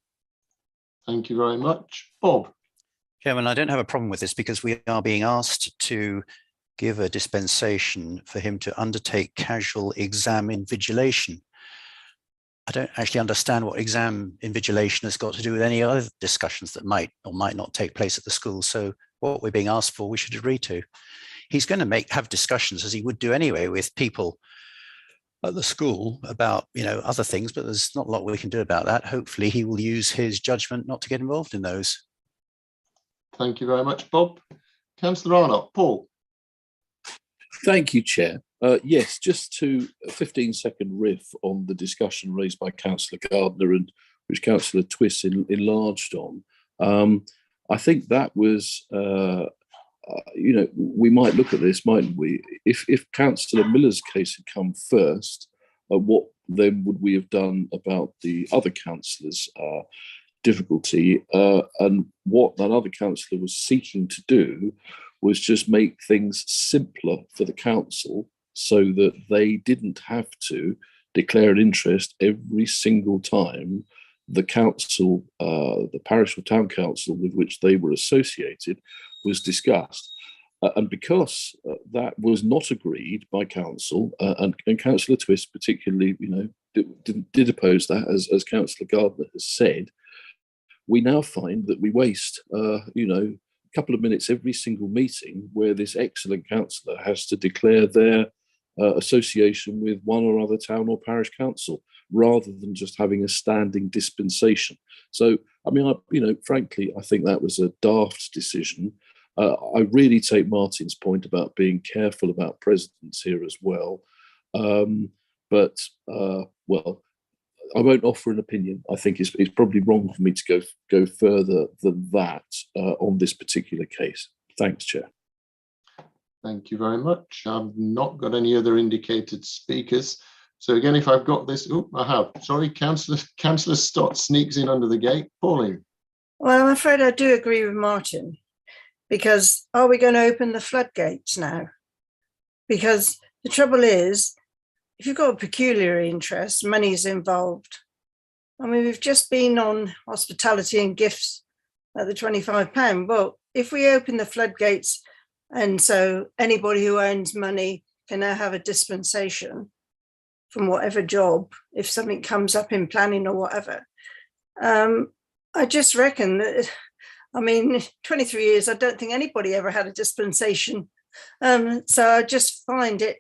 Thank you very much. Bob. Chairman, I don't have a problem with this because we are being asked to give a dispensation for him to undertake casual exam invigilation. I don't actually understand what exam invigilation has got to do with any other discussions that might or might not take place at the school. So what we're being asked for, we should agree to. He's going to have discussions, as he would do anyway, with people at the school about, other things, but there's not a lot we can do about that. Hopefully he will use his judgment not to get involved in those. Thank you very much, Bob. Councillor Arnott. Paul. Thank you, Chair. Yes, just to a 15-second riff on the discussion raised by Councillor Gardner and which Councillor Twiss enlarged on. I think that was, we might look at this, mightn't we? If Councillor Miller's case had come first, what then would we have done about the other councillors' difficulty? And what that other councillor was seeking to do was just make things simpler for the council so that they didn't have to declare an interest every single time the council, the parish or town council with which they were associated, was discussed. And because that was not agreed by council, and Councillor Twiss particularly, did oppose that, as Councillor Gardner has said, we now find that we waste, a couple of minutes every single meeting where this excellent councillor has to declare their association with one or other town or parish council, rather than just having a standing dispensation. So, frankly, I think that was a daft decision. I really take Martin's point about being careful about precedents here as well. I won't offer an opinion. I think it's probably wrong for me to go further than that on this particular case. Thanks, Chair. Thank you very much. I've not got any other indicated speakers. So again, if I've got this, I have. Sorry, Councillor Stott sneaks in under the gate. Pauline. Well, I'm afraid I do agree with Martin, because are we going to open the floodgates now? Because the trouble is, if you've got a peculiar interest, money's involved. I mean, we've just been on hospitality and gifts at the £25. Well, if we open the floodgates, and so anybody who earns money can now have a dispensation from whatever job, if something comes up in planning or whatever. I just reckon that, 23 years, I don't think anybody ever had a dispensation. So I just find it,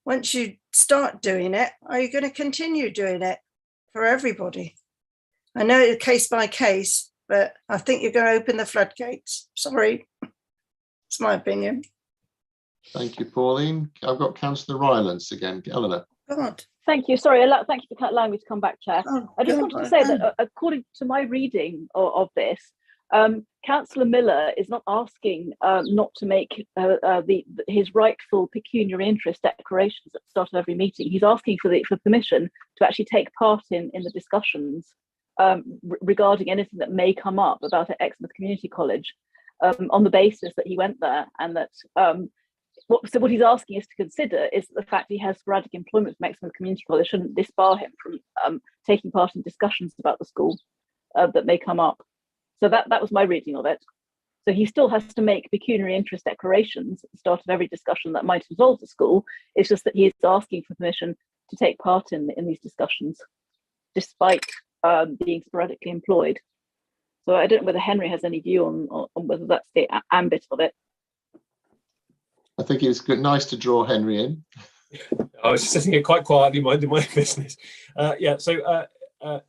once you start doing it, are you going to continue doing it for everybody? I know it's case by case, but I think you're going to open the floodgates. Sorry, it's my opinion. Thank you, Pauline. I've got Councillor Rylance again. Eleanor. God. Thank you. Sorry, thank you for allowing me to come back, Chair. I just wanted to say that according to my reading of this, Councillor Miller is not asking not to make his rightful pecuniary interest declarations at the start of every meeting. He's asking for permission to actually take part in the discussions regarding anything that may come up about Exmouth Community College, on the basis that he went there, and that what he's asking us to consider is the fact he has sporadic employment from Exmouth Community College shouldn't disbar him from taking part in discussions about the school that may come up. So that was my reading of it. So he still has to make pecuniary interest declarations at the start of every discussion that might involve the school. It's just that he is asking for permission to take part in these discussions, despite being sporadically employed. So I don't know whether Henry has any view on whether that's the ambit of it. I think it's nice to draw Henry in. I was sitting here quite quietly minding my business.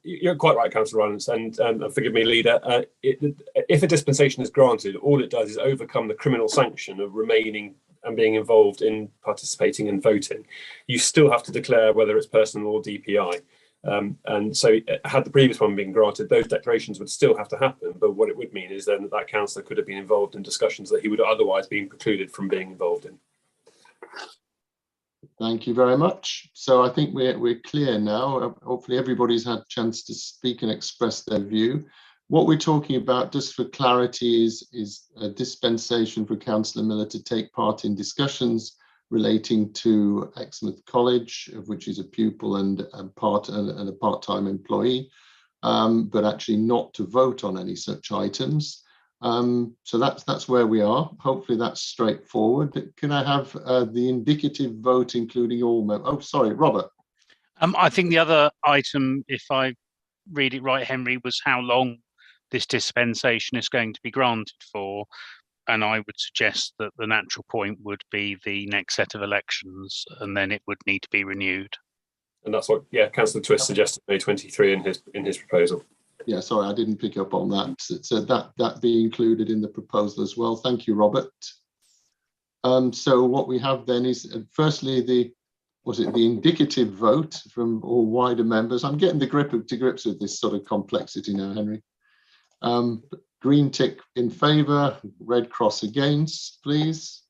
You're quite right, Councillor Rylance, and forgive me, Leader. If a dispensation is granted, all it does is overcome the criminal sanction of remaining and being involved in participating and voting. You still have to declare whether it's personal or DPI. And so had the previous one been granted, those declarations would still have to happen. But what it would mean is then that councillor could have been involved in discussions that he would otherwise been precluded from being involved in. Thank you very much. So I think we're clear now. Hopefully everybody's had a chance to speak and express their view. What we're talking about, just for clarity, is a dispensation for Councillor Miller to take part in discussions relating to Exmouth College, of which is a pupil and a part-time employee, but actually not to vote on any such items. So that's where we are. Hopefully that's straightforward. Can I have the indicative vote, including all members? Oh, sorry, Robert. I think the other item, if I read it right, Henry, was how long this dispensation is going to be granted for. And I would suggest that the natural point would be the next set of elections, and then it would need to be renewed. And that's what, Councillor Twiss suggested May 23 in his proposal. Yeah, sorry, I didn't pick up on that. So that be included in the proposal as well. Thank you, Robert. So what we have then is firstly the indicative vote from all wider members. I'm getting to grips with this sort of complexity now, Henry. Green tick in favour, red cross against, please.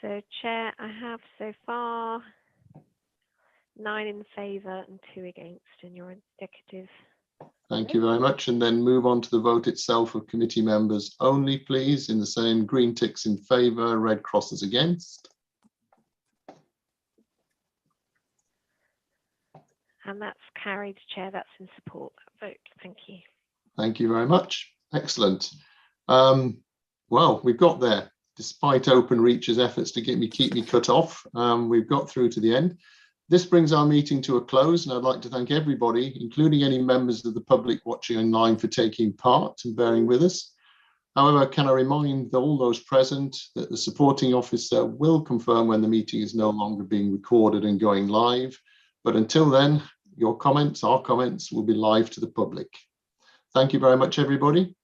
So, Chair, I have so far 9 in favour and 2 against in your indicative. Thank you very much. And then move on to the vote itself of committee members only, please, in the same green ticks in favour, red crosses against. And that's carried, Chair. That's in support of that vote. Thank you. Thank you very much. Excellent. Well, we've got there. Despite Openreach's efforts to keep me cut off, we've got through to the end. This brings our meeting to a close, and I'd like to thank everybody, including any members of the public watching online, for taking part and bearing with us. However, can I remind all those present that the supporting officer will confirm when the meeting is no longer being recorded and going live. But until then, your comments, our comments, will be live to the public. Thank you very much, everybody.